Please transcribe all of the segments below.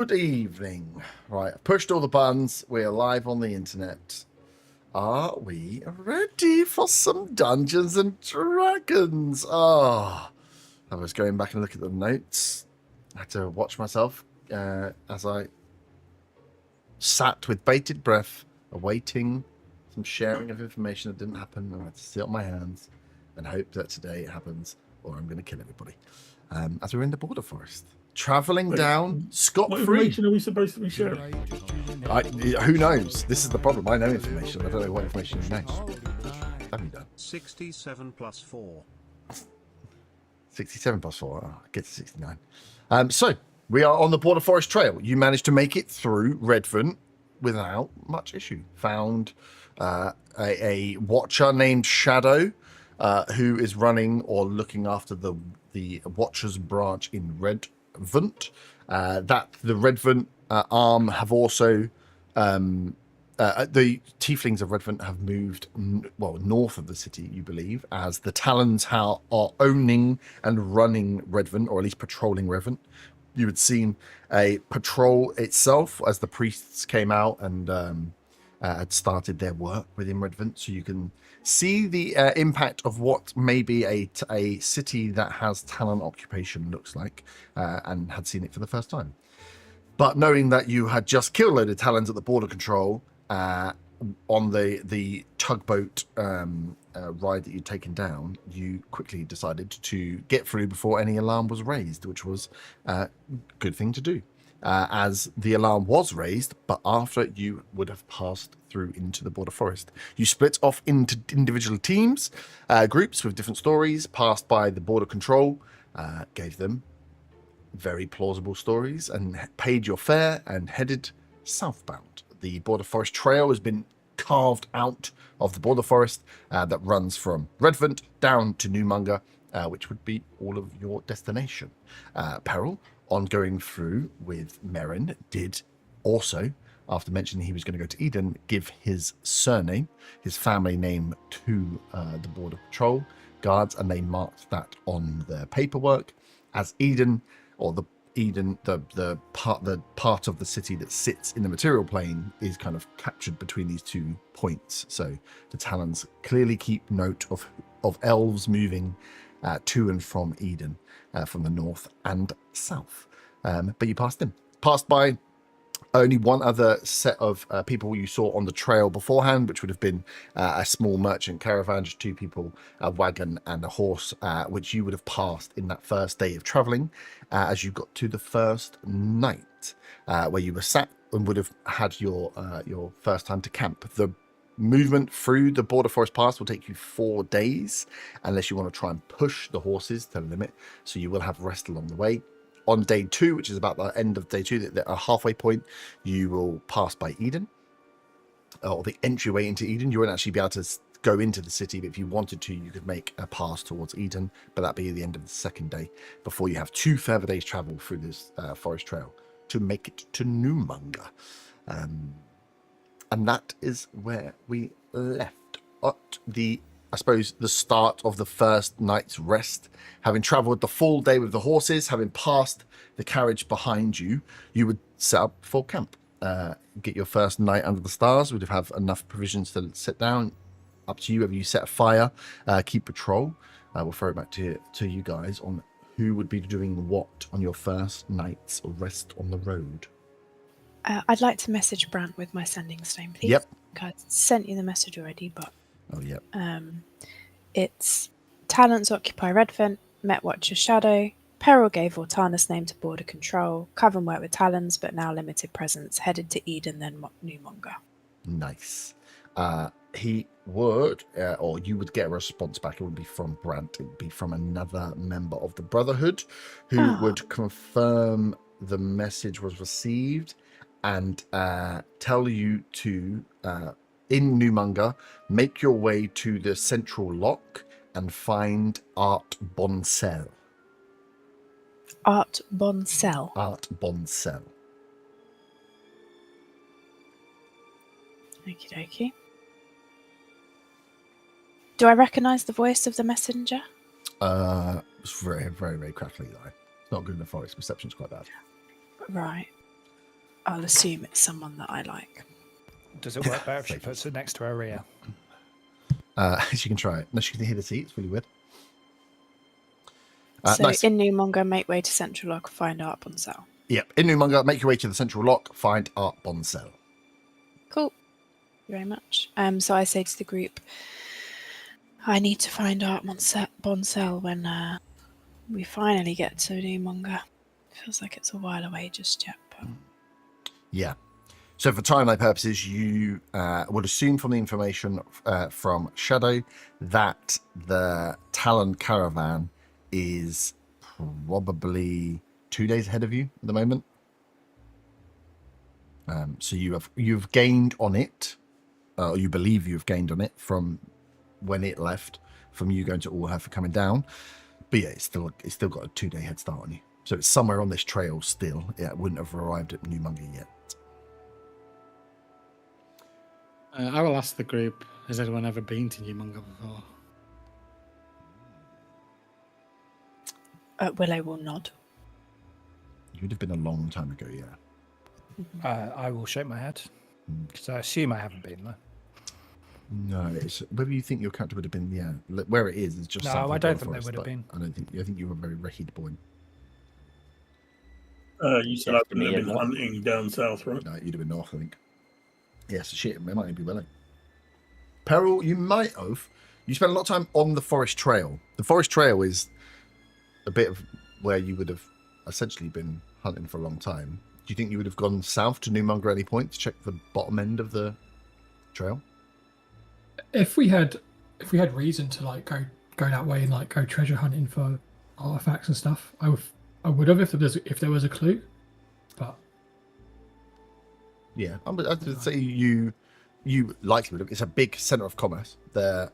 Good evening. Right, I've pushed all the buttons. We're live on the internet. Are we ready for some Dungeons and Dragons? I was going back and look at the notes. I had to watch myself as I sat with bated breath, awaiting some sharing of information that didn't happen. I had to sit on my hands and hope that today it happens, or I'm going to kill everybody. As we're in the border forest. Traveling down scot-free. What information are we supposed to be sharing? Who knows? This is the problem. I know information. I don't know what information you know. Have you done? 67 plus 4. 67 plus 4. Oh, get to 69. So, we are on the Border Forest Trail. You managed to make it through Redvant without much issue. Found a watcher named Shadow, who is running or looking after the Watcher's branch in Redvant. That the Redvant arm have also the tieflings of Redvant have moved north of the city, you believe, as the Talons are owning and running Redvant, or at least patrolling Redvant. You had seen a patrol itself as the priests came out and had started their work within Redvant, so you can see the impact of what maybe a city that has Talon occupation looks like, and had seen it for the first time. But knowing that you had just killed a load of Talons at the border control on the tugboat ride that you'd taken down, you quickly decided to get through before any alarm was raised, which was a good thing to do. As the alarm was raised, but after you would have passed through into the border forest. You split off into individual teams, groups with different stories, passed by the border control, gave them very plausible stories, and paid your fare and headed southbound. The border forest trail has been carved out of the border forest that runs from Redvant down to Newmonger, which would be all of your destination. Peril, on going through with Merrin, did also, after mentioning he was going to go to Eden, give his surname, his family name, to the border patrol guards, and they marked that on their paperwork as Eden, or the part of the city that sits in the material plane is kind of captured between these 2 points. So the Talons clearly keep note of elves moving to and from Eden, from the north and south. But you passed by only one other set of people you saw on the trail beforehand, which would have been a small merchant caravan, just 2 people, a wagon and a horse, which you would have passed in that first day of traveling as you got to the first night, where you were sat and would have had your first time to camp. The movement through the border forest pass will take you 4 days, unless you want to try and push the horses to the limit, so you will have rest along the way. On day 2, which is about the end of day 2, the halfway point, you will pass by Eden, or the entryway into Eden. You won't actually be able to go into the city, but if you wanted to, you could make a pass towards Eden, but that'd be the end of the second day, before you have 2 further days travel through this forest trail to make it to Newmonger. And that is where we left at the start of the first night's rest. Having travelled the full day with the horses, having passed the carriage behind you, you would set up for camp. Get your first night under the stars. Would have enough provisions to sit down. Up to you whether you set a fire, keep patrol. We'll throw it back to you guys on who would be doing what on your first night's rest on the road. I'd like to message Brant with my sending stone, please. Yep. I sent you the message already, but... Oh, yep. It's Talents occupy Redvant, met Watcher Shadow, Peril gave Ortana's name to border control, Coven work with Talons, but now limited presence, headed to Eden, then Newmonger. Nice. He would, or you would get a response back. It would be from Brant. It would be from another member of the Brotherhood, who would confirm the message was received and tell you to, in Newmonger, make your way to the central lock and find Art Bonsell. Art Bonsell. Art Bonsell. Okie dokie. Do I recognise the voice of the messenger? It's very, very, very crackly, though. It's not good enough for its perception's quite bad. Right. I'll assume it's someone that I like. Does it work better if she puts it next to her ear? She can try it. No, she can hear the tea. It's really weird. So Nice. in Newmonger, make way to Central Lock, find art on sale. Yep. In Newmonger, make your way to the central lock, find art on sale. Cool. Thank you very much. So I say to the group, I need to find art Bonsell when we finally get to Newmonger. Feels like it's a while away just yet, but Yeah. So for timeline purposes, you would assume from the information from Shadow that the Talon caravan is probably 2 days ahead of you at the moment. So you've gained on it, or you believe you've gained on it from when it left, from you going to all her for coming down. But yeah, it's still got a 2 day head start on you. So it's somewhere on this trail still. Yeah, it wouldn't have arrived at Newmonger yet. I will ask the group, has anyone ever been to Newmonger before? Willow will nod. It would have been a long time ago, yeah. I will shake my head, because I assume I haven't been there. No, it's whether you think your character would have been, yeah, where it is just. No, south I of don't Bella think they Forest, would have but been. I think you were a very Rahid boy. You said I wouldn't have been hunting down south, right? No, you'd have been north, I think. Yes, shit, it might be Willow. Peril, you might have. You spent a lot of time on the forest trail. The forest trail is a bit of where you would have essentially been hunting for a long time. Do you think you would have gone south to Newmonger at any point to check the bottom end of the trail? If we had reason to like go that way and like go treasure hunting for artifacts and stuff, I would have if there was a clue. But yeah, I'd say you likely would have. It's a big center of commerce. There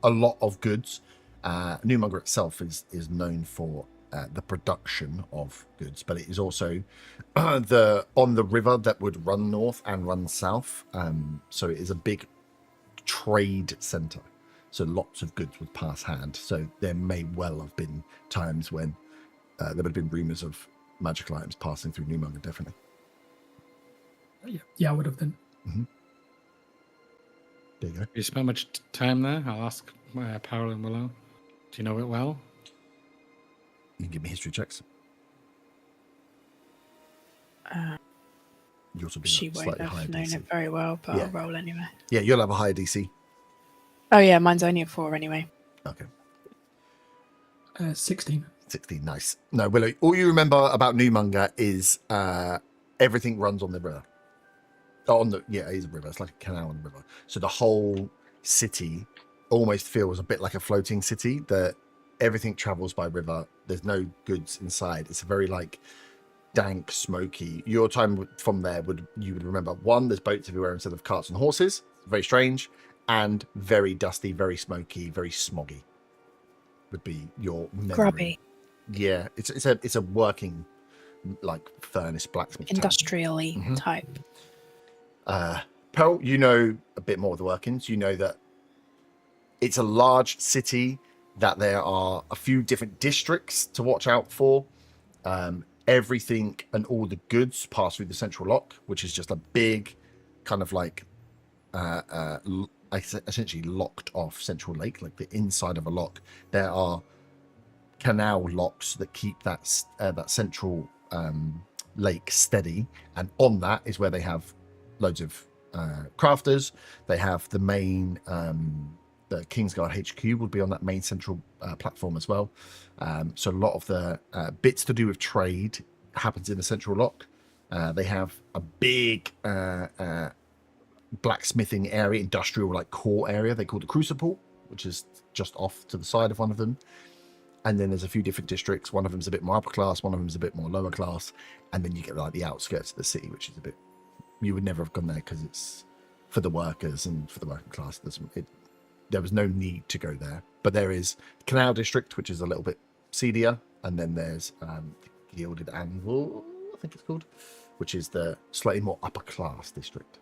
a lot of goods. Newmonger itself is known for the production of goods, but it is also on the river that would run north and run south. So it is a big trade center. So lots of goods would pass hand. So there may well have been times when there would have been rumors of magical items passing through Newmonger, definitely. yeah, I would have then. Mm-hmm. There you go. You spent much time there? I'll ask Parallel and Willow. Do you know it well? You can give me history checks. You also be She a won't slightly have higher known DC. it very well, but Yeah. I'll roll anyway. Yeah, you'll have a higher DC. Oh yeah, mine's only a 4 anyway. Okay. 16. 16, nice. No, Willow, all you remember about Newmonger is everything runs on the river. Oh, it is a river. It's like a canal on the river. So the whole city almost feels a bit like a floating city. That everything travels by river. There's no goods inside. It's a very like dank, smoky. Your time from there you would remember, one, there's boats everywhere instead of carts and horses. Very strange. And very dusty, very smoky, very smoggy would be your memory. Grubby, Yeah, it's a working like furnace blacksmith town. industrially Mhm. type. Pearl, you know a bit more of the workings. You know that it's a large city, that there are a few different districts to watch out for. Everything and all the goods pass through the central lock, which is just a big kind of like essentially locked off central lake, like the inside of a lock. There are canal locks that keep that central lake steady, and on that is where they have loads of crafters. They have the main the Kingsguard HQ would be on that main central platform as well. So a lot of the bits to do with trade happens in the central lock. They have a big blacksmithing area, industrial like core area they call the Crucible, which is just off to the side of one of them. And then there's a few different districts. One of them's a bit more upper class, one of them's a bit more lower class, and then you get like the outskirts of the city, which is a bit, you would never have gone there because it's for the workers and for the working class. There was no need to go there. But there is Canal District, which is a little bit seedier, and then there's Gilded Anvil, I think it's called, which is the slightly more upper class district.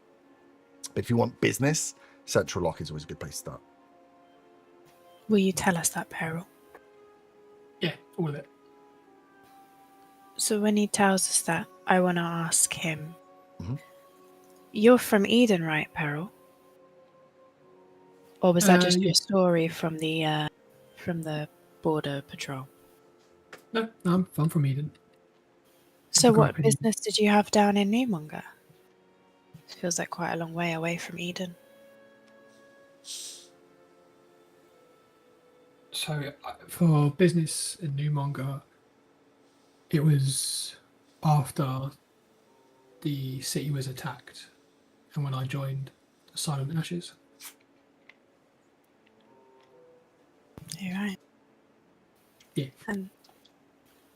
But if you want business, Central Lock is always a good place to start. Will you tell us that, Peril? Yeah, all of it. So when he tells us that, I want to ask him. Mhm. You're from Eden, right, Peril? Or was that just Yeah. your story from the border patrol? No, I'm from Eden. So grew what up in business did you have down in Newmonger? It feels like quite a long way away from Eden. So for business in Newmonger, it was after the city was attacked, and when I joined the Silent Ashes. You're right. Yeah. And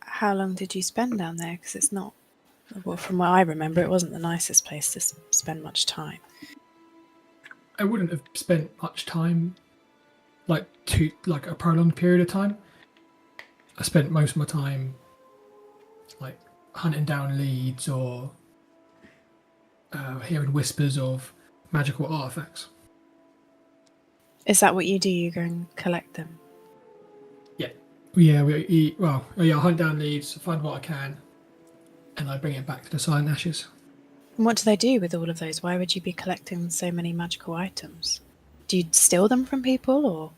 how long did you spend down there? Because it's not, well, from what I remember, it wasn't the nicest place to spend much time. I wouldn't have spent much time, like a prolonged period of time. I spent most of my time like hunting down leads or hearing whispers of magical artifacts. Is that what you do? You go and collect them? Yeah, I hunt down leads, find what I can, and I bring it back to the Silent Ashes. And what do they do with all of those? Why would you be collecting so many magical items? Do you steal them from people, or?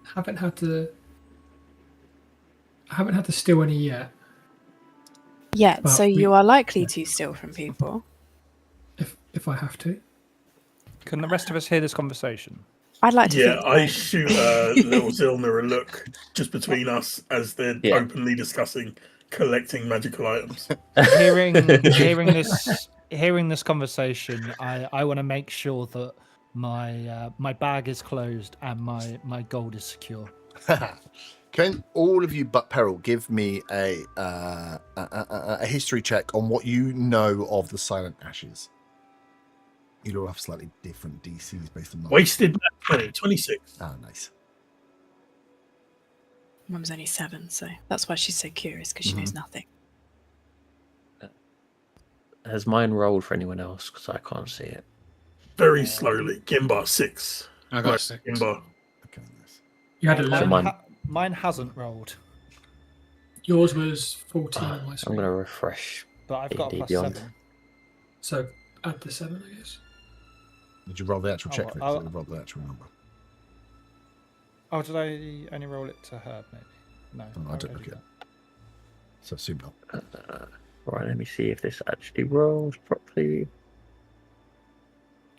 I haven't had to steal any yet. Yeah, Well, so you are likely to steal from people. If I have to. Can the rest of us hear this conversation? I'd like to Yeah, think I so. shoot little Zilna a look just between us as they're Yeah. openly discussing collecting magical items. Hearing this conversation, I want to make sure that my bag is closed and my gold is secure. Can all of you but Peril give me a history check on what you know of the Silent Ashes? You'd all have slightly different DCs based on knowledge. Wasted 26. Ah, nice. Mum's only 7, so that's why she's so curious, because she knows nothing. Has mine rolled for anyone else? Because I can't see it. Very slowly. Gimbar 6. I got Right, 6. Gimbar. Okay, nice. You had So 11. mine- Mine hasn't rolled, Yours was 14 on my I'm screen. going to refresh. but I've got a Indeed, plus beyond. 7. So add the 7, I guess. Did you roll the actual Oh, check? well, Did you roll the actual number? Oh, did I only roll it to Herb, maybe? No. Oh, I don't look at it. So assume not. Right, let me see if this actually rolls properly.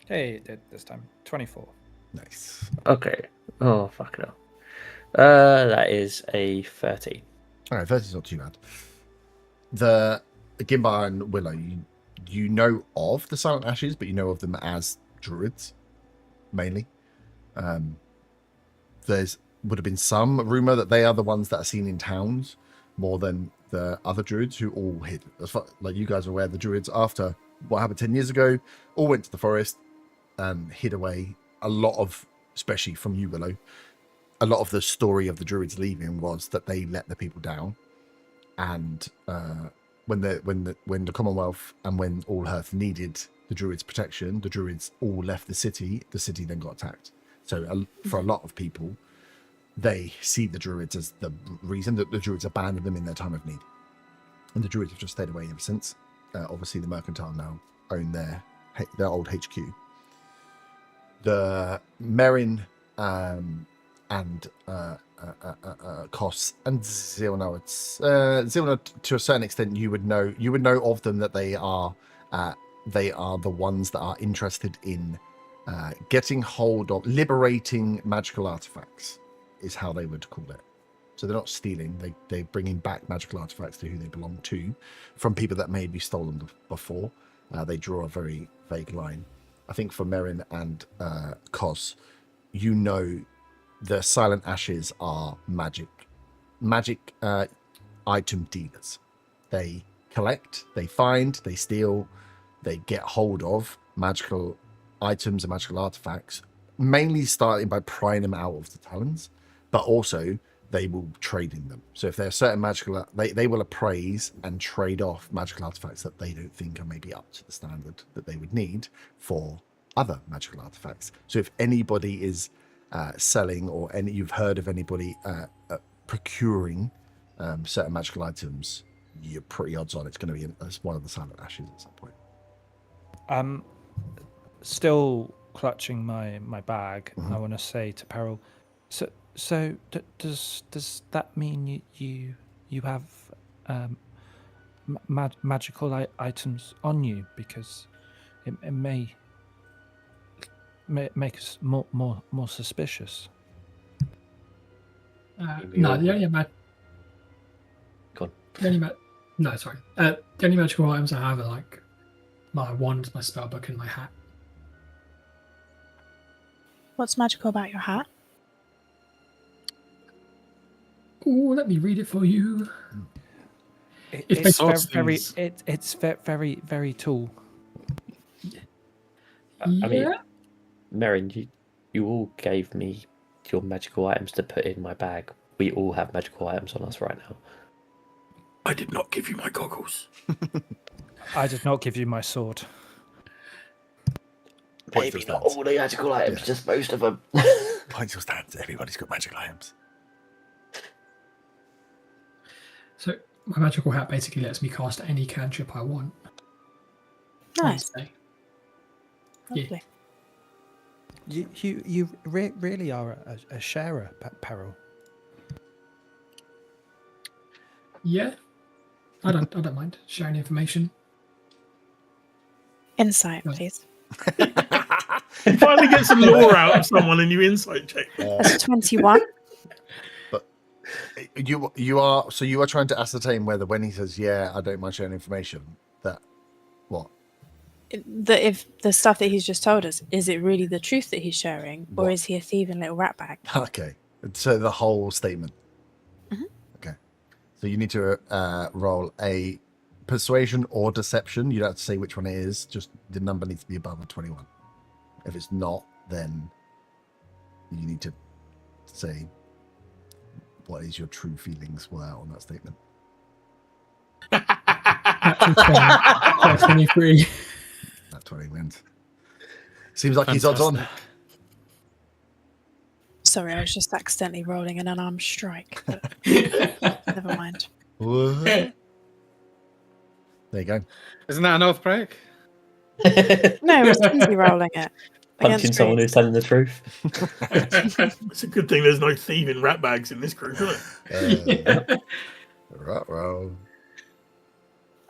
Hey, it did this time. 24. Nice. Okay. Oh, fuck it up. That is a 30. All right, 30's not too bad. The Gimbar and Willow, you know of the Silent Ashes, but you know of them as druids, mainly. There's would have been some rumor that they are the ones that are seen in towns more than the other druids who all hid. As far like you guys are aware, the druids, after what happened 10 years ago, all went to the forest and hid away. A lot of, especially from you, Willow, a lot of the story of the druids leaving was that they let the people down, and when the Commonwealth and when All Earth needed the druids' protection, the druids all left the city. The city then got attacked. So for a lot of people, they see the druids as the reason that the druids abandoned them in their time of need, and the druids have just stayed away ever since. Obviously, the Mercantile now own their old HQ. The Merin and Kos and Zilna, Zilna, to a certain extent, you would know of them, that they are the ones that are interested in getting hold of, liberating magical artifacts, is how they would call it. So they're not stealing; they're bringing back magical artifacts to who they belong to, from people that may be stolen before. They draw a very vague line. I think for Merin and Kos, you know, the Silent Ashes are magic item dealers. They collect, they find, they steal, they get hold of magical items and magical artifacts, mainly starting by prying them out of the talons, but also they will trade in them. So if they're certain magical, they will appraise and trade off magical artifacts that they don't think are maybe up to the standard that they would need for other magical artifacts. So if anybody is selling, or you've heard of anybody procuring certain magical items, you're pretty odds on it's going to be as one of the silent ashes at some point. Still clutching my bag, Mhm. I want to say to Peril, so does that mean you have magical items on you, because it may make us more suspicious. No, the only Go on. the only magical items I have are like my wand, my spellbook, and my hat. What's magical about your hat? Oh, let me read it for you. It's sorts very things. it's very tall. I mean, Yeah. Merrin, you all gave me your magical items to put in my bag. We all have magical items on us right now. I did not give you my goggles. I did not give you my sword. Point Maybe still not stands. all the magical items, Yeah. just most of them. Point still stands. Everybody's got magical items. So my magical hat basically lets me cast any cantrip I want. Nice. Wednesday. Lovely. You really are a sharer, Peril. Yeah. I don't mind sharing information. Insight, Right. please. You finally get some lore out of someone and you insight check. That's 21. But you are trying to ascertain whether when he says, "Yeah, I don't mind sharing information," that what? If the stuff that he's just told us, is it really the truth that he's sharing, or What? is he a thieving little rat bag? Okay, so the whole statement. Mhm. Okay, so you need to roll a persuasion or deception. You don't have to say which one it is. Just the number needs to be above a 21. If it's not, then you need to say what is your true feelings were on that statement. Natural 20, 23. That 20 wins. Seems like he's odds on. Fantastic. Sorry, I was just accidentally rolling an unarmed strike, but never mind. There you go. Isn't that an oath break? No, it was Lindsay rolling it. Punching against someone Reese. who's telling the truth. It's a good thing there's no thieving rat bags in this group, isn't it? Right.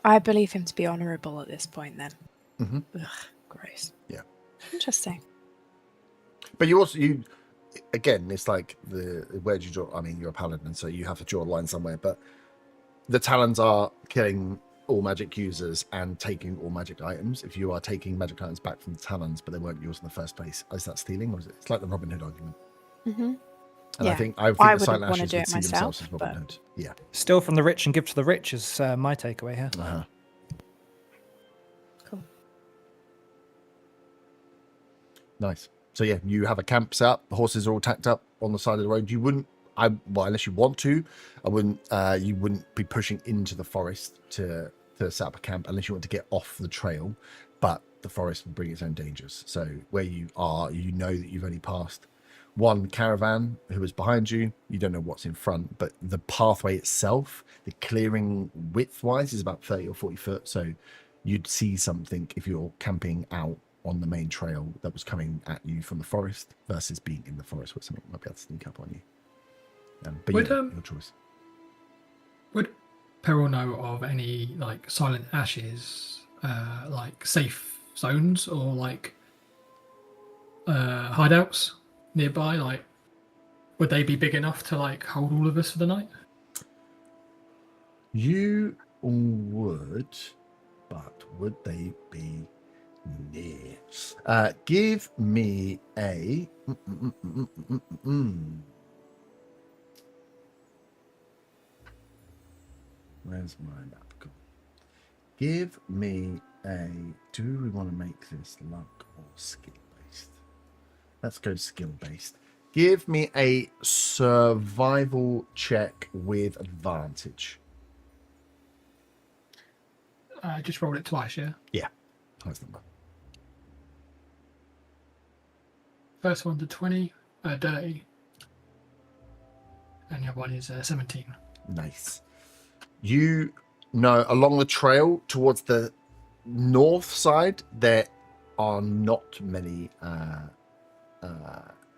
I believe him to be honourable at this point then. Mhm. Ugh, gross. Yeah. Interesting. But again, it's like where do you draw? I mean, you're a paladin, so you have to draw a line somewhere. But the Talons are killing all magic users and taking all magic items. If you are taking magic items back from the Talons, but they weren't yours in the first place, is that stealing, or is it? It's like the Robin Hood argument. Mm-hmm. And Yeah. I think I the wouldn't Silent wanna Ashes do would it see themselves myself, as Robin but- Hood. Yeah. Steal from the rich and give to the rich is my takeaway here. Uh-huh. Cool. Nice. So yeah, you have a camp set up. The horses are all tacked up on the side of the road. You wouldn't, unless you want to, you wouldn't be pushing into the forest to set up a camp unless you want to get off the trail. But the forest will bring its own dangers. So where you are, you know that you've only passed one caravan who is behind you. You don't know what's in front, but the pathway itself, the clearing width-wise, is about 30 or 40 foot. So you'd see something if you're camping out on the main trail that was coming at you from the forest versus being in the forest where something might be able to sneak up on you. But Would, your choice. Would Peril know of any like silent ashes, like safe zones or like hideouts nearby? Like, would they be big enough to like hold all of us for the night? You would, but would they be near? Give me a. Where's my map gone? Give me a. Do we want to make this luck or skill based? Let's go skill based. Give me a survival check with advantage. Just roll it twice, yeah. Highest number. First one's a 20, dirty, and the other one is 17. Nice. You know, along the trail towards the north side, there are not many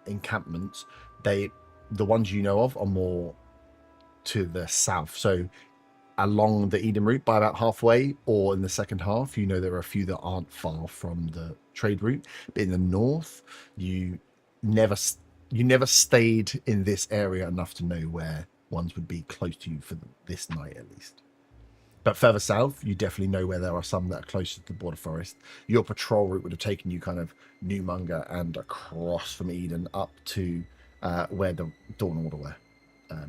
encampments. The ones you know of are more to the south. So along the Eden route by about halfway, or in the second half, you know there are a few that aren't far from the trade route. But in the north, you never stayed in this area enough to know where ones would be close to you for this night at least. But further south, you definitely know where there are some that are closer to the border forest. Your patrol route would have taken you kind of Newmonger and across from Eden up to where the Dawn Order were.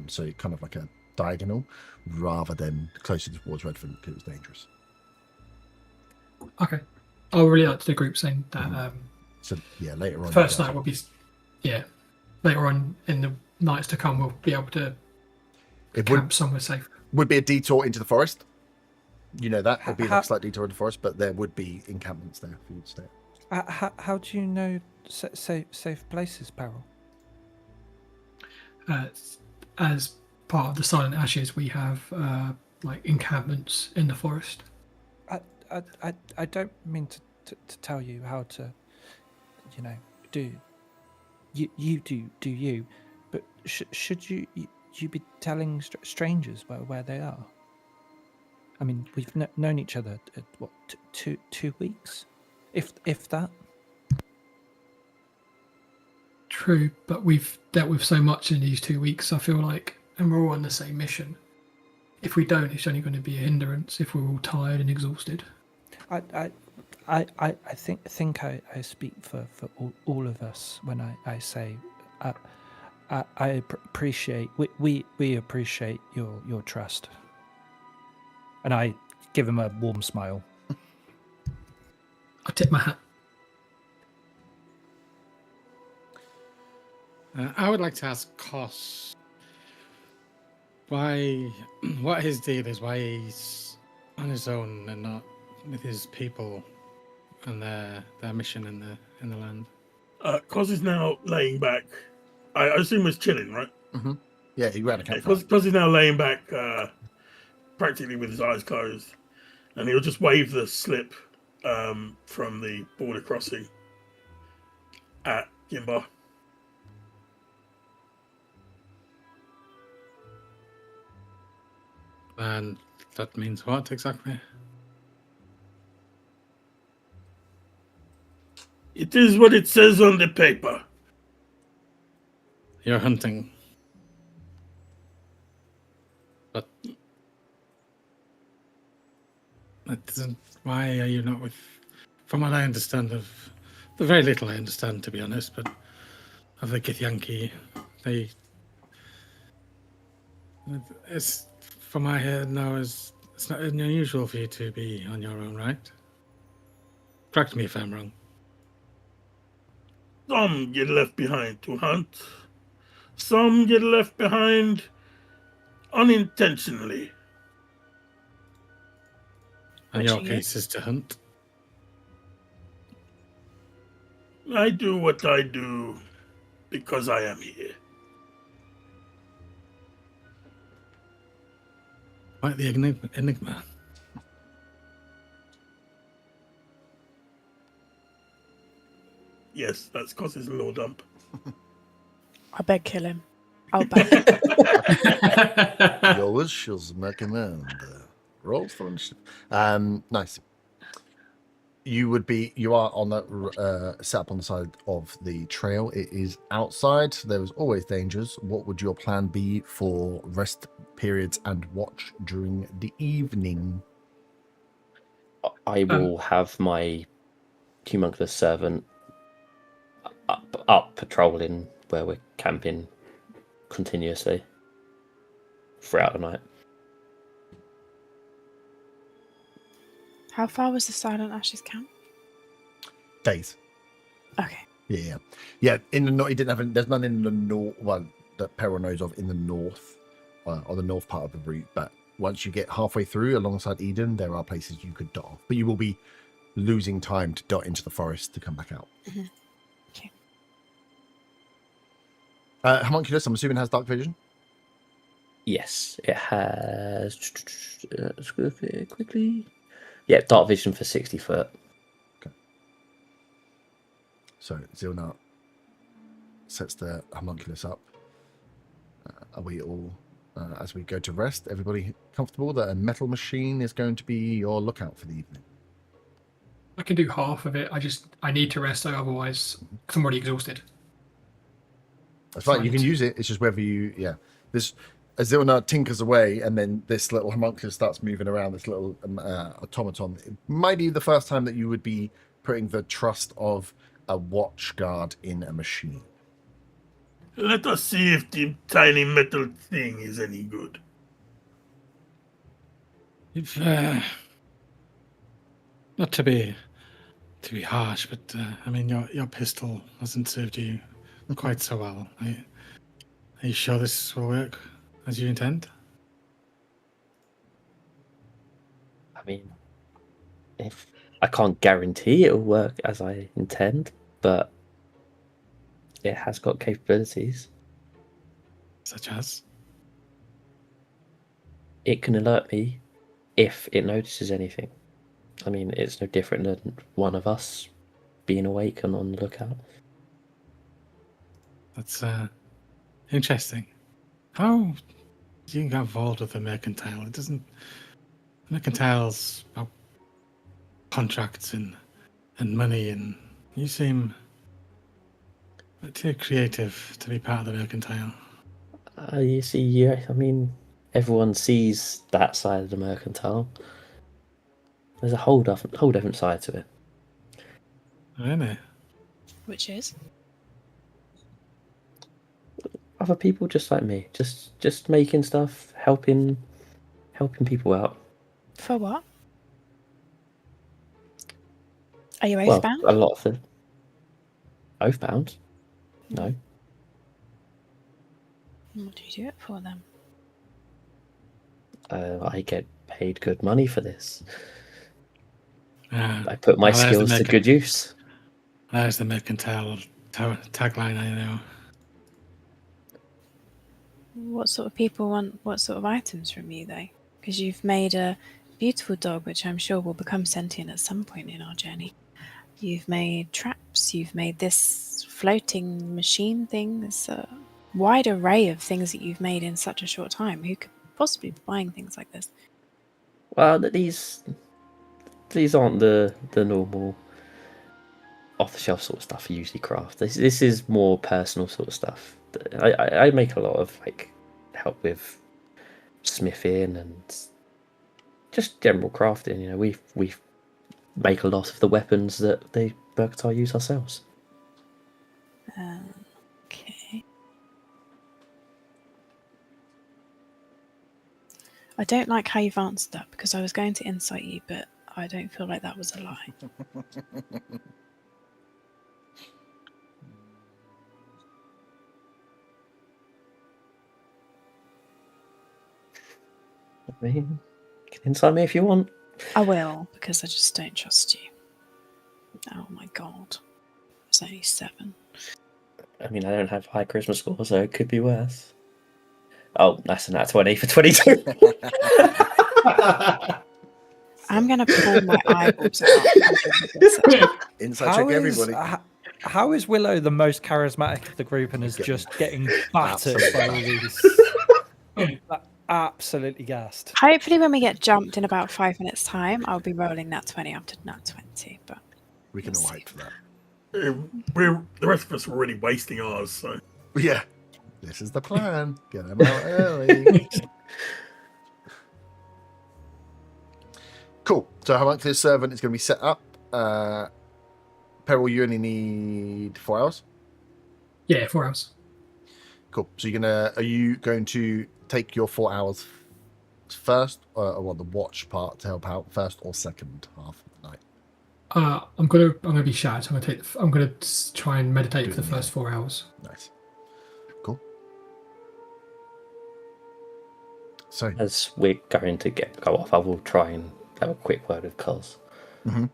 So kind of like a diagonal rather than closer towards Redvant because it was dangerous. Okay. I would really like to the group saying that So yeah, later on. first night will be, later on in the nights to come, we'll be able to camp somewhere safe. Would be a detour into the forest. You know that would be like a slight detour into the forest, but there would be encampments there for you to stay. How do you know safe places, Peril? As part of the Silent Ashes, we have like encampments in the forest. I don't mean to tell you how to, do you, but should you be telling strangers where they are? I mean, we've known each other what 2 weeks, if that. True, but we've dealt with so much in these 2 weeks. I feel like, and we're all on the same mission. If we don't, it's only going to be a hindrance. If we're all tired and exhausted. I think I speak for all of us when I say I appreciate we appreciate your trust, and I give him a warm smile. I tip my hat. I would like to ask Kos what his deal is, why he's on his own and not with his people and their mission in the land. Cos is now laying back. I assume he's chilling, right? Mm-hmm. Yeah, he ran a campfire. Cos is now laying back, practically with his eyes closed, and he'll just wave the slip from the border crossing at Gimba. And that means what exactly? It is what it says on the paper. You're hunting. But that isn't, why are you not with, from what I understand of, the very little I understand to be honest, but of the Githyanki, it's, from my head now, it's not unusual for you to be on your own, right? Correct me if I'm wrong. Some get left behind to hunt. Some get left behind unintentionally. And your case is to hunt. I do what I do because I am here. Quite the enigma. Yes, that's because it's a little dump. I beg kill him. I'll back. Your wishes make a man. Roll friendship. Nice. You are on that set up on the side of the trail. It is outside. There is always dangers. What would your plan be for rest periods and watch during the evening? I will have my humongous servant up patrolling where we're camping continuously throughout the night. How far was the Silent Ashes camp? Days. Okay. Yeah. In the north, he didn't have. There's none in the north. Well, that Peril knows of in the north, or the north part of the route. But once you get halfway through, alongside Eden, there are places you could dot off. But you will be losing time to dot into the forest to come back out. Mm-hmm. Okay. Homunculus, I'm assuming has dark vision. Yes, it has. Let's go look at it quickly. Yeah, dark vision for 60 foot. So Zilnar sets the homunculus up. Are we all, as we go to rest, everybody comfortable that a metal machine is going to be your lookout for the evening? I can do half of it. I need to rest though, otherwise, because I'm already exhausted. That's So right. I You need can to- use it. It's just whether this Azilna tinkers away, and then this little homunculus starts moving around. This little automaton. It might be the first time that you would be putting the trust of a watch guard in a machine. Let us see if the tiny metal thing is any good. If not to be harsh, but I mean your pistol hasn't served you quite so well. Are you sure this will work as you intend? I mean, if I can't guarantee it'll work as I intend, but it has got capabilities. Such as? It can alert me if it notices anything. I mean, it's no different than one of us being awake and on the lookout. That's interesting. How do you get involved with the mercantile? It doesn't. Mercantile's about contracts and money, and you seem too creative to be part of the mercantile. You see, yeah, I mean, everyone sees that side of the mercantile. There's a whole different side to it. Really? Which is? Other people just like me, just making stuff, helping people out. For what? Are you Well, oathbound? a lot of them. Oathbound? No. What do you do it for then? I get paid good money for this. Ah, I put my well, there's the skills to good use. There's the mercantile tagline I know. What sort of people want what sort of items from you, though? Because you've made a beautiful dog, which I'm sure will become sentient at some point in our journey. You've made traps. You've made this floating machine thing. There's a wide array of things that you've made in such a short time. Who could possibly be buying things like this? Well, these aren't the normal off-the-shelf sort of stuff you usually craft. This is more personal sort of stuff. I make a lot of like help with smithing and just general crafting. You know, we make a lot of the weapons that the Mercantile use ourselves. Okay. I don't like how you've answered that because I was going to insight you, but I don't feel like that was a lie. I mean, you can inside me if you want. I will, because I just don't trust you. Oh my god. It's only 7. I mean, I don't have high charisma score, so it could be worse. Oh, that's a nat 20 for 22. I'm going to pull my eyeballs out. Inside check everybody. How is Willow the most charismatic of the group and is just getting battered by all these? Absolutely gassed. Hopefully when we get jumped in about 5 minutes' time, I'll be rolling that 20 after nat 20, but We can we'll all see. wait for that. The rest of us were already wasting ours, so Yeah. This is the plan. Get them out early. Cool. So homunculus servant is going to be set up. Peril, you only need 4 hours. Yeah, 4 hours. Cool. So are you going to take your 4 hours first, or the watch part to help out first or second half of the night? I'm gonna be shat. I'm gonna try and meditate Do for the it, first 4 hours. Nice. Cool. So As we're going to go off, I will try and have a quick word with Cos. Mhm.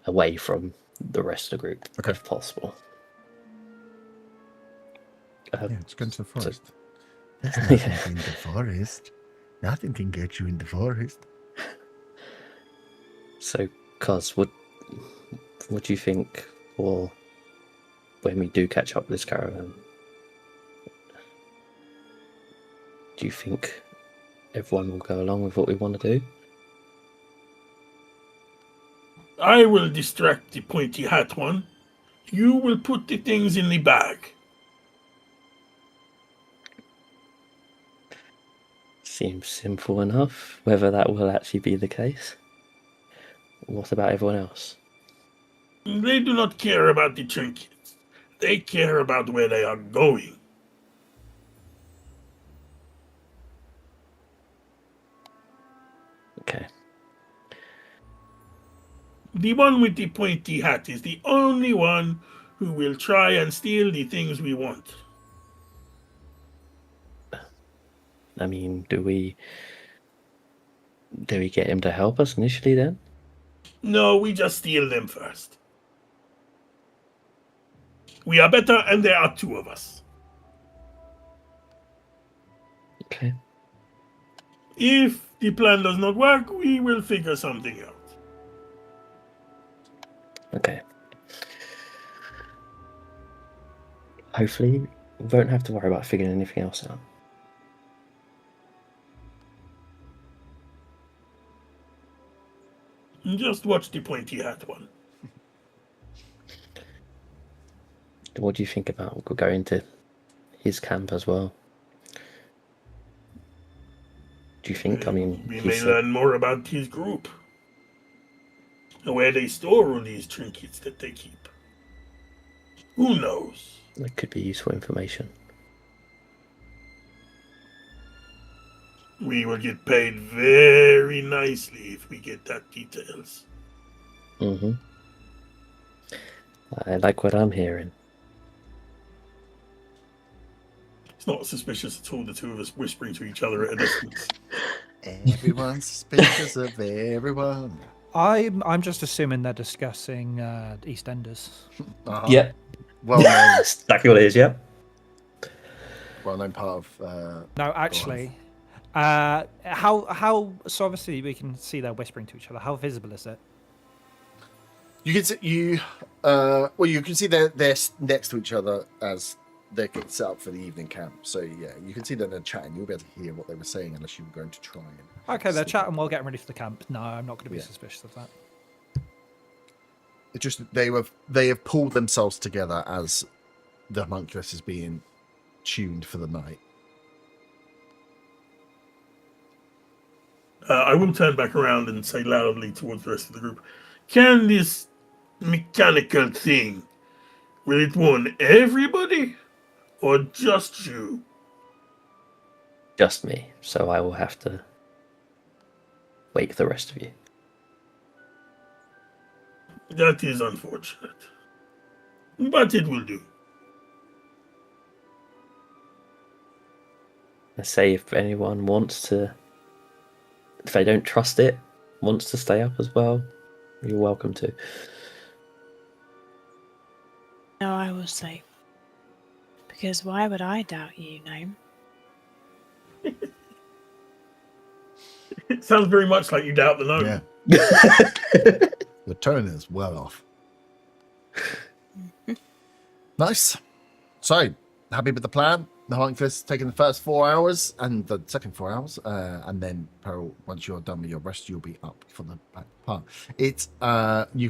Away from the rest of the group, Okay. if possible. yeah, just go into the forest. There's nothing in the forest. Nothing can get you in the forest. So, Cos, what do you think, or when we do catch up with this caravan, do you think everyone will go along with what we want to do? I will distract the pointy hat one. You will put the things in the bag. Seems simple enough. Whether that will actually be the case. What about everyone else? They do not care about the trinkets. They care about where they are going. Okay. The one with the pointy hat is the only one who will try and steal the things we want. I mean, do we get him to help us initially then? No, we just steal them first. We are better, and there are two of us. Okay. If the plan does not work, we will figure something out. Okay. Hopefully, we won't have to worry about figuring anything else out. Just watch the pointy hat one. What do you think about going to his camp as well? Do you think, I mean... We he may said- learn more about his group. And where they store all these trinkets that they keep. Who knows? That could be useful information. We will get paid very nicely if we get that details. Mm-hmm. I like what I'm hearing. It's not suspicious at all, the two of us whispering to each other at a distance. Everyone's suspicious of everyone. I'm just assuming they're discussing EastEnders. Uh-huh. Yeah. Well known, That's exactly what it is, yeah. well-known part of. No, actually, how? So obviously we can see they're whispering to each other. How visible is it? You can see you can see they're next to each other as they get set up for the evening camp. So yeah, you can see that they're chatting. You'll be able to hear what they were saying unless you were going to try and. Okay, they're sneak chatting while getting ready for the camp. No, I'm not going to be Yeah. suspicious of that. It's just they have pulled themselves together as the homunculus is being tuned for the night. I will turn back around and say loudly towards the rest of the group, can this mechanical thing, will it warn everybody? Or just you? Just me. So I will have to wake the rest of you. That is unfortunate. But it will do. I say if anyone wants to, if they don't trust it, wants to stay up as well, you're welcome to. No, I will say. Because why would I doubt you, Gnome? It sounds very much like you doubt the gnome. Yeah, the tone is well off. Nice. So happy with the plan. The homunculus taking the first 4 hours and the second 4 hours, and then Peril, once you're done with your rest, you'll be up for the back part. It's you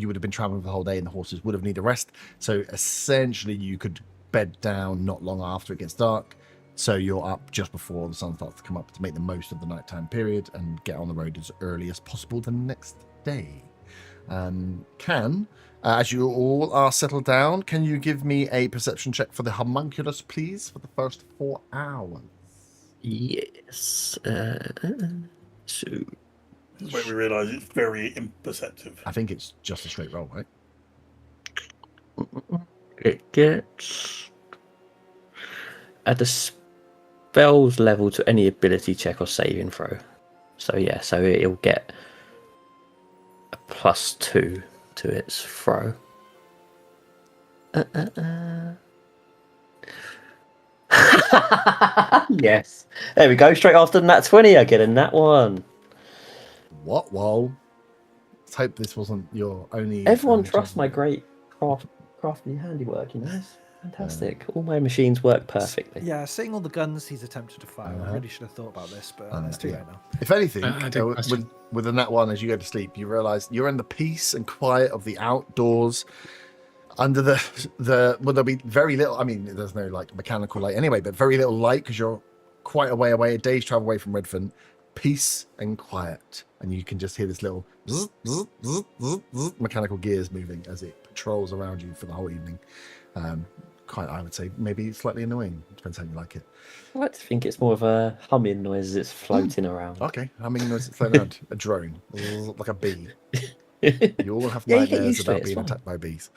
would have been traveling for the whole day, and the horses would have needed rest. So essentially, you could bed down not long after it gets dark. So you're up just before the sun starts to come up to make the most of the nighttime period and get on the road as early as possible the next day. As you all are settled down, can you give me a perception check for the homunculus, please, for the first 4 hours? Yes. So This way we realise it's very imperceptive. I think it's just a straight roll, right? it gets at the spells level to any ability check or saving throw. So yeah, so it'll get a +2 to its throw. Yes. There we go. Straight after that 20, I get a nat 1. What? Well, let's hope this wasn't your only. Everyone trusts my great crafty handiwork, you know? It's fantastic. All my machines work perfectly. Yeah, seeing all the guns he's attempted to fire, I Uh-huh. really should have thought about this, but it's too late now. If anything, I did question. with the nat one, as you go to sleep, you realise you're in the peace and quiet of the outdoors. Under the well, there'll be very little. I mean, there's no like mechanical light anyway, but very little light because you're quite a way away, a day's travel away from Redvant. Peace and quiet, and you can just hear this little zzz, zzz, zzz, zzz, zzz, mechanical gears moving as it patrols around you for the whole evening. Quite, I would say, maybe slightly annoying. Depends how you like it. I like to think it's more of a humming noise as it's floating around. Okay, humming noise that's floating around, a drone, like a bee. You all have Yeah, you get nightmares used to it, about it's being fine. attacked by bees.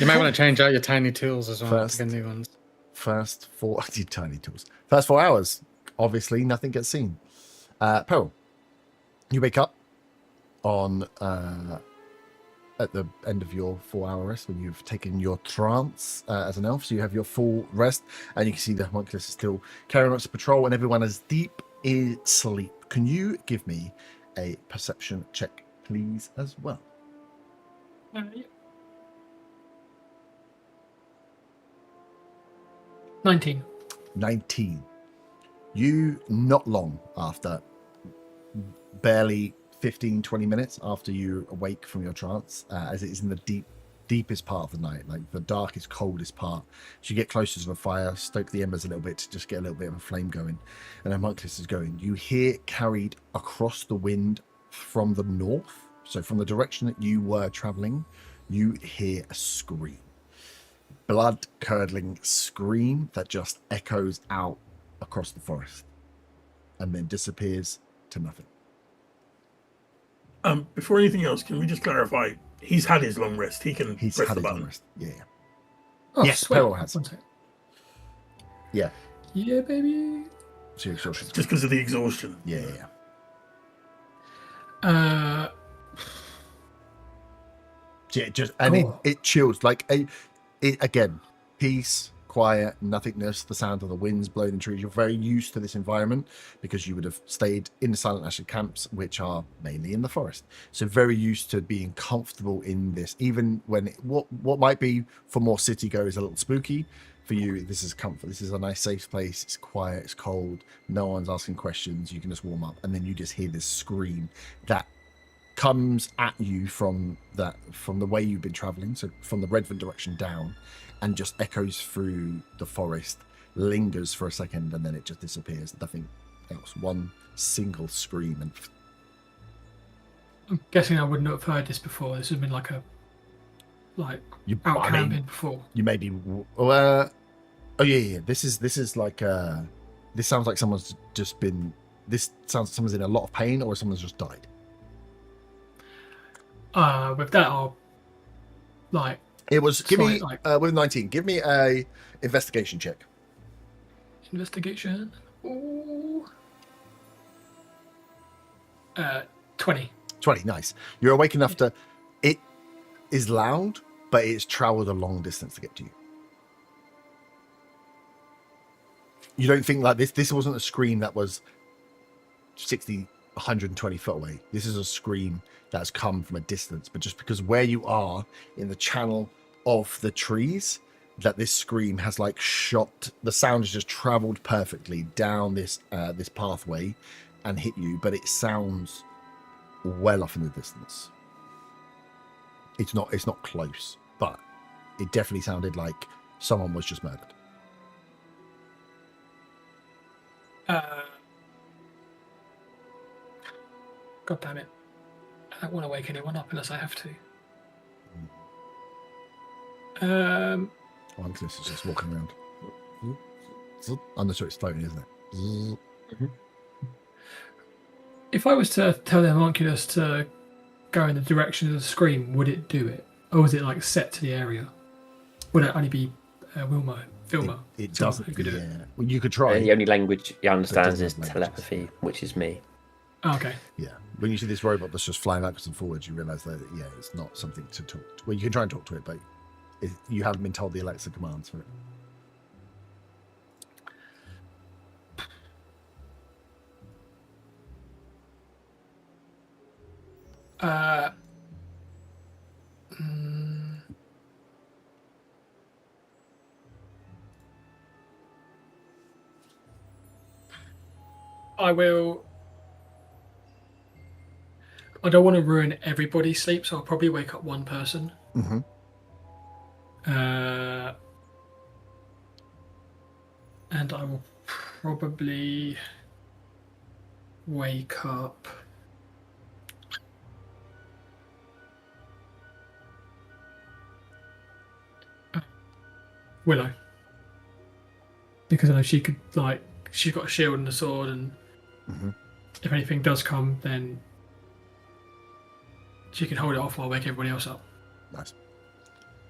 You might want to change out your tiny tools as well First. to get new ones. First 4 tiny tools. First 4 hours, obviously nothing gets seen. Pearl, you wake up on at the end of your 4-hour rest when you've taken your trance as an elf, so you have your full rest, and you can see the homunculus is still carrying out its patrol, and everyone is deep in sleep. Can you give me a perception check, please, as well? Yeah. 19. 19. You, not long after, barely 15, 20 minutes after you awake from your trance, as it is in the deepest part of the night, like the darkest, coldest part. So you get closer to the fire, stoke the embers a little bit to just get a little bit of a flame going, and homunculus is going. You hear carried across the wind from the north, so from the direction that you were traveling, you hear a scream. Blood-curdling scream that just echoes out across the forest and then disappears to nothing. Before anything else, can we just clarify? He's had his long rest. He can He's press had the his button. long rest. Yeah. Oh, Yes, sweet. Peril has. One sec. Yeah. Yeah, baby. So exhaustion. Just because of the exhaustion. Yeah. Yeah, just and Cool. it chills like it again. Peace, quiet, nothingness, the sound of the winds blowing in trees. You're very used to this environment because you would have stayed in the Silent Ashes camps, which are mainly in the forest. So very used to being comfortable in this, even when what might be for more city goers a little spooky. For you, this is comfort. This is a nice, safe place. It's quiet. It's cold. No one's asking questions. You can just warm up, and then you just hear this scream that comes at you from the way you've been traveling, so from the Redvant direction down, and just echoes through the forest, lingers for a second, and then it just disappears. Nothing else. One single scream, and I'm guessing I wouldn't have heard this before. This would have been like you. out I camping mean, before. you may be. Oh yeah. This is like. This sounds like someone's just been. This sounds like someone's in a lot of pain, or someone's just died. With that, I'll like It was. Give me Like- with 19. Give me a investigation check. investigation. Ooh. 20. 20. Nice. You're awake enough to. It is loud, but it's travelled a long distance to get to you. You don't think like this. This wasn't a scream that was 60, 120 foot away. This is a scream that's come from a distance, but just because where you are in the channel of the trees, that this scream has like shot, the sound has just traveled perfectly down this this pathway and hit you, but it sounds well off in the distance. It's not close, but it definitely sounded like someone was just murdered. God damn it. I don't want to wake anyone up unless I have to. Homunculus is just walking around. I'm sure it's floating, isn't it? If I was to tell the homunculus to go in the direction of the scream, would it do it? Or is it like set to the area? Would it only be Filmer? It So, doesn't. who could do it? Yeah. Well, you could try. The only language he understands doesn't is have languages. telepathy, which is me. Oh, okay. Yeah. When you see this robot that's just flying backwards and forwards, you realise that it's not something to talk to. Well, you can try and talk to it, but you haven't been told the Alexa commands for it. Mm, I will. I don't want to ruin everybody's sleep, so I'll probably wake up one person. Mm-hmm. And I will probably wake up. Willow. Because I know she could, like, she's got a shield and a sword, and if anything does come, then she can hold it off while I wake everybody else up. Nice.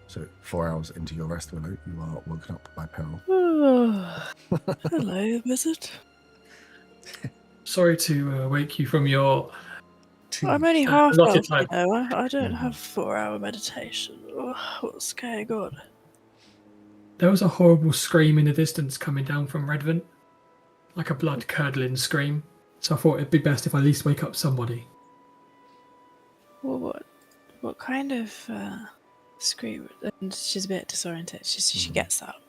So 4 hours into your rest, Willow, you are woken up by peril. Hello, wizard. Sorry to wake you from your. I'm only half Lots elf, of time. you know. I don't have 4-hour meditation. Oh, what's going on? There was a horrible scream in the distance coming down from Redvant, like a blood-curdling scream. So I thought it'd be best if I at least wake up somebody. Well, what kind of scream? And she's a bit disoriented. She gets up.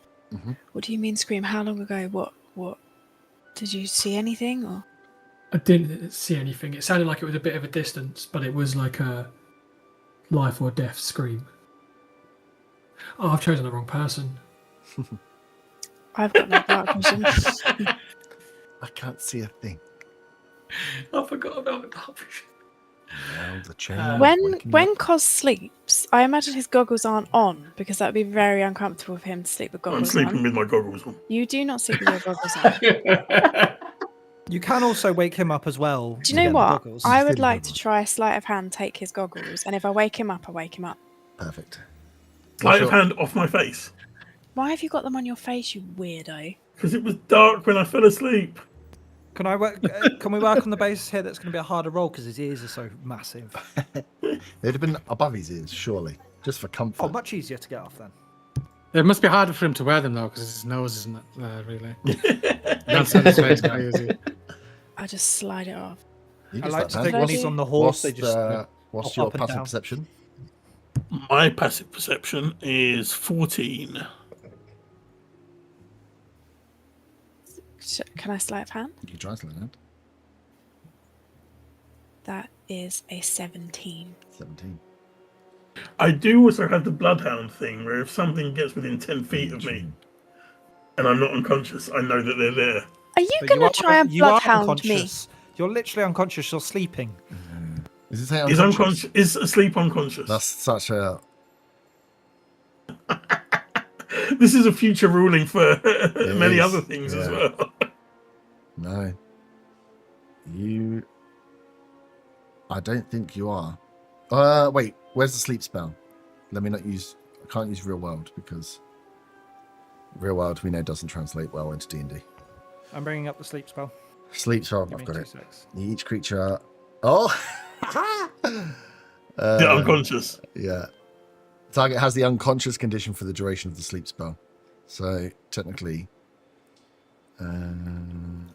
What do you mean scream? How long ago? What? Did you see anything? Or I didn't see anything. It sounded like it was a bit of a distance, but it was like a life or death scream. Oh, I've chosen the wrong person. I've got no dark vision. I can't see a thing. I forgot about the dark vision. Now the chain is When waking up. Cos sleeps, I imagine his goggles aren't on because that would be very uncomfortable for him to sleep with I'm goggles sleeping on. with my goggles on. You do not sleep with your goggles on. You can also wake him up as well. Do you know again, what? goggles. I would Still like to goggles. try a sleight of hand, take his goggles, and if I wake him up, I wake him up. Perfect. Sleight of hand off my face. Why have you got them on your face, you weirdo? Because it was dark when I fell asleep. Can I work? Can we work on the basis here? That's going to be a harder roll because his ears are so massive. They'd have been above his ears, surely, just for comfort. Oh, much easier to get off then. It must be harder for him to wear them though, because his nose isn't really. That's not his face very easy. I just slide it off. You I can like start to think now. when he's on the horse, they just What's hop your up and passive down. perception? My passive perception is 14. Can I sleight of hand? You can try something out. That is a 17. 17. I do also have the bloodhound thing, where if something gets within 10 feet of me and I'm not unconscious, I know that they're there. Are you But going to try and you are bloodhound me? unconscious. You're literally unconscious. You're sleeping. Is it say Is unconscious? unconscious? Is asleep unconscious? That's such a... This is a future ruling for many is, other things as yeah. well. No. You... I don't think you are. Wait, where's the sleep spell? Let me not use... I can't use real world because real world we know doesn't translate well into D&D. I'm bringing up the sleep spell. Sleep spell, Give I've me got 2 it. secs. Each creature... Oh! They're unconscious. Yeah. Target has the unconscious condition for the duration of the sleep spell. So, technically...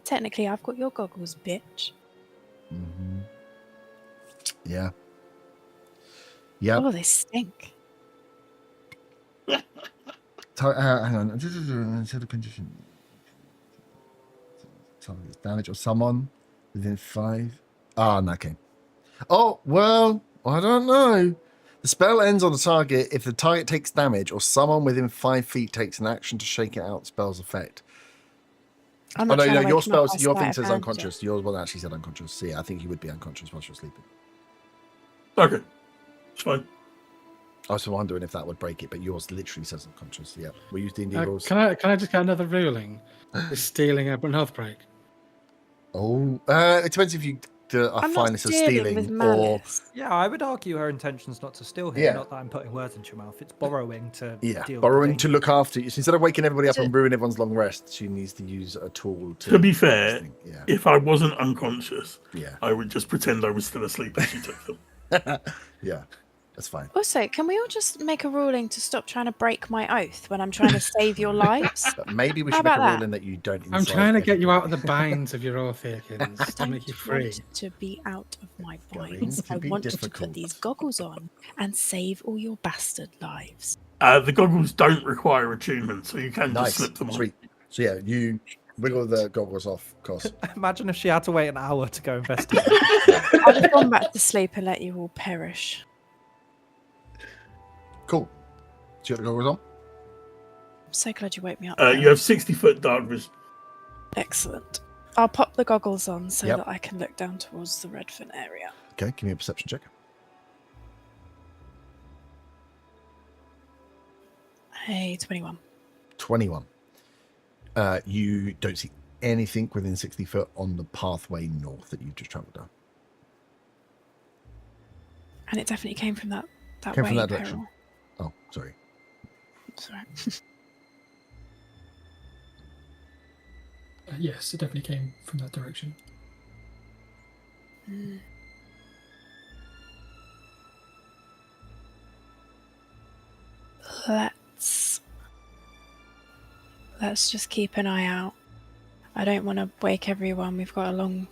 Technically, I've got your goggles, bitch. Yeah. Yeah. Oh, they stink. Hang on. Set a condition. Target damage or summon within 5. Ah, no, okay. Oh, well, I don't know. The spell ends on the target if the target takes damage or someone within 5 feet takes an action to shake it out spell's effect. I'm Oh, not no, trying no, to your wake him up, spell, I'll your sleight thing of says hand unconscious. Yours one actually said unconscious. So, yeah, I think you would be unconscious whilst you're sleeping. Okay, it's fine. I was wondering if that would break it, but yours literally says unconscious. Yeah, we use D&D rules. Can I just get another ruling? Is stealing an oath break? Oh, it depends if you do a I'm not fineness of stealing with stealing or malice. Yeah, I would argue her intention's not to steal here. Yeah. Not that I'm putting words into your mouth. It's borrowing to yeah, deal borrowing with to look after you. So instead of waking everybody up So- and ruining everyone's long rest, she needs to use a tool to. To be fair, yeah, if I wasn't unconscious, yeah, I would just pretend I was still asleep and she took them. yeah. That's fine. Also, can we all just make a ruling to stop trying to break my oath when I'm trying to save your lives? But maybe we How should make a about that? ruling that you don't. I'm insult trying to get you out of the everybody. binds of your oath, Akins, I to don't make you free. want to be out of my Going binds. to I be want to difficult. put these goggles on and save all your bastard lives. The goggles don't require attunement, so you can Nice, just slip them on. sweet. So yeah, you wiggle the goggles off, Cos. Imagine if she had to wait an hour to go investigate. I'll just go back to sleep and let you all perish. Cool. So you got the goggles on. I'm so glad you woke me up. You have 60-foot dark vision. Excellent. I'll pop the goggles on so Yep. that I can look down towards the Redvant area. Okay, give me a perception check. Hey, 21. 21. You don't see anything within 60 foot on the pathway north that you've just travelled down. And it definitely came from that Came way, from that direction. Peril. Oh, sorry. Sorry. Yes, it definitely came from that direction. Mm. Let's just keep an eye out. I don't want to wake everyone. We've got a long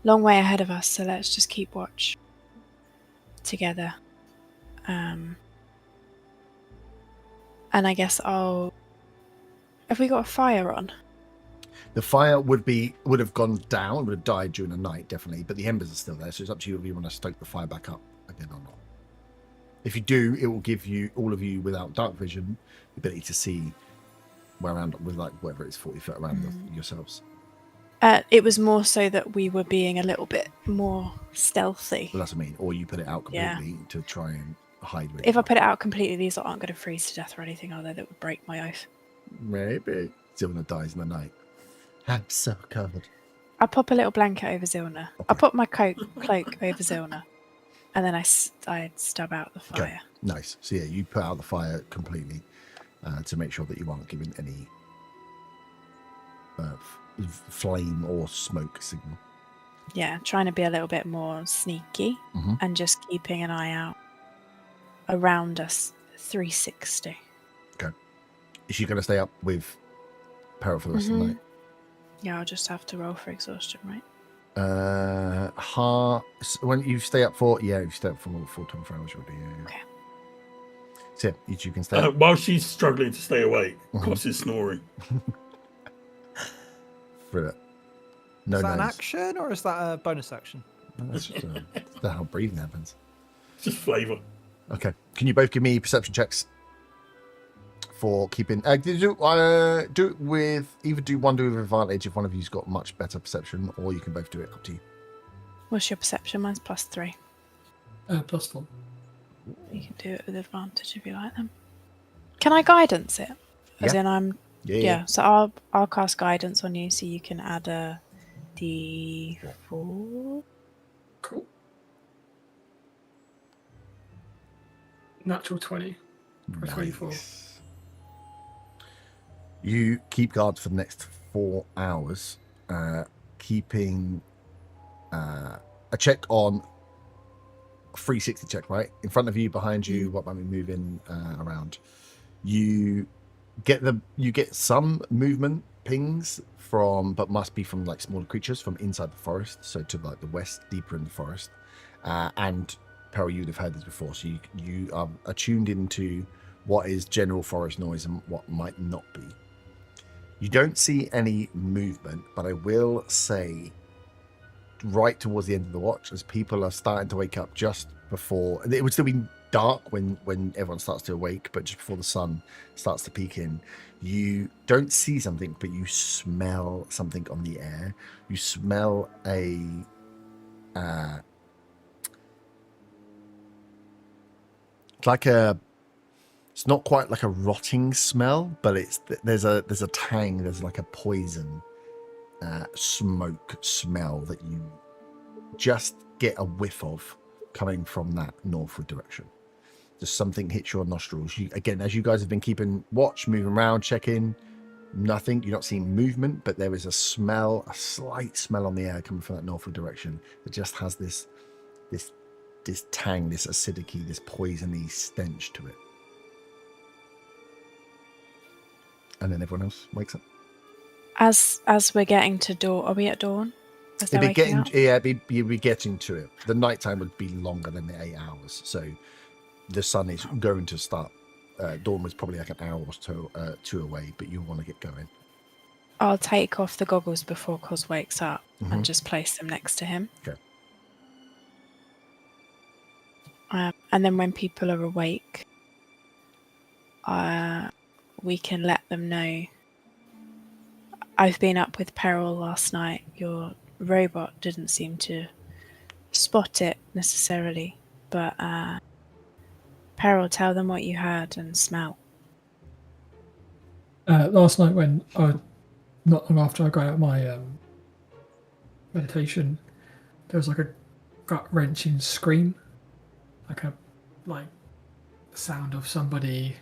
way ahead of us, so let's just keep watch together. And I guess have we got a fire on? The fire would have gone down, would have died during the night, definitely, but the embers are still there, so it's up to you if you want to stoke the fire back up again or not. If you do, it will give you, all of you without dark vision, the ability to see where around, with like whatever it is, 40 foot around yourselves. It was more so that we were being a little bit more stealthy. Well, that's what I mean. Or you put it out Yeah. completely to try and hide with If I put it out completely, these lot aren't going to freeze to death or anything, are they? That would break my oath. Maybe. Zilna dies in the night. I'm so covered. I pop a little blanket over Zilna. I put my cloak over Zilna. And then I stab out the fire. Okay, nice. So yeah, you put out the fire completely to make sure that you aren't giving any flame or smoke signal. Yeah, trying to be a little bit more sneaky Mhm. and just keeping an eye out around us 360. Is she going to stay up with Peril for the rest of the night? Yeah, I'll just have to roll for exhaustion, right? When you stay up for, you stay up for 24 hours, you'll do, yeah. Okay. So yeah, you can stay up. While she's struggling to stay awake, Mhm. Cos is snoring. Through it. No Is that an nose. action or is that a bonus action? No, that's just that's how breathing happens. It's just flavour. Okay. Can you both give me perception checks for keeping? Do it with either do with advantage if one of you's got much better perception, or you can both do it. Up to you. What's your perception? Mine's +3. +4. You can do it with advantage if you like them. Can I guidance it? As in I'm... Yeah, so I'll cast guidance on you so you can add a D4. Cool. Natural 20 for 24. Nice. You keep guard for the next 4 hours, keeping a check on 360 check, right? In front of you, behind you, what might be moving around. You get some movement pings from, but must be from like smaller creatures from inside the forest, so to like the west, deeper in the forest. And Peril, you'd have heard this before, so you are attuned into what is general forest noise and what might not be. You don't see any movement, but I will say right towards the end of the watch, as people are starting to wake up just before, it would still be dark when everyone starts to awake, but just before the sun starts to peek in, you don't see something, but you smell something on the air. You smell a it's not quite like a rotting smell, but there's a tang, there's like a poison smoke smell that you just get a whiff of coming from that northward direction. Just something hits your nostrils. Again, as you guys have been keeping watch, moving around, checking, nothing. You're not seeing movement, but there is a smell, a slight smell on the air coming from that northward direction that just has this this tang, this acidity, this poisony stench to it. And then everyone else wakes up. As we're getting to dawn, are we at dawn? As they're It'd be waking getting, up? yeah, you'd be getting to it. The nighttime would be longer than the 8 hours, so the sun is going to start. Dawn was probably like an hour or two away, but you want to get going. I'll take off the goggles before Cos wakes up Mhm. and just place them next to him. Okay. And then when people are awake, we can let them know. I've been up with Peril last night. Your robot didn't seem to spot it necessarily, but Peril, tell them what you heard and smell. Last night, when not long after I got out my meditation, there was like a gut-wrenching scream, like the sound of somebody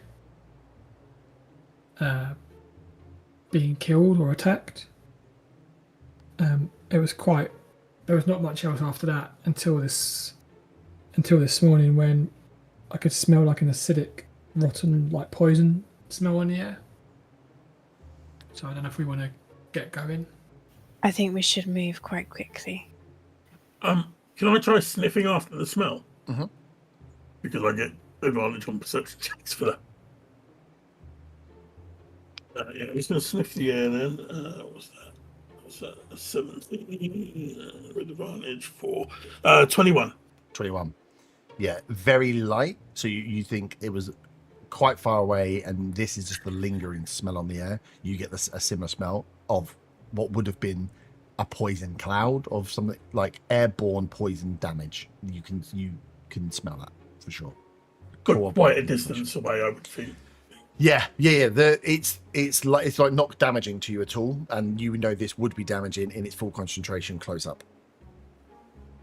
being killed or attacked. It was quite. There was not much else after that until this morning, when I could smell like an acidic, rotten, like poison smell in the air. So I don't know if we want to get going. I think we should move quite quickly. Can I try sniffing after the smell? Mhm. Because I get advantage on perception checks for that. Yeah, I'm just going to sniff the air then. What's that? What's that? 17 with advantage for 21. 21. Yeah, very light. So you think it was quite far away, and this is just the lingering smell on the air. You get a similar smell of what would have been a poison cloud of something like airborne poison damage. You can smell that for sure. Quite a distance away, I would think. Yeah. It's like not damaging to you at all, and you know this would be damaging in its full concentration close up.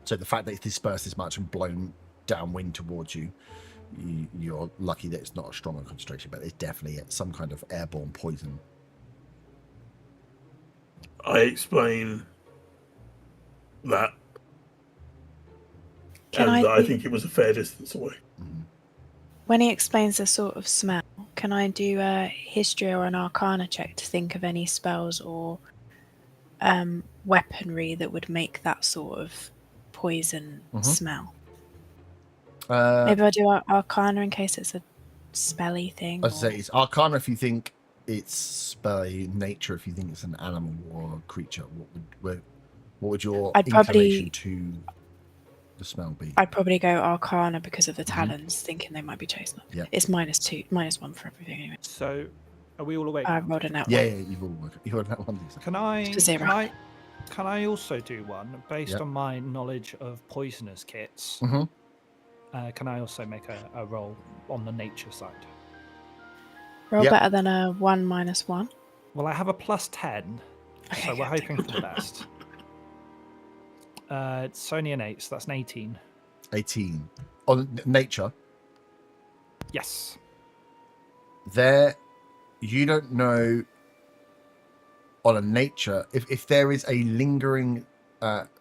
So the fact that it's dispersed this much and blown downwind towards you, you're lucky that it's not a stronger concentration, but it's definitely some kind of airborne poison. I explain that. I think it was a fair distance away. Mm-hmm. When he explains the sort of smell, can I do a history or an arcana check to think of any spells or weaponry that would make that sort of poison smell? Maybe I'll do arcana in case it's a spelly thing. I'd say it's arcana if you think it's spelly, nature if you think it's an animal or a creature. What would your inclination to the smell be? I'd probably go arcana because of the talons, thinking they might be chasing us. Yeah. It's -1 for everything anyway. So, are we all awake? I rolled an out. Yeah, you've all worked. You rolled that one. Can I also do one based on my knowledge of poisonous kits? Mm-hmm. Can I also make a roll on the nature side? Roll better than a 1 -1. Well, I have a +10, Okay, so we're hoping for the best. It's only an 8, so that's an 18. 18. On nature, Yes. there, you don't know on a nature, if there is a lingering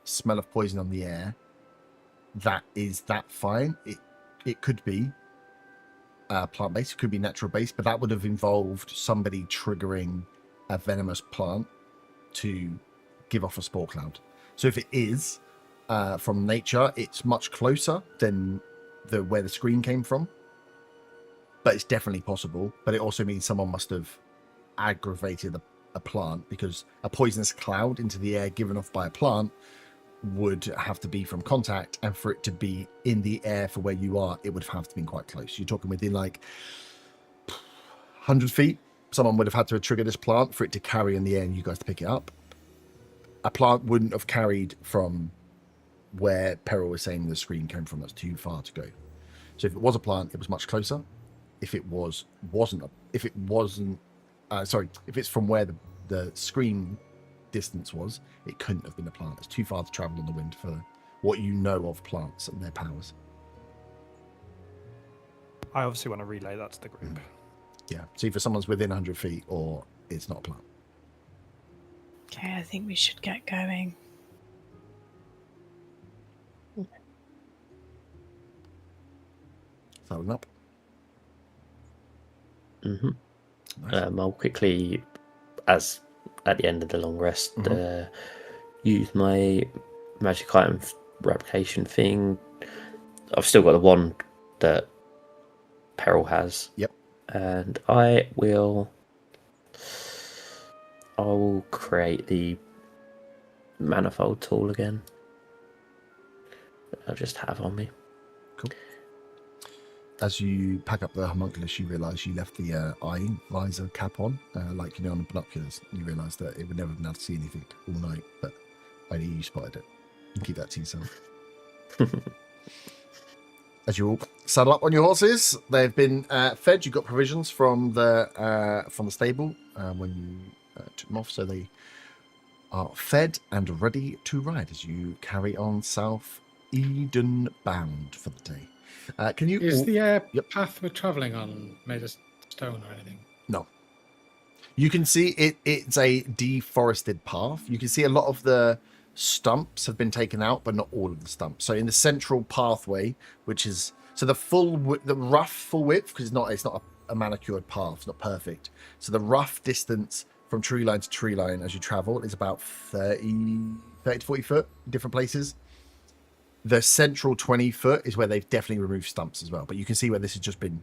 smell of poison on the air, that fine. It could be plant-based, it could be natural-based, but that would have involved somebody triggering a venomous plant to give off a spore cloud. So if it is from nature, it's much closer than where the screen came from, but it's definitely possible. But it also means someone must have aggravated a plant, because a poisonous cloud into the air given off by a plant would have to be from contact, and for it to be in the air for where you are, it would have to be quite close. You're talking within like 100 feet. Someone would have had to trigger this plant for it to carry in the air and you guys to pick it up. A plant wouldn't have carried from where Peril was saying the screen came from. That's too far to go. So if it was a plant, it was much closer. If it's from where the screen distance was, it couldn't have been a plant. It's too far to travel on the wind for what you know of plants and their powers. I obviously want to relay that to the group. Yeah, so either someone's within 100 feet or it's not a plant. Okay, I think we should get going. Saddling up. Mm-hmm. Nice. I'll quickly, as at the end of the long rest, Mhm. use my magic item replication thing. I've still got the wand that Peril has. Yep. And I will create the manifold tool again. I'll just have on me. Cool. As you pack up the homunculus, you realise you left the eye visor cap on, like on the binoculars. You realise that it would never have been able to see anything all night, but only you spotted it. You keep that to yourself. As you all saddle up on your horses, they've been fed. You got provisions from the stable when you took them off, so they are fed and ready to ride as you carry on south Eden bound for the day. Can you? Is the Yep. path we're travelling on made of stone or anything? No. You can see it's a deforested path. You can see a lot of the stumps have been taken out, but not all of the stumps. So in the central pathway, which is so the rough full width, because it's not a manicured path, it's not perfect. So the rough distance from tree line to tree line as you travel is about 30 to 40 foot in different places. The central 20 foot is where they've definitely removed stumps as well. But you can see where this has just been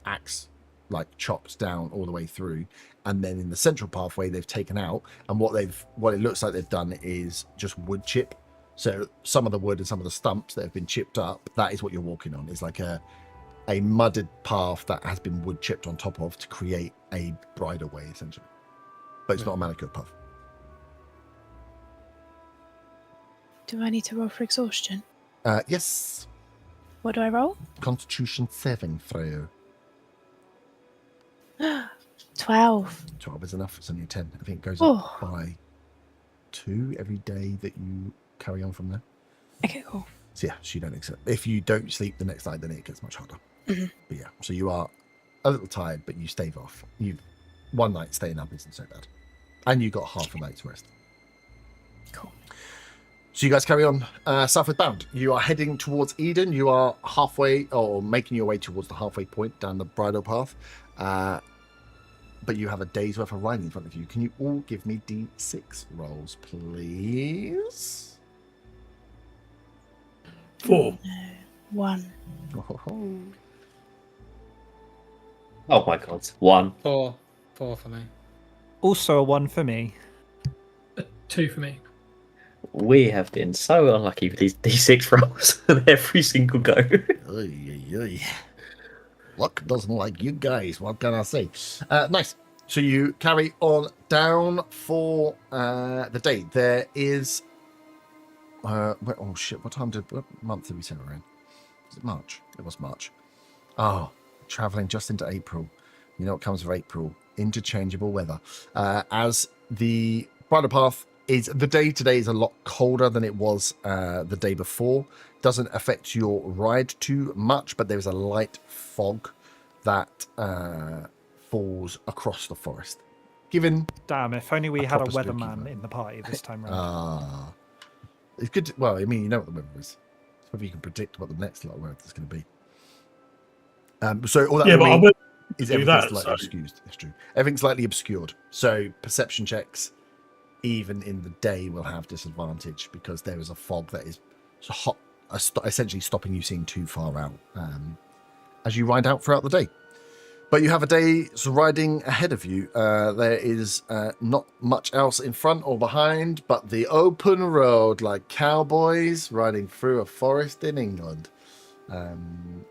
axe chopped down all the way through, and then in the central pathway they've taken out, and what it looks like they've done is just wood chip. So some of the wood and some of the stumps that have been chipped up, that is what you're walking on. It's like a mudded path that has been wood chipped on top of to create a bridleway essentially, but it's not a manicured path. Do I need to roll for exhaustion? Yes. What do I roll? Constitution 7 throw. 12. 12 is enough. It's only a 10. I think it goes Oh. up by 2 every day that you carry on from there. Okay, cool. So yeah, so you don't accept. If you don't sleep the next night, then it gets much harder. Mm-hmm. But yeah, so you are a little tired, but you stave off. One night staying up isn't so bad, and you got half a night's rest. Cool. So you guys carry on southward bound. You are heading towards Eden. You are halfway, or making your way towards the halfway point down the bridle path. But you have a day's worth of riding in front of you. Can you all give me D6 rolls, please? 4. 1. Oh my god, 1. 4 for me. Also a 1 for me. 2 for me. We have been so unlucky with these D6 rolls at every single go. Oy, oy, oy. Luck doesn't like you guys. What can I say? Nice. So you carry on down for the day. There is. Oh shit! What month did we say we're in? Was it March? It was March. Oh, traveling just into April. You know what comes with April? Interchangeable weather. As the bridle path is, the day today is a lot colder than it was the day before. Doesn't affect your ride too much, but there's a light fog that falls across the forest. Given Damn, if only we A had a proper spooky weatherman one. in the party this time round. It's good. Well, I mean, you know what the weather is. It's whether you can predict what the next lot of weather is going to be. So all that Yeah, will but I mean would is do everything's that, slightly so- obscured. It's true. Everything's slightly obscured. So perception checks, even in the day, will have disadvantage because there is a fog that is essentially stopping you seeing too far out as you ride out throughout the day. But you have a day's riding ahead of you. There is not much else in front or behind, but the open road, like cowboys riding through a forest in England.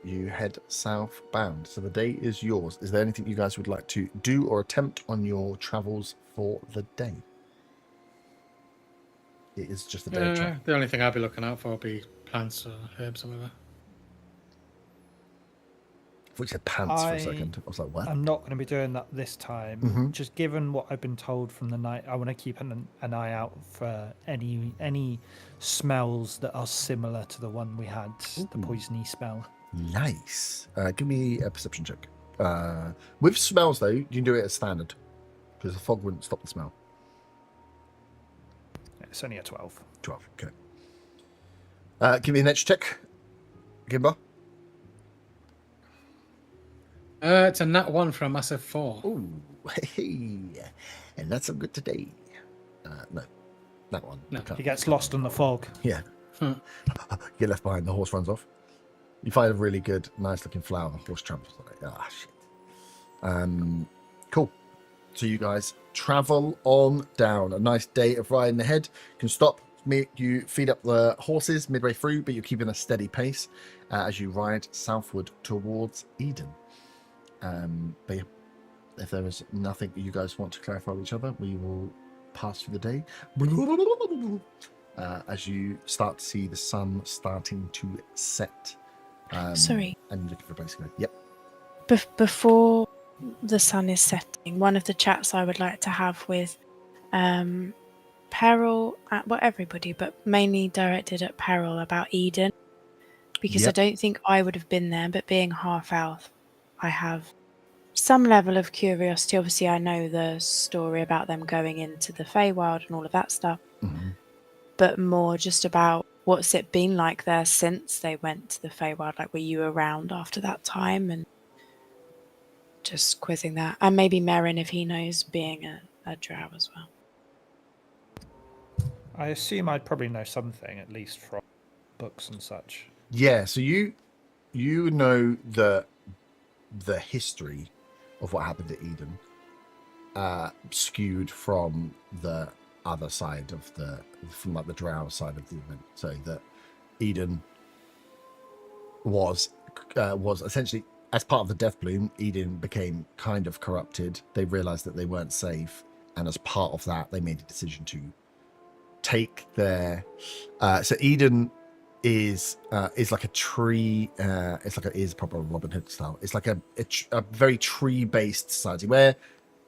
You head southbound. So the day is yours. Is there anything you guys would like to do or attempt on your travels for the day? It is just a day of travel. The only thing I'd be looking out for would be plants or herbs or whatever. I thought you said pants for a second. I was like, what? I'm not going to be doing that this time. Mhm. Just given what I've been told from the night, I want to keep an eye out for any smells that are similar to the one we had, the Ooh. poisony smell. Nice. Give me a perception check. With smells, though, you can do it as standard because the fog wouldn't stop the smell. It's only a 12. 12. Okay. Give me a nature check, Gimba. It's a nat 1 for a massive 4. Ooh, hey, and that's a good today. No, that one. No, He gets lost in the fog. Yeah. Hmm. Get left behind. The horse runs off. You find a really good, nice-looking flower. The horse tramples on it. Ah, shit. Cool. So you guys travel on down. A nice day of riding ahead. You can stop. You feed up the horses midway through, but you're keeping a steady pace as you ride southward towards Eden. But yeah, if there is nothing you guys want to clarify with each other, we will pass through the day. As you start to see the sun starting to set. Sorry. And you're looking for a place to go. Yep. Before the sun is setting, one of the chats I would like to have with Peril, everybody, but mainly directed at Peril about Eden, because I Yep. don't think I would have been there, but being half elf, I have some level of curiosity. Obviously, I know the story about them going into the Feywild and all of that stuff, Mhm. but more just about what's it been like there since they went to the Feywild. Like, were you around after that time? And just quizzing that. And maybe Merrin, if he knows, being a drow as well. I assume I'd probably know something, at least from books and such. Yeah, so you know the history of what happened to Eden, skewed from the other side of from like the drow side of the event. So that Eden was essentially, as part of the Death Bloom, Eden became kind of corrupted. They realized that they weren't safe, and as part of that, they made a decision to take their. So Eden is like a tree. Is proper Robin Hood style. It's like a very tree based society where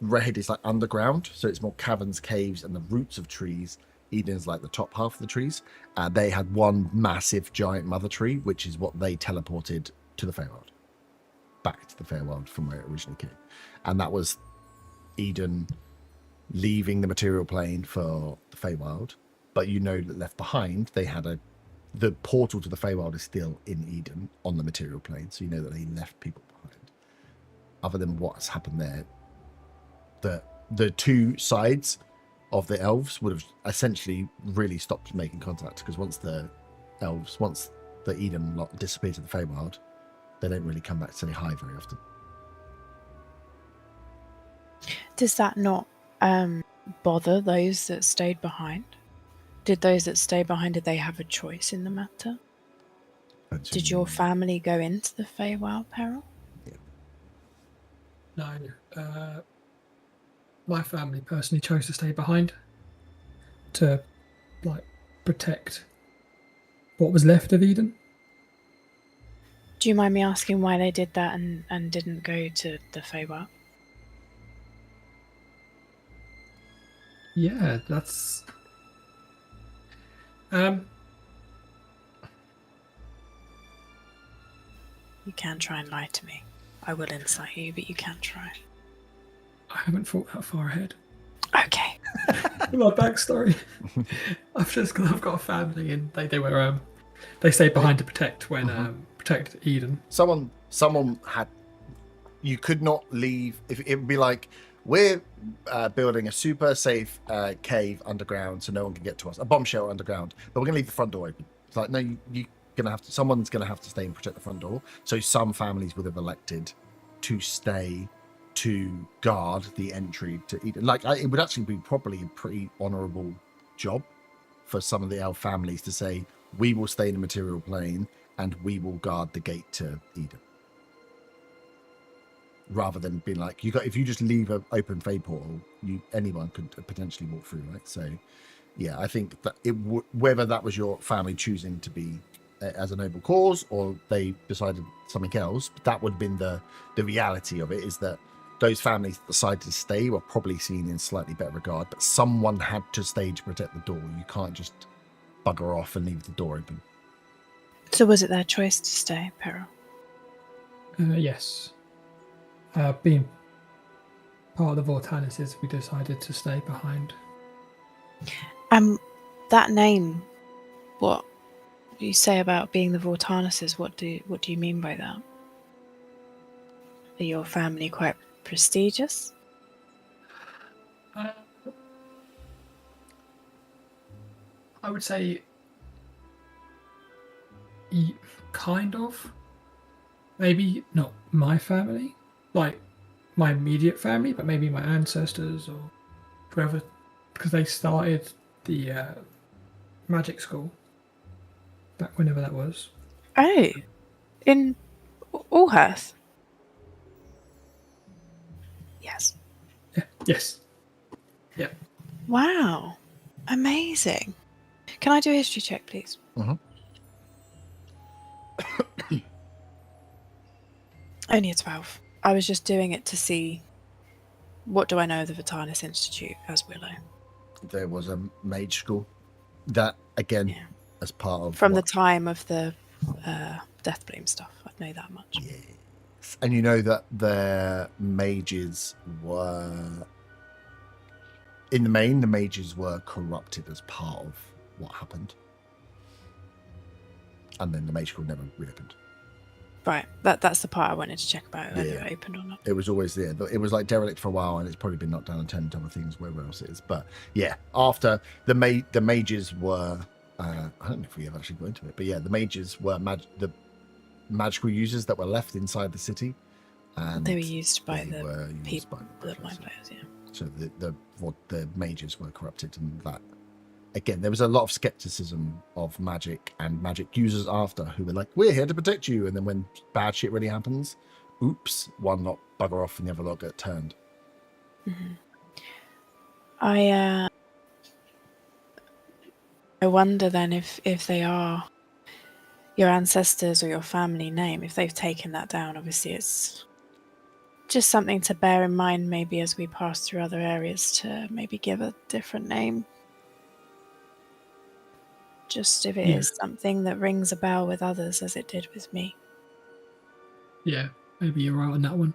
Red is like underground, so it's more caverns, caves, and the roots of trees. Eden's like the top half of the trees. They had one massive giant mother tree, which is what they teleported to the Feywild, back to the Feywild from where it originally came, and that was Eden leaving the material plane for the Feywild. But you know that left behind, they had the portal to the Feywild is still in Eden on the material plane, so you know that they left people behind. Other than what's happened there, the two sides of the elves would have essentially really stopped making contact, because once the Eden lot disappeared to the Feywild, they don't really come back to say hi very often. Does that not bother those that stayed behind? Did those that stayed behind, did they have a choice in the matter? Did your family go into the Feywild, Peril? No. My family personally chose to stay behind to protect what was left of Eden. Do you mind me asking why they did that and didn't go to the Feywild? Yeah, that's You can try and lie to me. I will insight you, but you can try. I haven't thought that far ahead. Okay. My backstory. I've got a family, and they stayed behind to protect protect Eden. Someone had. You could not leave. If it would be like, we're building a super safe cave underground, so no one can get to us. A bomb shelter underground, but we're gonna leave the front door open. It's like, no, you're gonna have to. Someone's gonna have to stay and protect the front door. So some families would have elected to stay to guard the entry to Eden. It would actually be probably a pretty honourable job for some of the elf families to say, we will stay in the material plane and we will guard the gate to Eden, rather than being like, if you just leave an open Fey portal, anyone could potentially walk through, right? So yeah, I think that whether that was your family choosing to be as a noble cause, or they decided something else, but that would have been the reality of it, is that those families that decided to stay were probably seen in slightly better regard, but someone had to stay to protect the door. You can't just bugger off and leave the door open. So was it their choice to stay, Peril? Yes. Being part of the Vortanises, we decided to stay behind. That name, what you say about being the Vortanises, what do you mean by that? Are your family quite prestigious? I would say kind of. Maybe not my family, like my immediate family, but maybe my ancestors or whoever, because they started the magic school back whenever that was. Oh, in Allhurst? Yes. Yeah. Yes. Yeah. Wow. Amazing. Can I do a history check, please? Mhm. Only a 12. I was just doing it to see what do I know of the Vatanus Institute as Willow. There was a mage school that, again, Yeah. as part of From the what- time of the Deathbloom stuff. I know that much. Yes. And you know that the mages were, in the main, the mages were corrupted as part of what happened. And then the mage school never reopened. Right. That's the part I wanted to check about whether Yeah. it opened or not. It was always there. It was like derelict for a while, and it's probably been knocked down and turned into other things wherever else it is. But yeah, after the mages were, I don't know if we ever actually got into it, but yeah, the mages were the magical users that were left inside the city, and They were used by they the were used people, by the the mind players, yeah. So the mages were corrupted, and that again, there was a lot of skepticism of magic and magic users after who were like, "We're here to protect you," and then when bad shit really happens, oops, one lot bugger off and the other lot get turned. Mm-hmm. I wonder then if they are your ancestors or your family name, if they've taken that down. Obviously, it's just something to bear in mind maybe as we pass through other areas to maybe give a different name. Just if it is something that rings a bell with others as it did with me. Yeah, maybe you're right on that one.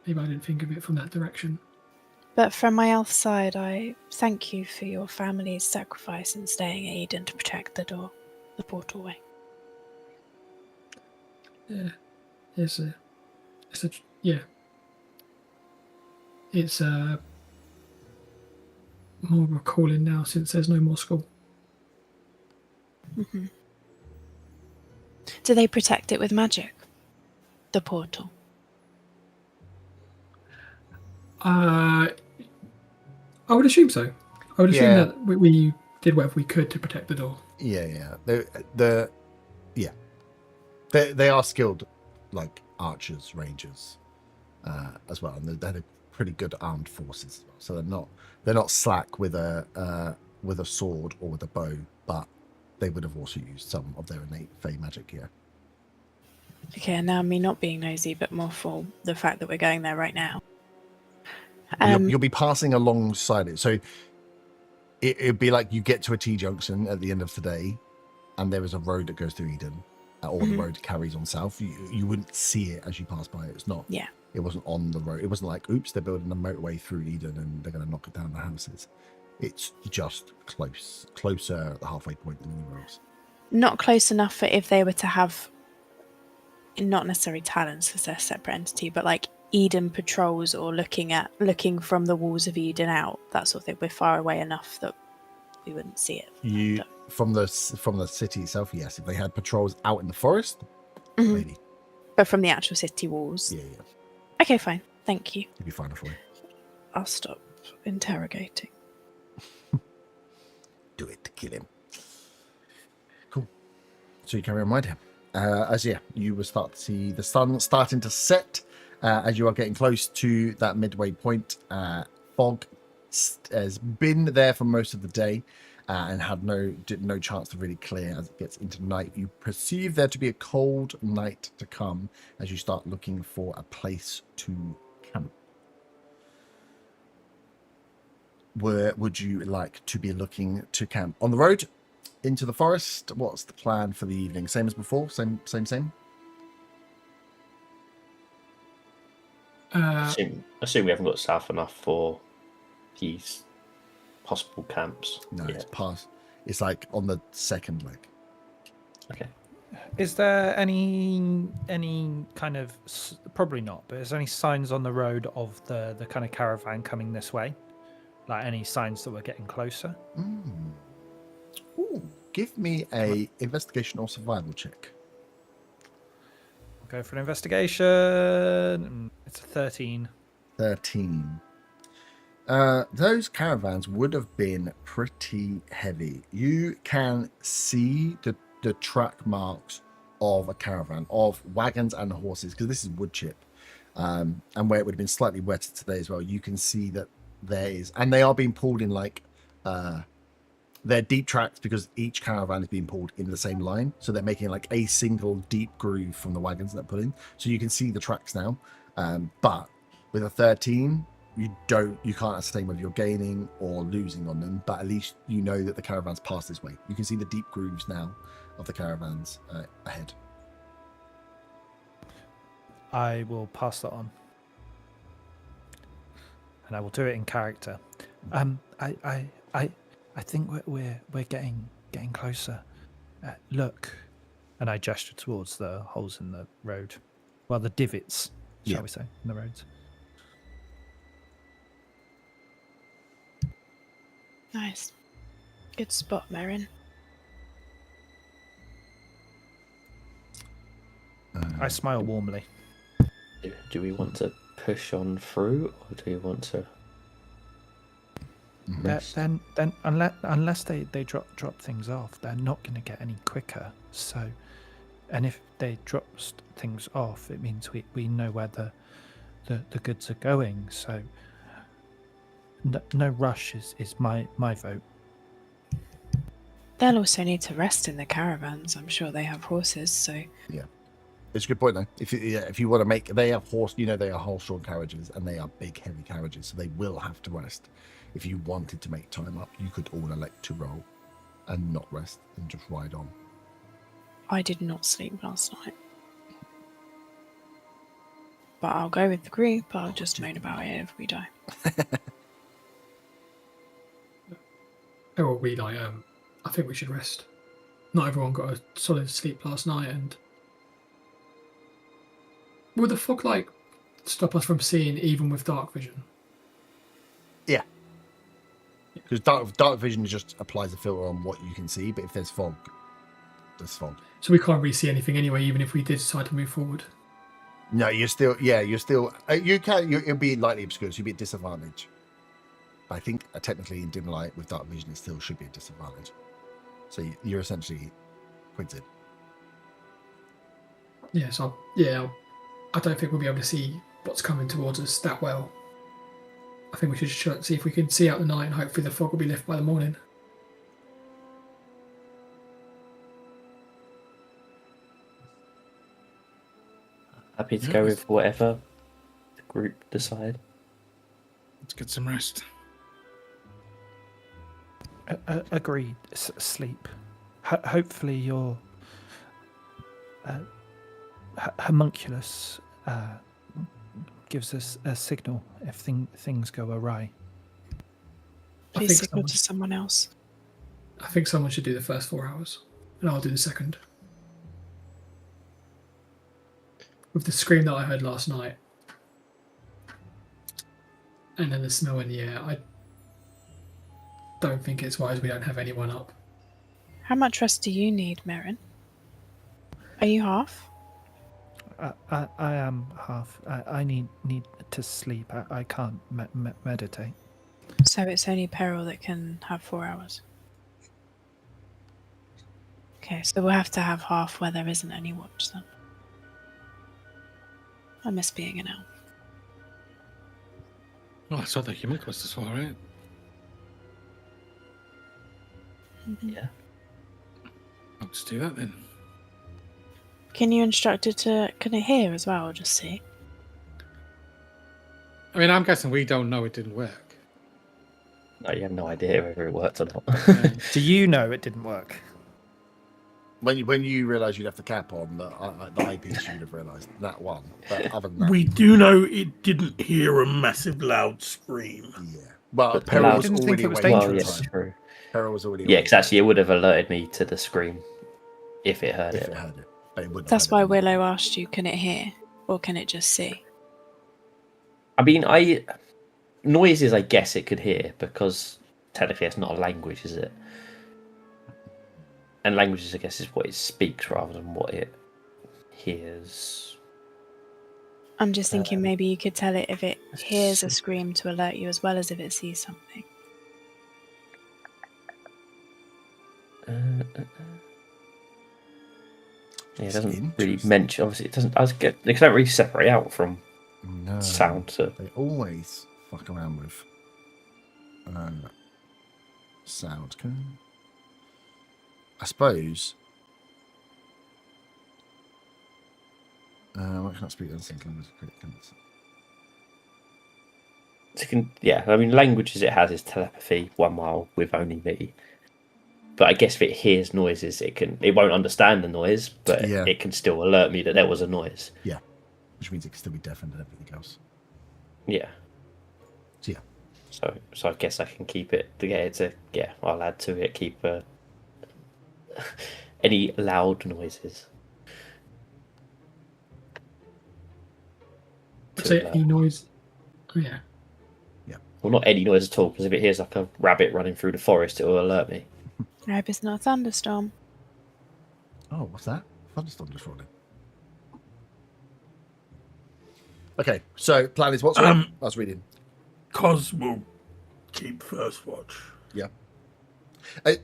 Maybe I didn't think of it from that direction. But from my elf side, I thank you for your family's sacrifice in staying at Eden to protect the door, the portalway. Yeah, it's more of a calling now since there's no more school. Mm-hmm. Do they protect it with magic? The portal? I would assume so. I would assume Yeah. that we did whatever we could to protect the door. Yeah. They are skilled, like archers, rangers, as well, and they're pretty good armed forces as well. So they're not slack with a sword or with a bow, but they would have also used some of their innate fey magic here. Okay, and now me not being nosy, but more for the fact that we're going there right now. You'll be passing alongside it, so it'd be like you get to a T-junction at the end of today, and there is a road that goes through Eden, or the road carries on south. You wouldn't see it as you pass by. It's not. Yeah. It wasn't on the road. It wasn't like, oops, they're building a motorway through Eden and they're going to knock it down the houses. It's just closer at the halfway point than anywhere else. Not close enough for if they were to have, not necessarily talents because they're a separate entity, but like Eden patrols or looking from the walls of Eden out, that sort of thing. We're far away enough that we wouldn't see it. From the city itself, yes. If they had patrols out in the forest, maybe. But from the actual city walls. Yeah. Okay, fine. Thank you. It'd be fine for you. I'll stop interrogating. Do it to kill him. Cool. So you carry on right here. You will start to see the sun starting to set as you are getting close to that midway point. Fog has been there for most of the day and had no chance to really clear as it gets into night. You perceive there to be a cold night to come as you start looking for a place to camp. Where would you like to be looking to camp? On the road? Into the forest? What's the plan for the evening? Same as before? Same? Assume we haven't got south enough for these possible camps. No, yet. it's past. It's like on the second leg. Okay. Is there any kind of probably not, but is there any signs on the road of the kind of caravan coming this way? Like any signs that we're getting closer? Ooh, give me a investigation or survival check. We'll go for an investigation. It's a 13. 13. Those caravans would have been pretty heavy. You can see the track marks of a caravan, of wagons and horses, because this is wood chip. And where it would have been slightly wetter today as well, you can see that there is, and they are being pulled in like they're deep tracks because each caravan is being pulled in the same line, so they're making like a single deep groove from the wagons that put in, so you can see the tracks now. But with a 13, you can't ascertain whether you're gaining or losing on them, but at least you know that the caravan's passed this way. You can see the deep grooves now of the caravans ahead. I will pass that on, and I will do it in character. I think we're getting closer. Look, and I gesture towards the holes in the road, well, the divots, shall we say, in the roads. Nice. Good spot, Merrin. I smile warmly. Do we want to push on through, or do we want to? Then unless they drop things off, they're not going to get any quicker. So, and if they drop things off, it means we know where the goods are going. So, no rush is my vote. They'll also need to rest in the caravans. I'm sure they have horses, so Yeah, it's a good point though. If you want to make, they have they are horse-drawn carriages, and they are big, heavy carriages, so they will have to rest. If you wanted to make time up, you could all elect to roll and not rest and just ride on. I did not sleep last night. But I'll go with the group. I'll just moan about it if we die. Oh, I think we should rest. Not everyone got a solid sleep last night, and will the fog light stop us from seeing even with dark vision? Yeah. Because dark vision just applies a filter on what you can see, but if there's fog, there's fog. So we can't really see anything anyway, even if we did decide to move forward. No, you can. It'll be lightly obscured, so you'll be at disadvantage. But I think technically in dim light with dark vision, it still should be a disadvantage. So you're essentially quinted. Yeah, I don't think we'll be able to see what's coming towards us that well. I think we should just see if we can see out the night, and hopefully the fog will be lifted by the morning. Happy to go with whatever the group decide. Let's get some rest. Agreed. Sleep. Hopefully your homunculus gives us a signal if things go awry. Please signal to someone else. I think someone should do the first 4 hours, and I'll do the second. With the scream that I heard last night, and then the smell in the air, I don't think it's wise we don't have anyone up. How much rest do you need, Merrin? Are you half? I am half. I need to sleep. I can't meditate. So it's only Peril that can have 4 hours. Okay, so we'll have to have half where there isn't any watch then. I miss being an elf. Oh, I saw the homunculus as well, right? Yeah. Let's do that then. Can you instruct it to hear as well, or just see? I mean, I'm guessing we don't know it didn't work. No, you have no idea whether it worked or not. Do you know it didn't work? When you realise you left the cap on, the eyepiece, you'd have realised that one. But other than that, We do know it didn't hear a massive loud scream. yeah. Well, But Peril I was didn't think already it was awake at Well, the yeah, dangerous. time. true. Peril was already Yeah, awake. because actually it would have alerted me to the scream. if it heard if it. it heard it. But it wouldn't have That's heard why it. Willow asked you, can it hear? Or can it just see? I mean, noises, I guess it could hear, because technically it's not a language, is it? And languages, I guess, is what it speaks rather than what it hears. I'm just thinking maybe you could tell it if it hears a scream to alert you as well as if it sees something. Yeah, it doesn't really mention. Obviously, it doesn't. They don't really separate out from sound. They always fuck around with sound. I suppose. Why can't I speak those things? I mean, languages it has is telepathy 1 mile with only me. But I guess if it hears noises, it won't understand the noise, but it can still alert me that there was a noise. Yeah, which means it can still be deafened and everything else. Yeah. So yeah. So I guess I can keep it to get it to I'll add to it. Keep any loud noises. Say any noise. Oh, yeah. Yeah. Well, not any noise at all, because if it hears like a rabbit running through the forest, it will alert me. I hope it's not a thunderstorm. Oh, what's that? Thunderstorm just rolling. Okay, so plan is what's I was reading. Cos will keep first watch. Yeah.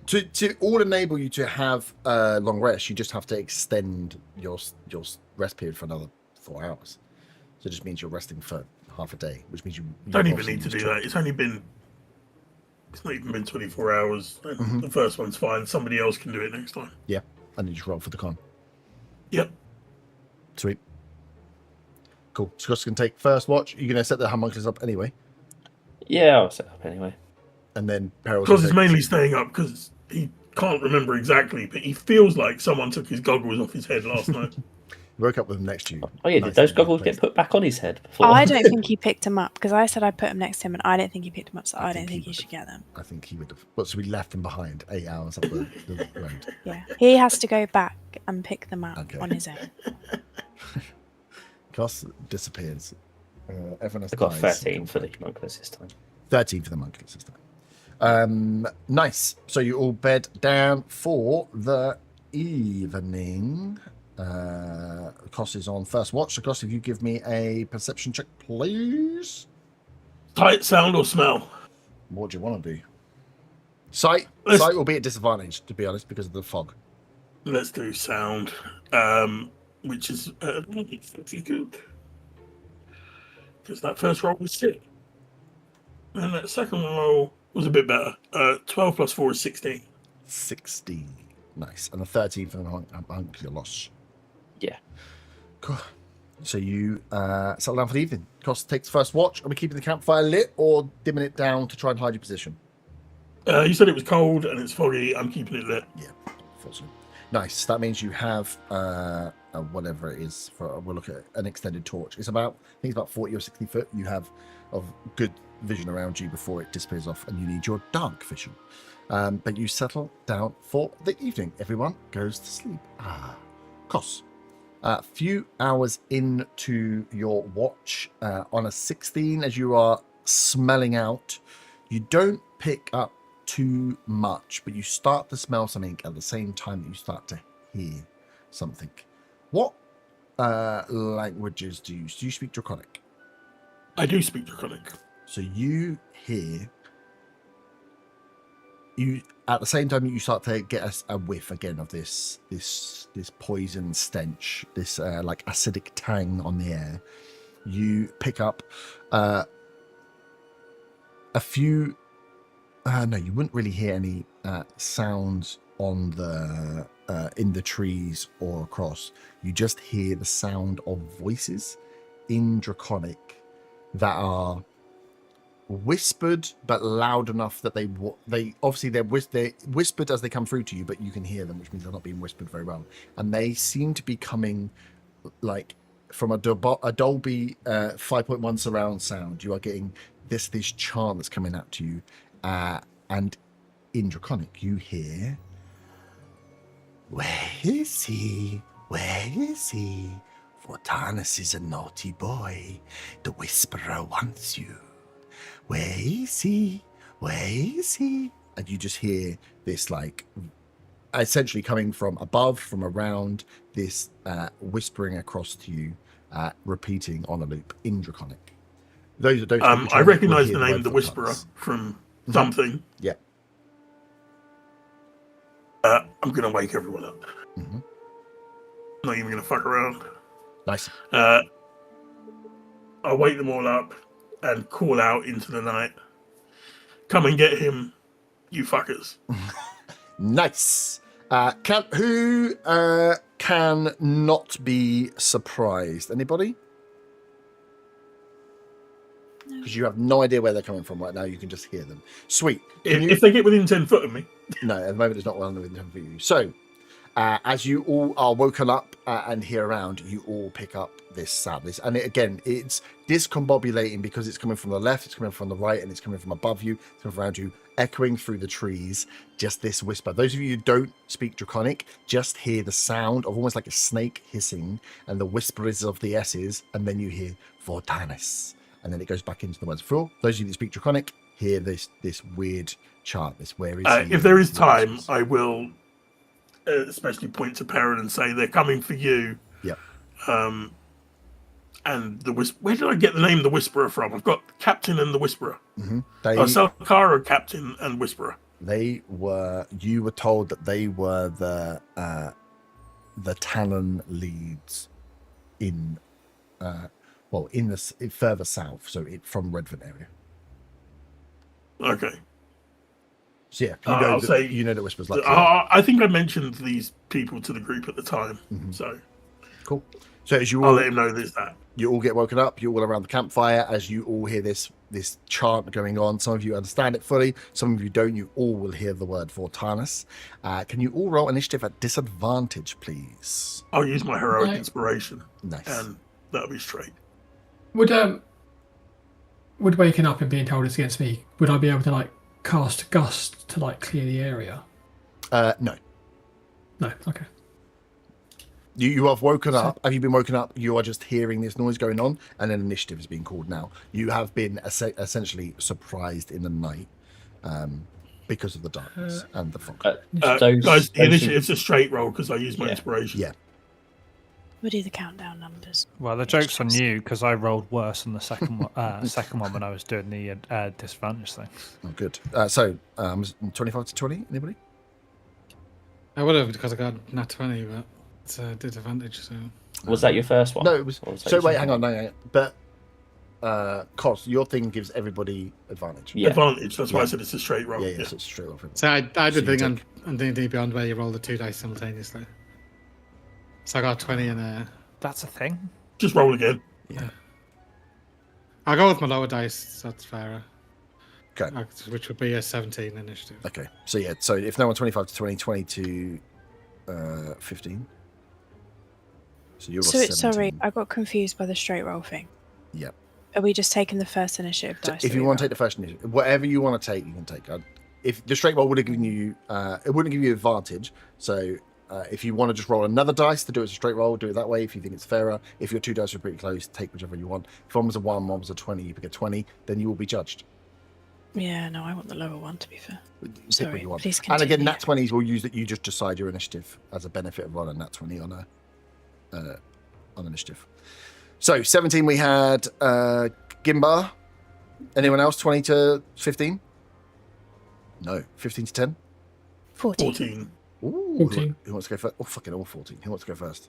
To all enable you to have long rest, you just have to extend your rest period for another 4 hours. So it just means you're resting for half a day, which means you don't even need to do that. It's not even been 24 hours. The first one's fine. Somebody else can do it next time. Yeah, and you just roll for the con. Yep. Sweet. Cool. Scott's going to take first watch. You're going to set the homunculus up anyway. Yeah, I'll set up anyway. And then Peril. Because he's mainly staying up because he can't remember exactly, but he feels like someone took his goggles off his head last night. You woke up with him next to you. Oh yeah, did those goggles get put back on his head before? I don't think he picked them up because I said I put them next to him and I don't think he picked them up, so I don't think he should get them. I think he would have. Well, so we left him behind 8 hours up the road. Yeah, he has to go back and pick them up on his own. Cos disappears. Everyone has I got dies. 13 for the homunculus this time. 13 for the homunculus this time. Nice. So you all bed down for the evening. Cos is on first watch. So Cos, if you give me a perception check, please. Sight, sound, or smell? What do you want to do? Sight will be at disadvantage, to be honest, because of the fog. Let's do sound, which is pretty good. Because that first roll was 6. And that second roll was a bit better. 12 plus 4 is 16. 16. Nice. And the 13 for the homunculus. Yeah. Cool. So you settle down for the evening. Cos takes first watch. Are we keeping the campfire lit or dimming it down to try and hide your position? You said it was cold and it's foggy. I'm keeping it lit. Yeah, fortunately. Nice. That means you have whatever it is. We'll look at an extended torch. I think it's about 40 or 60 foot. You have of good vision around you before it disappears off, and you need your dark vision. But you settle down for the evening. Everyone goes to sleep. Cos. A few hours into your watch, on a 16, as you are smelling out, you don't pick up too much, but you start to smell something at the same time that you start to hear something. What languages do you use? Do you speak Draconic? I do speak Draconic. So you hear... at the same time you start to get a whiff again of this poison stench, this like acidic tang on the air. You pick up a few. No, you wouldn't really hear any sounds on the in the trees or across. You just hear the sound of voices in Draconic that are whispered but loud enough that they obviously they're whispered as they come through to you, but you can hear them, which means they're not being whispered very well, and they seem to be coming like from a Dolby 5.1 surround sound. You are getting this chant that's coming out to you, and in Draconic you hear Where is he? Where is he? Vortanus is a naughty boy. The Whisperer wants you. Where is he? Where is he? And you just hear this, like, essentially coming from above, from around, this whispering across to you, repeating on a loop in Draconic. Those that don't speak I Draconic will recognise hear the name word the Whisperer Vortanus. from something. Yeah. I'm going to wake everyone up. Mm-hmm. Not even going to fuck around. Nice. I'll wake them all up and call out into the night. Come and get him, you fuckers. Nice. Who can not be surprised? Anybody? Because you have no idea where they're coming from right now. You can just hear them. Sweet. If they get within 10 foot of me. No, at the moment it's not well within 10 feet of you. So, as you all are woken up and hear around, you all pick up this sound. And it's discombobulating because it's coming from the left, it's coming from the right, and it's coming from above you, it's coming around you, echoing through the trees. Just this whisper. Those of you who don't speak Draconic, just hear the sound of almost like a snake hissing, and the whispers of the S's, and then you hear Vortanus, and then it goes back into the words. For those of you that speak Draconic, hear this weird chant. This where is he? If there is time, I will especially point to Perrin and say they're coming for you. Yep. And where did I get the name the Whisperer from? I've got Captain and the Whisperer. Mm-hmm. Salkara, Captain and Whisperer. You were told that they were the Talon leads in further south, so from Redvant area. Okay. So yeah, you know that Whisper's like. I think I mentioned these people to the group at the time, so cool. So as I'll let him know there's that. You all get woken up. You're all around the campfire as you all hear this chant going on. Some of you understand it fully. Some of you don't. You all will hear the word Vortanus. Can you all roll initiative at disadvantage, please? I'll use my heroic inspiration. Nice. And that'll be straight. Would waking up and being told it's against me, would I be able to cast Gust to clear the area? No. No. Okay. You have woken up. Have you been woken up? You are just hearing this noise going on, and an initiative is being called now. You have been essentially surprised in the night because of the darkness and the fog. Guys, the initiative's a straight roll because I use my inspiration. Yeah. We'll do the countdown numbers. Well, the joke's on you because I rolled worse on the second one when I was doing the disadvantage things. Oh, good. So, 25 to 20, anybody? I would have because I got nat 20, but it's a disadvantage. So was that your first one? No, it was. So wait, hang on, no. But Cos, your thing gives everybody advantage. Yeah. Advantage. That's why I said it's a straight roll. Yeah, so it's a straight roll. So I did the thing on D&D Beyond where you roll the 2 dice simultaneously. So I got 20 and that's a thing. Just roll again. Yeah. I'll go with my lower dice. So that's fairer. Okay. Which would be a 17 initiative. Okay. So yeah. So if no one 25 to 20, 20 to 15. So you're 17. Sorry, I got confused by the straight roll thing. Yep. Are we just taking the first initiative dice? If you want to take the first initiative, whatever you want to take, you can take. If the straight roll would have given you, it wouldn't give you advantage. So if you want to just roll another dice to do it as a straight roll, do it that way. If you think it's fairer, if your 2 dice are pretty close, take whichever you want. If one was a 1, one was a 20, you pick a 20, then you will be judged. Yeah, no, I want the lower one, to be fair. Pick what you want. Please and continue. again, nat 20s will use that you just decide your initiative as a benefit of rolling nat 20 on initiative. So 17 we had Gimbar. Anyone else? 20 to 15? No. 15 to 10? 14. Ooh, 14. Who wants to go first? Oh, fucking all 14. Who wants to go first?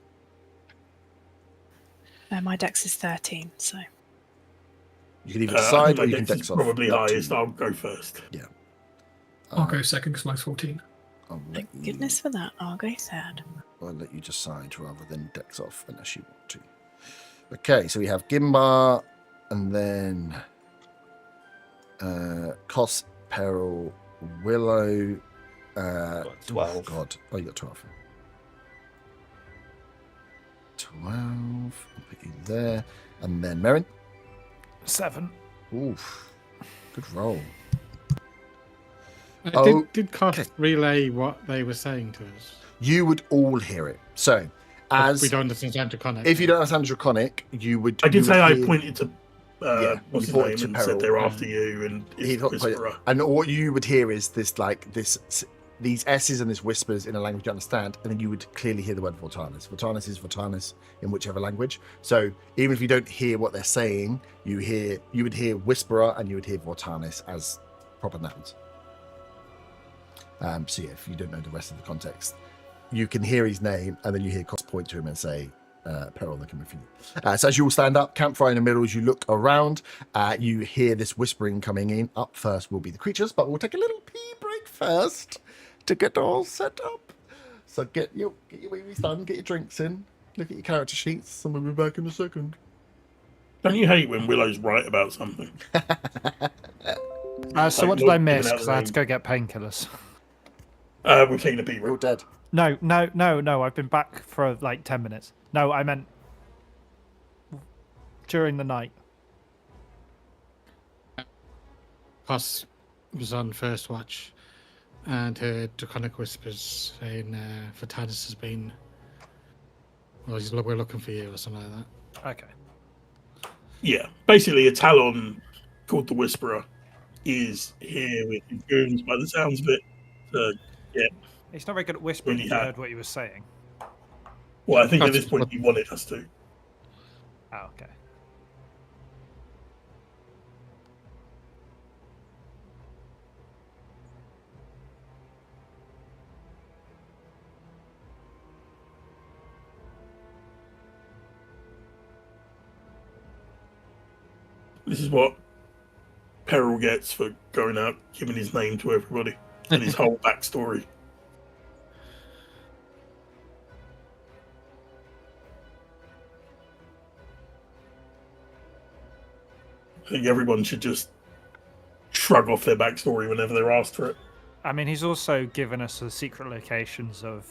My dex is 13, so. You can either decide or you can dex dex is off. probably Up to highest. you. I'll go first. Yeah. I'll go second because mine's 14. Thank goodness for that. I'll go third. I'll let you decide rather than dex off unless you want to. Okay, so we have Gimbar and then Cos, Peril, Willow. 12. Oh, God. Oh, you got 12. 12. I'll put you there. And then Merrin. 7. Oof. Good roll. Did Cost relay what they were saying to us? You would all hear it. So, If we don't understand Draconic. if you don't understand Draconic, you would. I did say I hear, pointed to what's his pointed name to and Peril. said they're after you, and it's Whisperer. And what you would hear is these S's and this whispers in a language you understand, and then you would clearly hear the word Vortanis. Vortanis is Vortanis in whichever language. So even if you don't hear what they're saying, you would hear Whisperer and you would hear Vortanis as proper nouns. So yeah, if you don't know the rest of the context, you can hear his name, and then you hear Cost point to him and say, Peril, they're coming for you. So as you all stand up, campfire in the middle, as you look around, you hear this whispering coming in. Up first will be the creatures, but we'll take a little pee break first to get all set up. So get your wee done, get your drinks in, look at your character sheets, and we'll be back in a second. Don't you hate when Willow's right about something? So what did I miss? Because I had to go get painkillers. We've taken a pee We're all break. dead. No. I've been back for like 10 minutes. No, I meant during the night. Cos was on first watch and heard Draconic whispers saying Vortanis has been. Well, we're looking for you or something like that. Okay. Yeah, basically a Talon called the Whisperer is here with his goons by the sounds of it. Yeah. He's not very good at whispering. Really You hard. heard what he was saying. Well, I think at this point he wanted us to. Oh, okay. This is what Peril gets for going out, giving his name to everybody, and his whole backstory. I think everyone should just shrug off their backstory whenever they're asked for it. I mean, he's also given us the secret locations of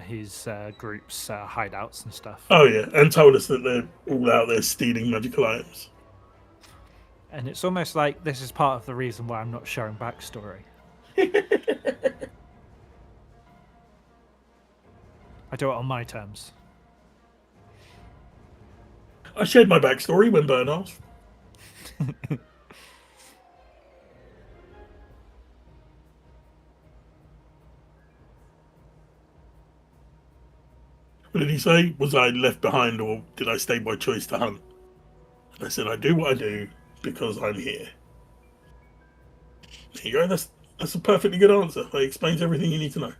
his group's hideouts and stuff. Oh yeah, and told us that they're all out there stealing magical items. And it's almost like this is part of the reason why I'm not sharing backstory. I do it on my terms. I shared my backstory when Bern asked. What did he say? Was I left behind, or did I stay by choice to hunt? And I said, I do what I do because I'm here. There you go. That's a perfectly good answer. It explains everything you need to know.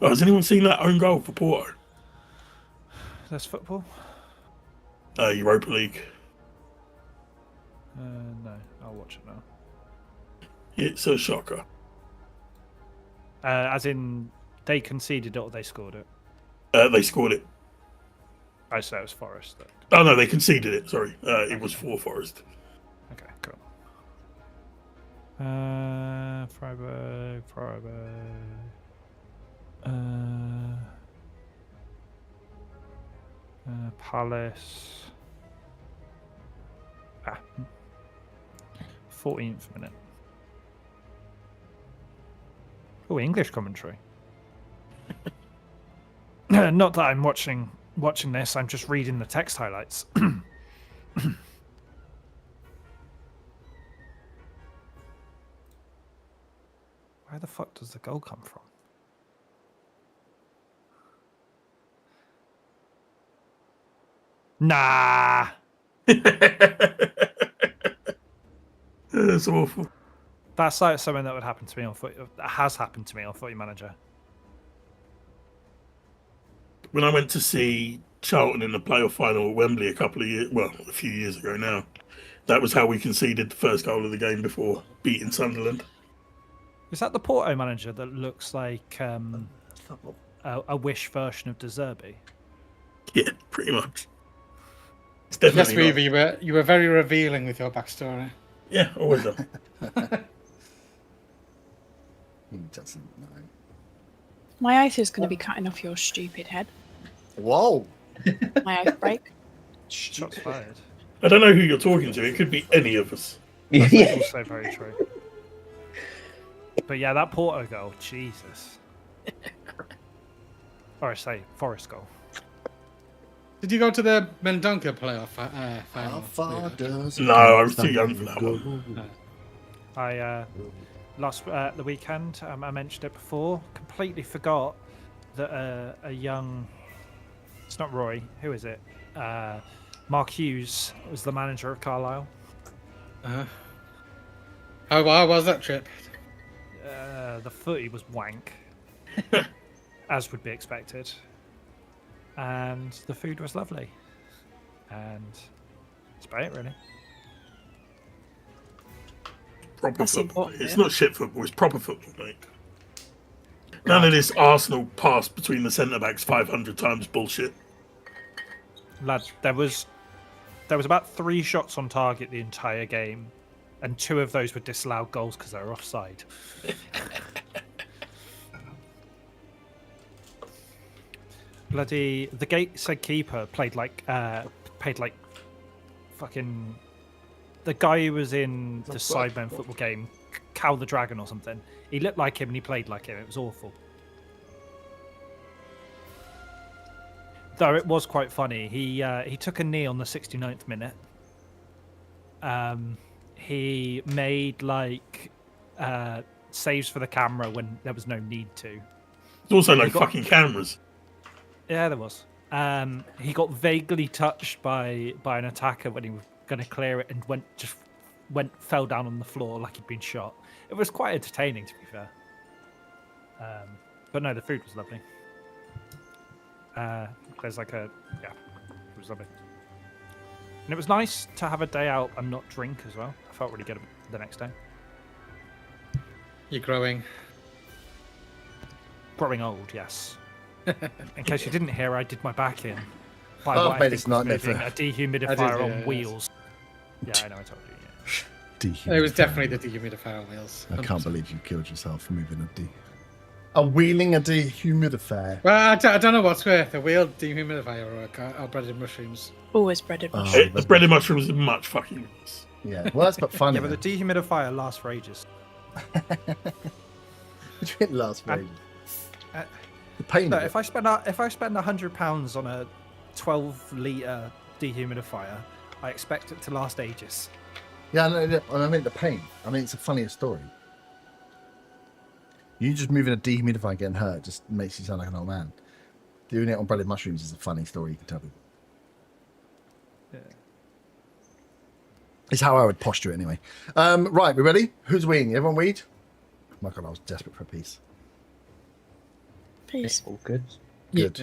Oh, has anyone seen that own goal for Porto? That's football? Europa League. No, I'll watch it now. It's a shocker. As in, they conceded it or they scored it? They scored it. I say it was Forest. Oh no, they conceded it. Sorry, it was for Forest. Okay, cool. Freiburg. Palace. 14th minute. Oh, English commentary. Not that I'm watching this. I'm just reading the text highlights. Where the fuck does the goal come from? Nah. It's awful. That's like something that would happen to me on Footy. That has happened to me on Footy Manager. When I went to see Charlton in the playoff final at Wembley a few years ago now, that was how we conceded the first goal of the game before beating Sunderland. Is that the Porto manager that looks like a Wish version of De Zerbi? Yeah, pretty much. It's Yes, definitely Weaver, you were very revealing with your backstory. Yeah, always done. He doesn't know. My ice is going to be cutting off your stupid head. Whoa! My ice break. Shots fired. I don't know who you're talking to. It could be any of us. Yeah. Also very true. But yeah, that Porto goal, Jesus. Or I say, Forest goal. Did you go to the Mendonca playoff final? How far does No, I was too young for that go? one. I last the weekend, I mentioned it before, completely forgot that a young, it's not Roy, who is it? Mark Hughes was the manager of Carlisle. How was that trip? The footy was wank, as would be expected, and the food was lovely, and that's about it really. Proper That's football. important, It's yeah. not shit football. It's proper football, mate. None of this Arsenal pass between the centre backs 500 times bullshit. Lads, there was about 3 shots on target the entire game, and 2 of those were disallowed goals because they were offside. Bloody the Gateshead keeper played like fucking the guy who was in the Sidemen football game, Cal the Dragon or something. He looked like him and he played like him. It was awful. Though it was quite funny. He took a knee on the 69th minute. He made like saves for the camera when there was no need to. It's also like got- fucking cameras. Yeah, there was. He got vaguely touched by an attacker when he was going to clear it and fell down on the floor like he'd been shot. It was quite entertaining, to be fair. But no, the food was lovely. There's like it was lovely. And it was nice to have a day out and not drink as well. I felt really good the next day. You're growing. Growing old, yes. In case you didn't hear, I did my back in by Oh, what I mate, think it's was not moving never- a dehumidifier I did, on yeah, yes. wheels. Yeah, I know, I told you. Yeah. It was definitely the dehumidifier on wheels. I can't believe you killed yourself for moving wheeling a dehumidifier. Well, I don't know what's worth, a wheel dehumidifier or breaded mushrooms. Always breaded Oh, mushrooms. The bread and mushrooms are much fucking worse. Yeah, well, that's but funny. Yeah, but the dehumidifier lasts for ages. Which it lasts for Uh, ages. uh, The pain Look, of it. if I spend £100 on a 12-litre dehumidifier, I expect it to last ages. Yeah, no, I mean the pain. I mean, it's a funnier story. You just moving a dehumidifier getting hurt just makes you sound like an old man. Doing it on breaded mushrooms is a funny story you can tell people. Yeah. It's how I would posture it anyway. Right, we ready? Who's weeding? Everyone weed? Oh my God, I was desperate for a piece. Peace. All good. Good.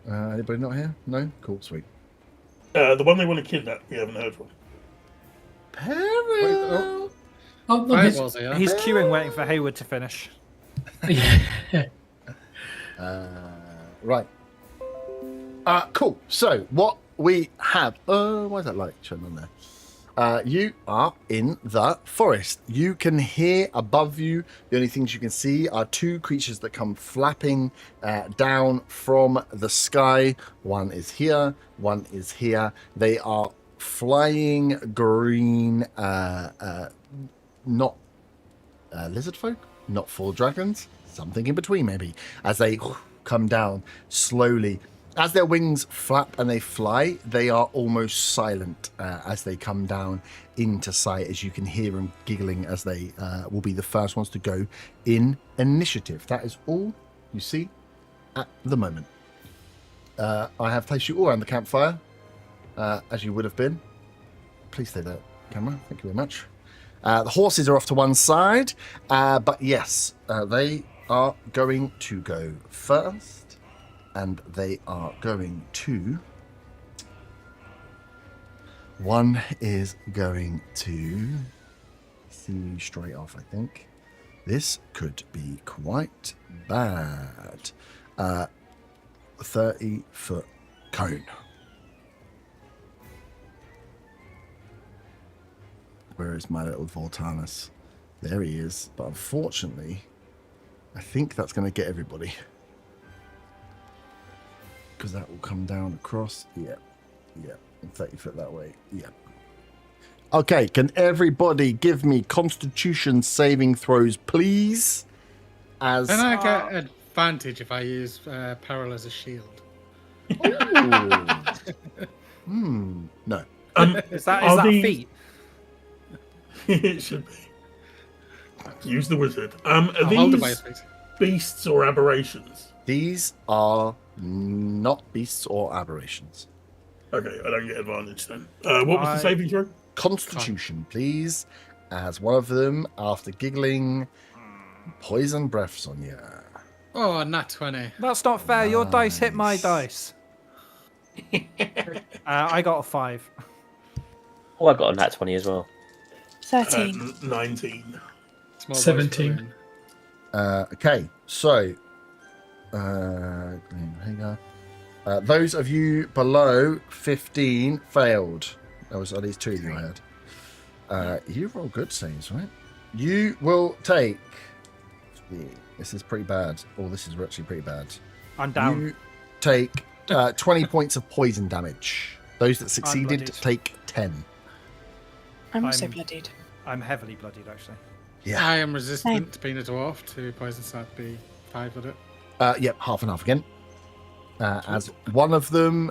Yeah. Anybody not here? No? Cool, sweet. The one they want to kidnap, we haven't heard from. Peril! Oh, no, Right, this- was it, He's queuing, waiting for Hayward to finish. Right. Cool. So, what we have... why is that light showing on there? You are in the forest. You can hear above you. The only things you can see are 2 creatures that come flapping down from the sky. One is here. One is here. They are flying green, not lizard folk, not full dragons, something in between maybe, as they come down slowly. As their wings flap and they fly, they are almost silent as they come down into sight, as you can hear them giggling as they will be the first ones to go in initiative. That is all you see at the moment. I have placed you all around the campfire, as you would have been. Please stay there, camera. Thank you very much. The horses are off to one side, but yes, they are going to go first. And they are going to... One is going to see you straight off, I think. This could be quite bad. 30-foot cone. Where is my little Voltanus? There he is. But unfortunately, I think that's going to get everybody. Because that will come down across. Yeah. 30 foot that way. Yeah. Okay, can everybody give me Constitution saving throws, please? As Can I get advantage if I use peril as a shield? No. Is that Are a these- feat? It should be. Use the wizard. Are I'll hold it by these his feet. beasts or aberrations? These are not beasts or aberrations. Okay, I don't get advantage then. What was the saving throw? Constitution, please. As one of them, after giggling, poison breaths on you. Oh, nat 20. That's not fair. Your dice hit my dice. I got a 5. Oh, I got a nat 20 as well. 13. 19. Small voice 17. for him. Okay, so here you go. Those of you below 15 failed. There was at least 2 of you I had. You roll good saves, right? You will take. This is pretty bad. Oh, this is actually pretty bad. I'm down. You take 20 points of poison damage. Those that succeeded bloodied. take 10. I'm also I'm- bloodied. I'm heavily bloodied, actually. Yeah. I am resistant to being a dwarf to poison, so I'd be 5 with it. Yep, half and half again. As one of them,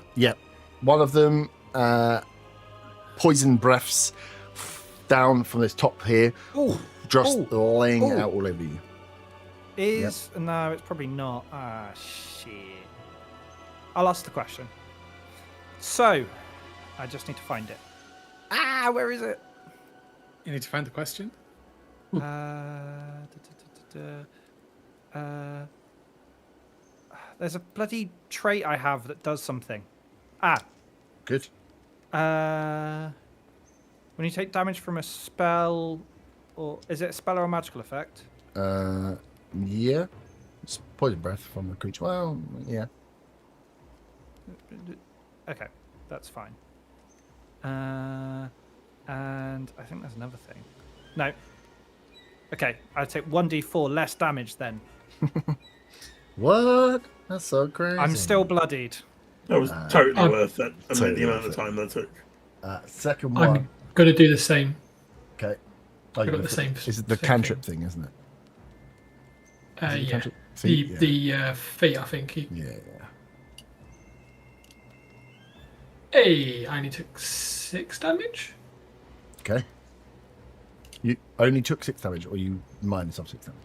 poison breaths down from this top here, just laying Ooh. out all over you. No, it's probably not. Ah, shit. I'll ask the question. So, I just need to find it. Where is it? You need to find the question. There's a bloody trait I have that does something. Good. When you take damage from a spell, or is it a spell or a magical effect? Yeah. It's poison breath from the creature. Well, yeah. Okay, that's fine. And I think there's another thing. No. Okay, I take 1d4 less damage then. What? That's so crazy. I'm still bloodied. That was totally I'm- worth it. I mean, Totally the amount worth of time that took. Second one. I'm going to do the same. Okay. I've got you're the same- Is it the same cantrip thing, isn't it? Is it the Yeah. cantrip? Feet? The feet, I think. Yeah. Hey, I only took 6 damage. Okay. You only took 6 damage, or you minus off 6 damage?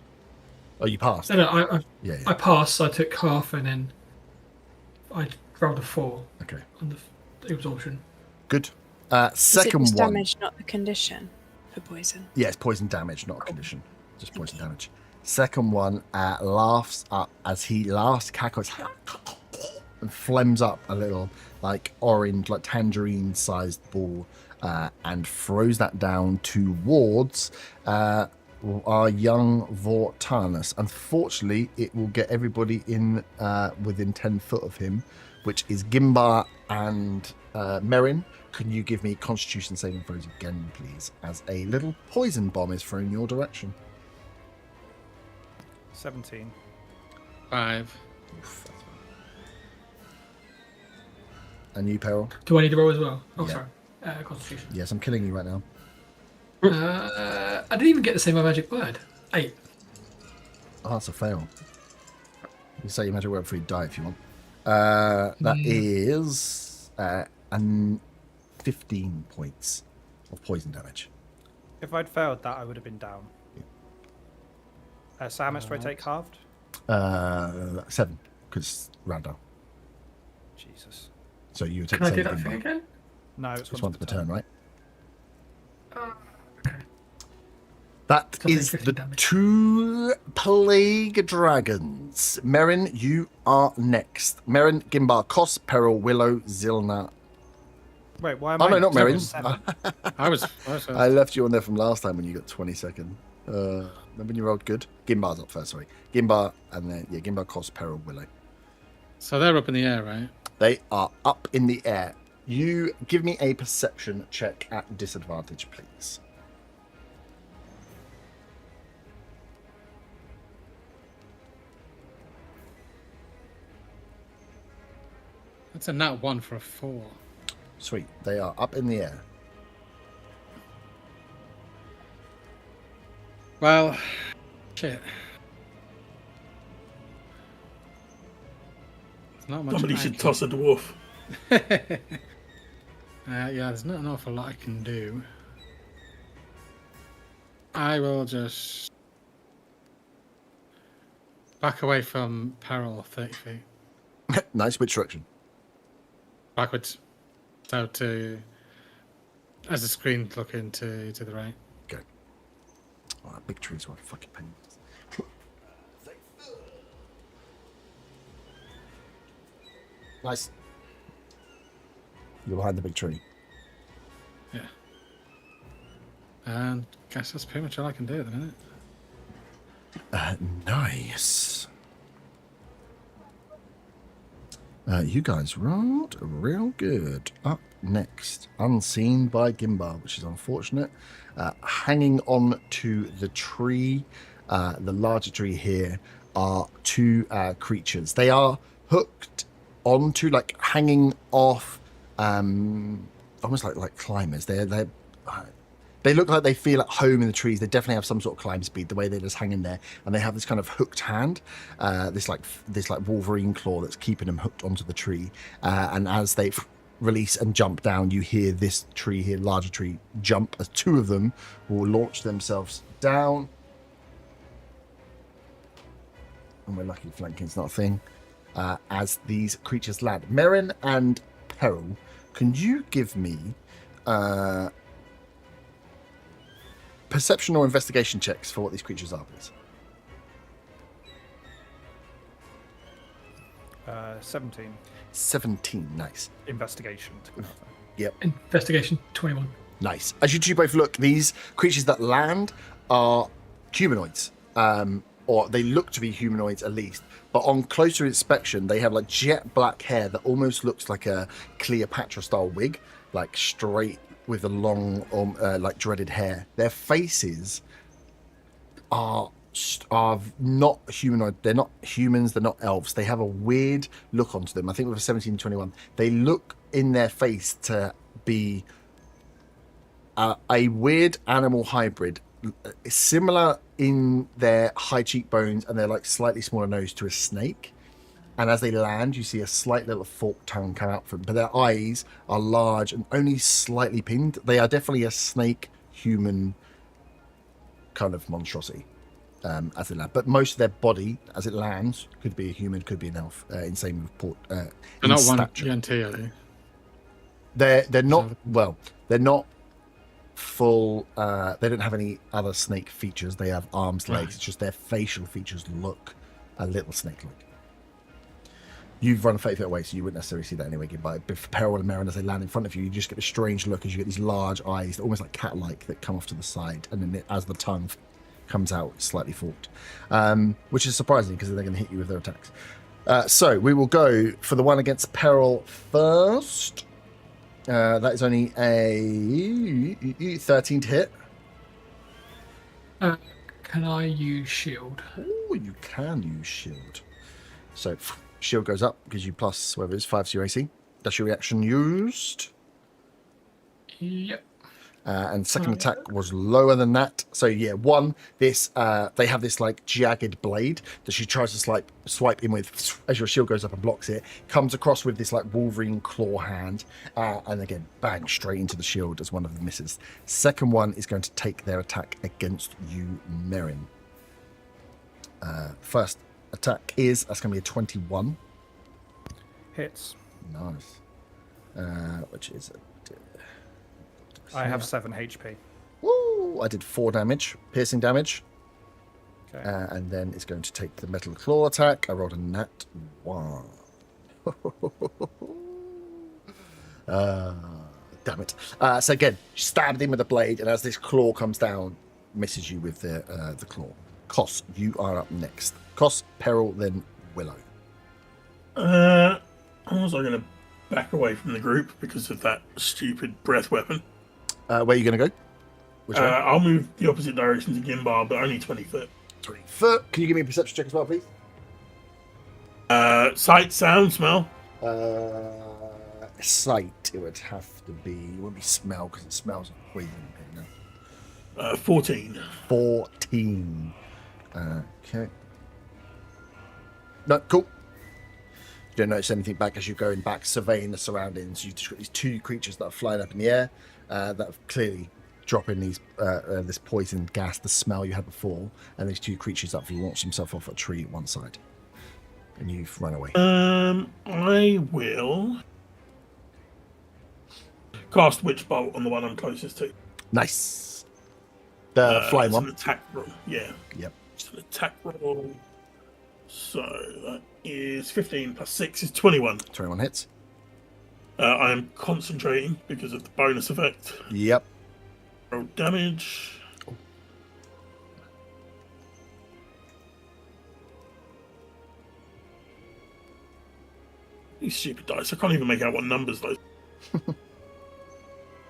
Oh, you passed. No, I Yeah. I passed, so I took half, and then I rolled a 4 Okay. on the absorption. Good. Is it Second just one. damage, not the condition for poison? Yeah, it's poison damage, not a condition. Just poison damage. Second one laughs up as he laughs, cackles, and flames up a little, like orange, like tangerine-sized ball, and throws that down towards our young Vortanus. Unfortunately, it will get everybody in within 10 foot of him, which is Gimbar and Merrin. Can you give me Constitution saving throws again, please, as a little poison bomb is thrown your direction? 17. 5. And you, Peril? Do I need to roll as well? Oh, Yeah. sorry. Constitution. Yes, I'm killing you right now. I didn't even get to say my magic word. 8. Oh, that's a fail. You say your magic word before you die if you want. That is 15 points of poison damage. If I'd failed that, I would have been down. So how much do I take halved? 7, because round down. Jesus. So you take Can I do 7 that thing again? No, it's It's once once per turn, right? Okay. That So I take is 15 the damage. 2 plague dragons. Merrin, you are next. Merrin, Gimbar, Kos, Peril, Willow, Zilna. Wait, why am Oh I no, not level Merrin. 7? I was I left you on there from last time when you got 22nd. When you rolled good. Gimbar's up first, sorry. Gimbar, and then, Gimbar, Kos, Peril, Willow. So they're up in the air, right? They are up in the air. You give me a perception check at disadvantage, please. That's a nat 1 for a 4. Sweet. They are up in the air. Well, shit. There's not much. Somebody I should can- toss a dwarf. Yeah, there's not an awful lot I can do. I will just back away from peril 30 feet. Nice. Which direction? Backwards. So as the screen's looking to the right. Okay. Oh, that big tree's what fucking pain. Nice. You're behind the big tree. Yeah. And guess that's pretty much all I can do at the minute. Nice. You guys rolled real good. Up next, unseen by Gimbal, which is unfortunate. Hanging on to the tree, the larger tree here, are two creatures. They are hooked onto, like hanging off, almost like climbers. They look like they feel at home in the trees. They definitely have some sort of climb speed, the way they just hang in there. And they have this kind of hooked hand, this like Wolverine claw that's keeping them hooked onto the tree. And as they release and jump down, you hear this tree here, larger tree, jump as two of them will launch themselves down. And we're lucky flanking's not a thing. As these creatures land. Merrin and Peril, can you give me perception or investigation checks for what these creatures are, please? 17. 17, nice. Investigation. To clarify. Yep, Investigation 21. nice. As you two both look, these creatures that land are humanoids, or they look to be humanoids at least. But on closer inspection, they have like jet black hair that almost looks like a Cleopatra-style wig, like straight with a long, like dreaded hair. Their faces are not humanoid. They're not humans. They're not elves. They have a weird look onto them. I think with a 1721, they look in their face to be a weird animal hybrid, similar in their high cheekbones and their like slightly smaller nose to a snake. And as they land, you see a slight little forked tongue come out from them. But their eyes are large and only slightly pinned. They are definitely a snake-human kind of monstrosity as they land. But most of their body, as it lands, could be a human, could be an elf. In same with port. They're not one ENT, are they? They're not. Well, they're not full. They don't have any other snake features. They have arms, legs. Right. It's just their facial features look a little snake-like. You've run 30 feet away, so you wouldn't necessarily see that anyway. But for Peril and Merrin, as they land in front of you, you just get a strange look as you get these large eyes, almost like cat-like, that come off to the side. And then as the tongue comes out, it's slightly forked. Which is surprising, because they're going to hit you with their attacks. So we will go for the one against Peril first. That is only a 13 to hit. Can I use shield? Oh, you can use shield. So shield goes up, gives you plus whatever it is, 5 to your AC. That's your reaction used. Yep. And second attack was lower than that. So yeah, they have this like jagged blade that she tries to swipe in with as your shield goes up and blocks it. Comes across with this like Wolverine claw hand, and again bang straight into the shield as one of them misses. Second one is going to take their attack against you, Merrin. First attack that's going to be a 21. Hits. Nice. Which is I have 7 HP. Woo! I did 4 damage, piercing damage. Okay. And then it's going to take the metal claw attack. I rolled a nat 1. Damn it. So again, stabbed him with the blade, and as this claw comes down, misses you with the claw. Kos, you are up next. Kos, Peril, then Willow. I'm also going to back away from the group because of that stupid breath weapon. Where are you going to go? Which way? I'll move the opposite direction to Gimbar, but only 20 foot. 20 foot. Can you give me a perception check as well, please? Sight, sound, smell. sight, it would have to be. It wouldn't be smell because it smells of poison here now. 14. 14. Okay. No, cool. You don't notice anything back as you're going back, surveying the surroundings. You've just got these two creatures that are flying up in the air that have clearly dropping these this poison gas, the smell you had before, and these two creatures that have launched themselves off a tree at one side. And you've run away. I will cast Witch Bolt on the one I'm closest to. Nice. The flying it's one. An attack roll. Yeah. Yep. It's an attack roll. So that is 15 plus 6 is 21. 21 hits. I am concentrating because of the bonus effect. Yep. Roll damage. These stupid dice. I can't even make out what numbers those.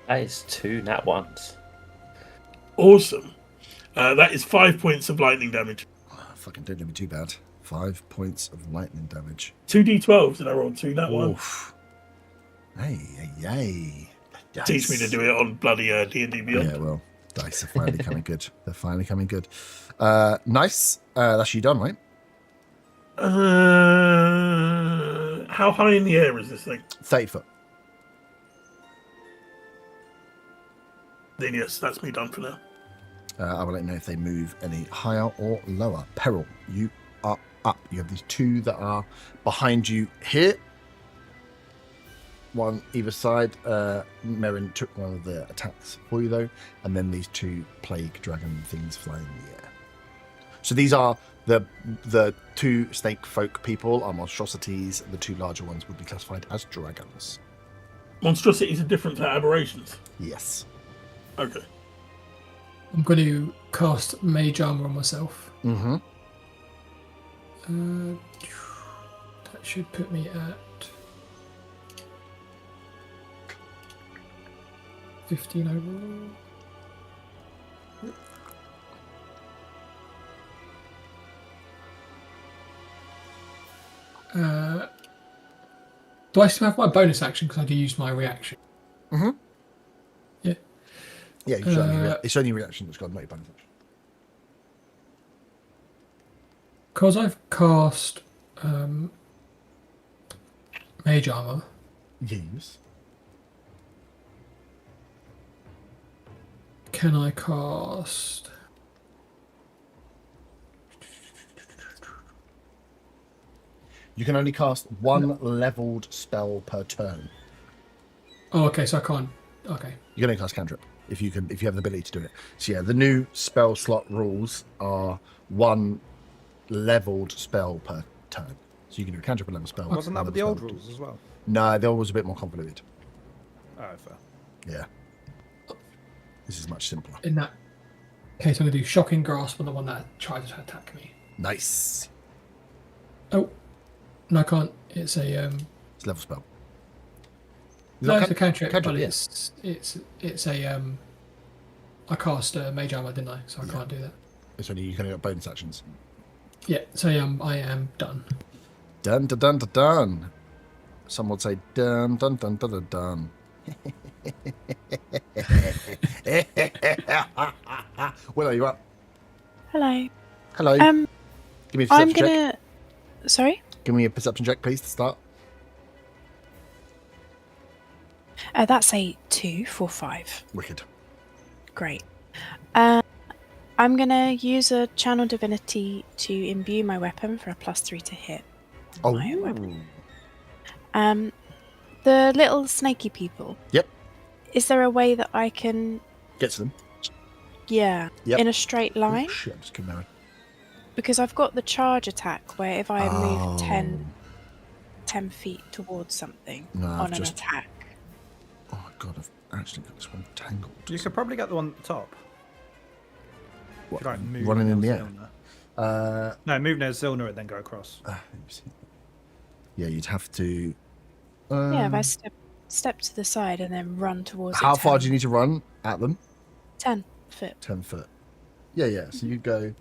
That is 2 nat ones. Awesome. That is 5 points of lightning damage. Fucking don't do me too bad. 5 points of lightning damage. 2d12s and I rolled 2 nat ones. Oof. Hey. Teach me to do it on bloody D&D Beyond. Yeah, well, dice are finally coming good. They're finally coming good. Nice. That's you done, right? How high in the air is this thing? 30 foot. Then yes, that's me done for now. I will let you know if they move any higher or lower. Peril, you are up. You have these two that are behind you here. One either side. Merrin took one of the attacks for you, though. And then these two plague dragon things flying in the air. So these are the two snake folk people are monstrosities. The two larger ones would be classified as dragons. Monstrosities are different to aberrations. Yes. Okay. I'm going to cast Mage Armor on myself. Mm-hmm. That should put me at 15 overall. Do I still have my bonus action because I do use my reaction? Mm-hmm. Yeah. Yeah, you should it's only reaction that's got not your bonus action. Because I've cast Mage Armor. Yes. Can I cast? You can only cast one leveled spell per turn. Oh, okay. So I can't. Okay. You can only cast cantrip if you have the ability to do it. So yeah, the new spell slot rules are one leveled spell per turn. So you can do a cantrip and level spell. Wasn't that level with the old spell. rules as well? No, the old was a bit more convoluted. Oh, fair. Yeah. This is much simpler. In that case, I'm going to do Shocking Grasp on the one that tries to attack me. Nice. Oh, no, I can't. It's a It's a level spell. no, it's a cantrip, cantrip, but yeah. it's a I cast Mage Armor, didn't I? So I can't do that. It's only you can get bonus actions. Yeah, so I am done. Dun dun dun dun dun. Some would say dun dun dun dun dun dun. Well, are you up? Hello. Hello. Give me a perception I'm check. gonna. Sorry. Give me a perception check, please, to start. That's a 2 for 5. Wicked. Great. I'm gonna use a channel divinity to imbue my weapon for a +3 to hit. Oh. My weapon. The little snaky people. Yep. Is there a way that I can, Get to them. yeah, Yep. in a straight line? Oh, shit, I'm just kidding, Mary. Because I've got the charge attack where if I move Oh. 10 feet towards something No, I've on an just- attack. Oh my god, I've actually got this one tangled. You could probably get the one at the top. What, If you like, move running in the near air? Zilna. No, move near Zilna and then go across. Let me see. Yeah, you'd have to. Yeah, if I step to the side and then run towards How it. far do you need to run at them? 10 foot. 10 foot. Yeah. So you go.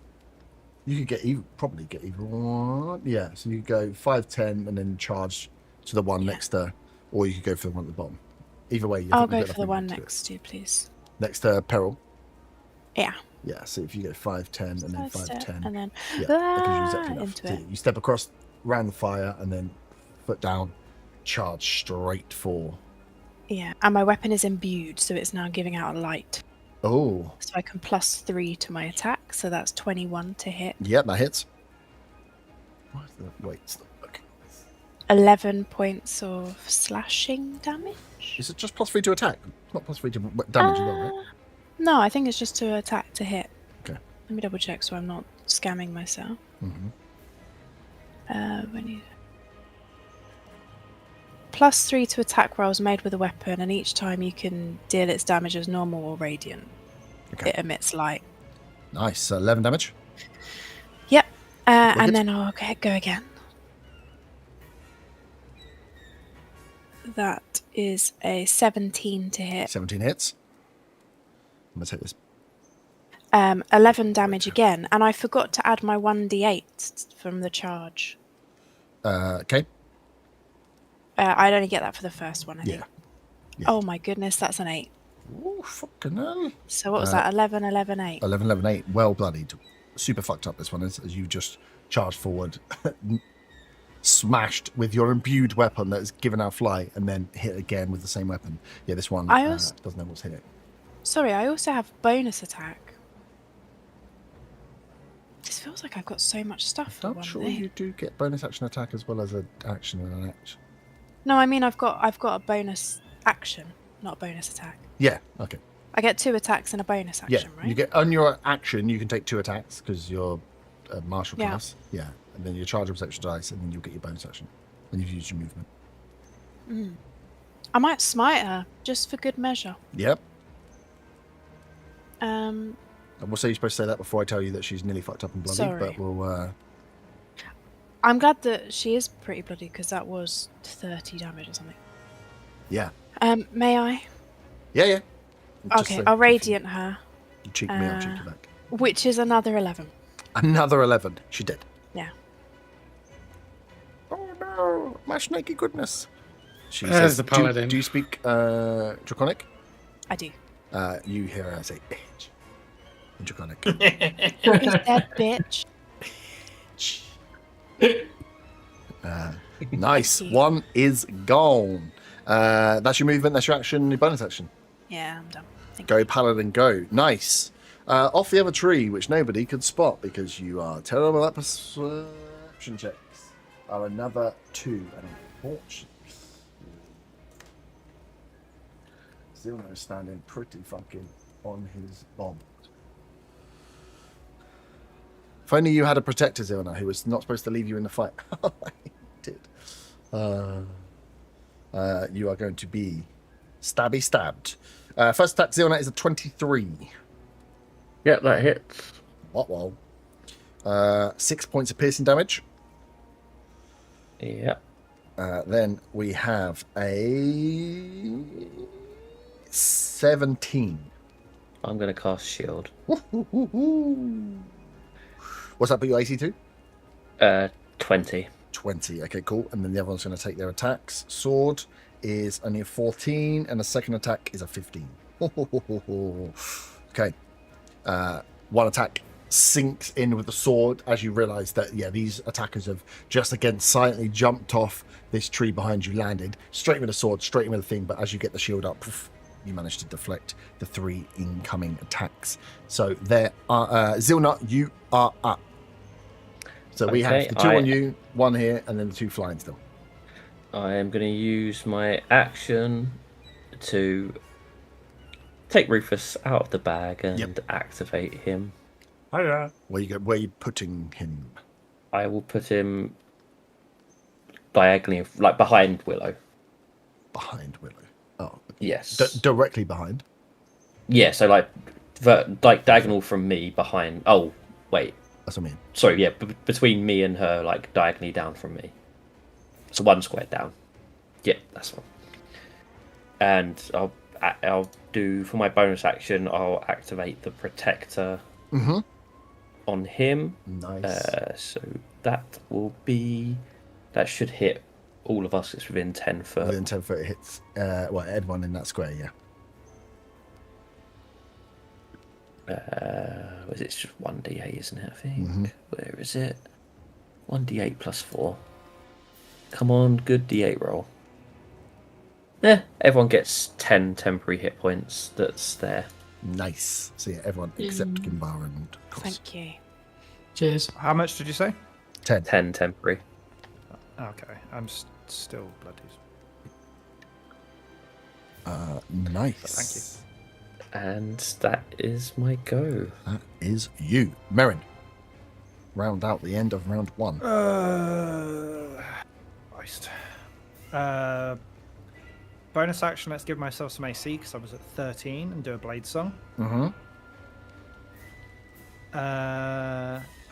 You could probably get either one. Yeah. So you go 5, 10, and then charge to the one next to or you could go for the one at the bottom. Either way, I'll go for the one next to, please. Next to Peril. Yeah. Yeah, so if you go 5, 10, and then 5, 10. And then Yeah, that gives you exactly enough. into So it. you step across, round the fire, and then foot down, charge straight for... Yeah, and my weapon is imbued, so it's now giving out a light. Oh. So I can +3 to my attack, so that's 21 to hit. Yep, that hits. Where's the... Wait, stop. Okay. 11 points of slashing damage. Is it just +3 to attack? Not +3 to damage, you got, right? No, I think it's just to attack to hit. Okay. Let me double check so I'm not scamming myself. Mm-hmm. When you... +3 to attack rolls made with a weapon, and each time you can deal its damage as normal or radiant. Okay. It emits light. Nice. 11 damage. Yep. Wicked. And then I'll go again. That is a 17 to hit. 17 hits. I'm going to take this. 11 damage again, and I forgot to add my 1d8 from the charge. Okay. I'd only get that for the first one, I think. Yeah. Oh my goodness, that's an 8. Oh, fucking hell. So what was that? 11, 11, 8. 11, 11, 8. Well bloodied. Super fucked up this one is, as you just charged forward, smashed with your imbued weapon that is given out fly, and then hit again with the same weapon. Yeah, this one doesn't know what's hit it. Sorry, I also have bonus attack. This feels like I've got so much stuff for I'm one sure day. you do get bonus action attack as well as an action and an action. No, I mean I've got a bonus action, not a bonus attack. Yeah, okay. I get 2 attacks and a bonus action, Yeah, right? you get on your action, you can take 2 attacks because you're a martial Yeah. class. Yeah, and then you charge up extra dice, and then you'll get your bonus action when you've used your movement. I might smite her just for good measure. Yep. Um, And we'll say you're supposed to say that before I tell you that she's nearly fucked up and bloody, Sorry. but we'll... I'm glad that she is pretty bloody because that was 30 damage or something. Yeah. May I? Yeah. Just Okay, say I'll if radiant her, You cheek me, I'll cheek you back. which is another 11. Another 11. She did. Yeah. Oh no, my snaky goodness. She There's says, the paladin. Do you speak Draconic? I do. You hear her say, bitch. In Draconic. Who's dead, bitch? Nice. Thank you. One is gone. That's your movement, that's your action, your bonus action. Yeah, I'm done. Thank Go, Paladin, go. Nice. Off the other tree, which nobody could spot because you are terrible at perception checks, are another 2. And unfortunately, Zilno is standing pretty fucking on his bomb. If only you had a protector, Zilno, who was not supposed to leave you in the fight. He did. You are going to be stabbed. First attack, Zilno, is a 23. Yep, that hits. What? 6 points of piercing damage. Yep. Then we have a 17. I'm going to cast shield. What's that put your AC to? 20. 20. Okay, cool. And then the other one's going to take their attacks. Sword is only a 14, and the second attack is a 15. Okay. One attack sinks in with the sword as you realise that, yeah, these attackers have just again silently jumped off this tree behind you, landed straight with the sword, straight with the thing, but as you get the shield up, poof, you manage to deflect the 3 incoming attacks. So there are... Zilnut, you are up. So we have the 2 on you, 1 here, and then the 2 flying still. I am going to use my action to take Rufus out of the bag and activate him. Hiya. Where are you putting him? I will put him diagonally, like behind Willow. Behind Willow. Oh, yes. Directly behind. Yeah, so like diagonal from me behind. Oh, wait. That's what I mean. Sorry, yeah, between me and her, like diagonally down from me. So 1 square down. Yeah, that's one. And I'll do for my bonus action. I'll activate the protector on him. Nice. So that should hit all of us, it's within 10 foot. Within 10 foot, it hits. Everyone in that square, yeah. Was it just 1d8, isn't it? I think. Mhm. Where is it? 1d8 plus 4. Come on, good d8 roll. Everyone gets 10 temporary hit points. That's there. Nice. So yeah, everyone except Gimbar and Kos. Thank you. Cheers. How much did you say? 10. 10 temporary. Okay, I'm still bloody. Nice. Thank you. And that is my go. That is you. Merrin. Round out the end of round 1. Christ. Bonus action, let's give myself some AC because I was at 13 and do a blade song. Mm-hmm.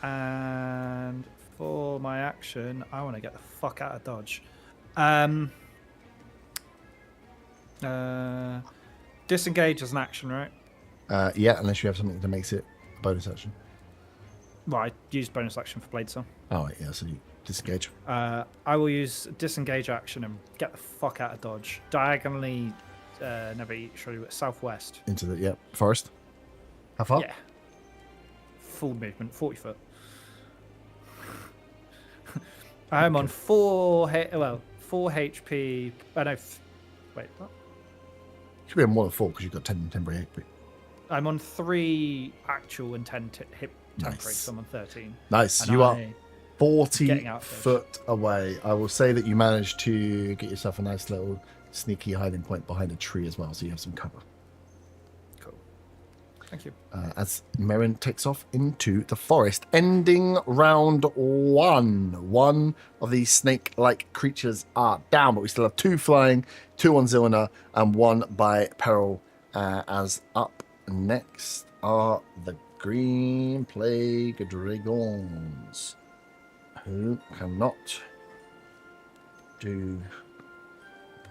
And for my action, I want to get the fuck out of Dodge. Disengage as an action, right? Yeah, unless you have something that makes it a bonus action. Well, I used bonus action for blade song. Oh, right, yeah, so you disengage. I will use disengage action and get the fuck out of Dodge. Diagonally, never show you southwest. Into the, forest. How far? Yeah. Full movement, 40 foot. I'm on 4 HP. Wait, what? Should be on more than 4 because you've got 10 temporary HP. I'm on 3 actual and 10 hit temporary, Nice. so I'm on 13. Nice. And You are I- 40 getting out of foot away. I will say that you managed to get yourself a nice little sneaky hiding point behind a tree as well, so you have some cover. Cool. Thank you. As Merrin takes off into the forest, ending round 1. One of these snake-like creatures are down, but we still have 2 flying, 2 on Zilna, and 1 by Peril. As up next are the Green Plague Dragons, who cannot do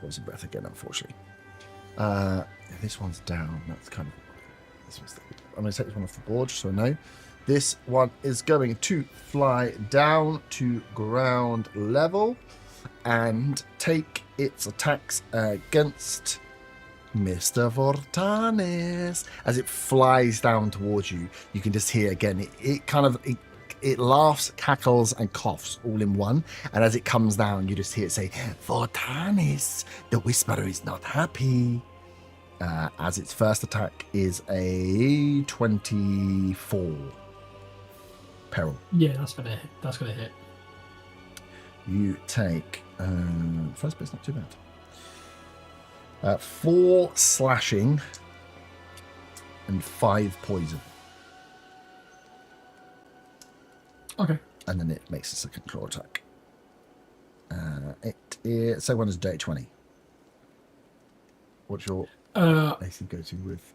poison breath again, unfortunately. This one's down. That's kind of. I'm going to take this one off the board just so I know. This one is going to fly down to ground level and take its attacks against Mr. Vortanis. As it flies down towards you, you can just hear again, it laughs, cackles, and coughs all in one. And as it comes down, you just hear it say, Vortanis, the Whisperer is not happy. As its first attack is a 24. Peril. Yeah, that's gonna hit. That's gonna hit. You take first bit's not too bad. 4 slashing and 5 poison. Okay. And then it makes a second claw attack. It is second one is day 20. What's your AC go to with?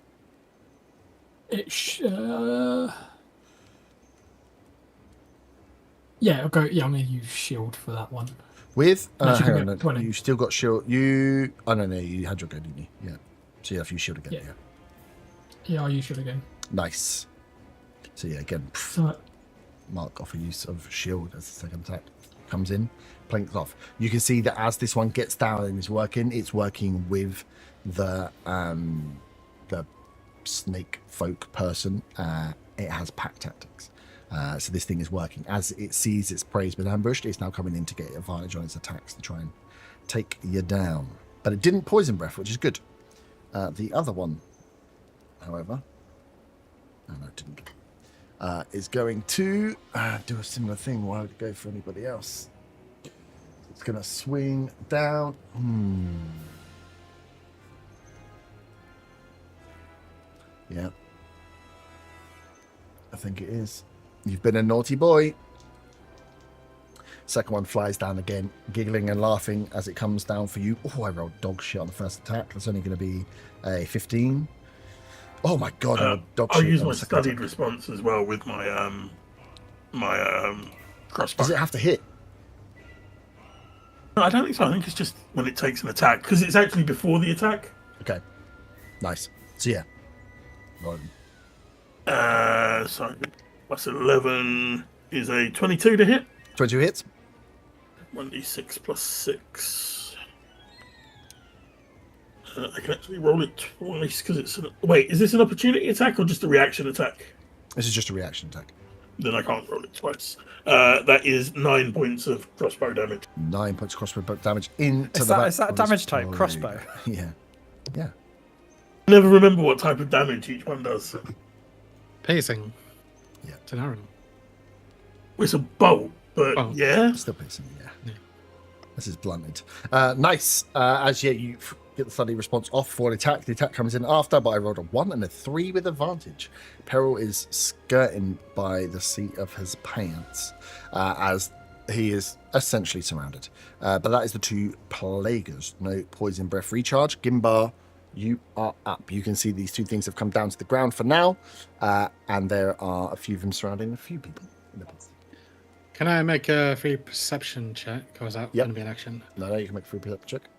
Yeah, I'll go. Yeah, I'm gonna use shield for that one. With That should hang be on, about 20. you still got shield. You no, you had your go, didn't you? Yeah. So you have your shield again. Yeah. Yeah. Yeah, I'll use shield again. Nice. So yeah, again, So mark off a use of shield as the second attack comes in, planks off. You can see that as this one gets down and is working, it's working with the snake folk person. It has pack tactics. So this thing is working. As it sees its prey's been ambushed, it's now coming in to get advantage on its attacks to try and take you down. But it didn't poison breath, which is good. The other one, however, no, it didn't. Is going to do a similar thing. Why would it go for anybody else? It's going to swing down. Yeah. I think it is. You've been a naughty boy. Second one flies down again, giggling and laughing as it comes down for you. Oh, I rolled dog shit on the first attack. That's only going to be a 15. Oh my god, I rolled dog I'll shit use on my the second studied attack. response as well with my crossbow. Does it have to hit? No, I don't think so. I think it's just when it takes an attack because it's actually before the attack. Okay. Nice. So yeah. Roll. So plus 11 is a 22 to hit. 22 hits. 1d6 plus 6. I can actually roll it twice because it's an... Wait, is this an opportunity attack or just a reaction attack? This is just a reaction attack. Then I can't roll it twice. That is 9 points of crossbow damage. 9 points crossbow damage into Is the that, back is that a of his damage type? colleague. Crossbow? Yeah. Yeah. I never remember what type of damage each one does. Piercing. Yeah. It's an arrow. It's a bolt, but Oh. yeah. Still piercing, yeah. Yeah. This is blunted. Nice. As yet, you get the study response off for an attack. The attack comes in after, but I rolled a 1 and a 3 with advantage. Peril is skirting by the seat of his pants as he is essentially surrounded. But that is the 2 plaguers. No poison breath recharge. Gimbar, you are up. You can see these 2 things have come down to the ground for now, and there are a few of them surrounding a few people in the place. Can I make a free perception check? Or is that Yep. going to be an action? No, you can make a free perception check.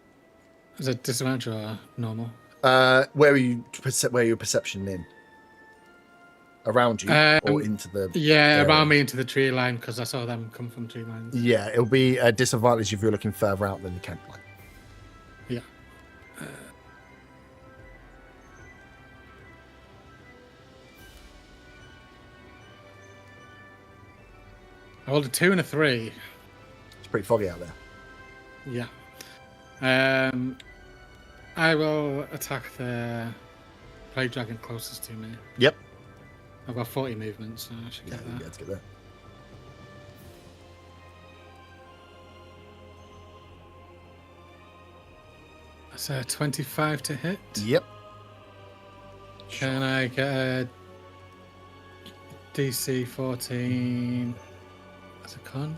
Is it disadvantage or normal? Where are you? Where are your perception in? Around you or into the? Yeah, area? around me into the tree line because I saw them come from tree lines. Yeah, it'll be a disadvantage if you're looking further out than the camp line. Yeah. I rolled a 2 and a 3. It's pretty foggy out there. Yeah. I will attack the plague dragon closest to me. Yep. I've got 40 movement, so I should Yeah, get you that. get to get there. That's a 25 to hit. Yep. Can I get a DC 14 as a con?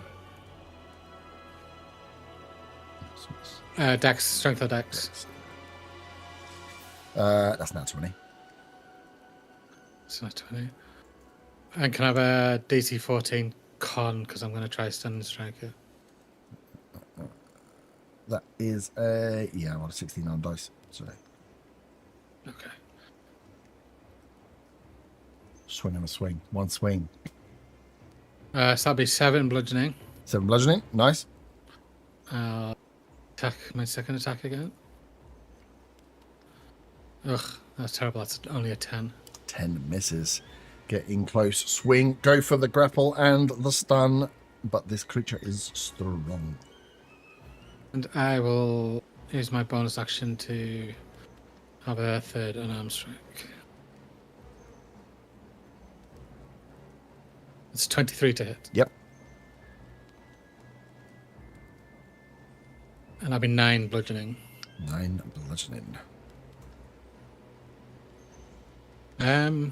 Dex, strength or Dex. That's now 20. So 20. And can I have a DC 14 con because I'm going to try stun and strike it. That is a I'm on a 16 on dice. So Okay. swing and a swing. One swing. So that'll be 7 bludgeoning. 7 bludgeoning. Nice. Attack my second attack again. Ugh, that's terrible. That's only a 10. 10 misses. Get in close. Swing. Go for the grapple and the stun. But this creature is strong. And I will use my bonus action to have a third unarmed strike. It's 23 to hit. Yep. And I'll be 9 bludgeoning. 9 bludgeoning. I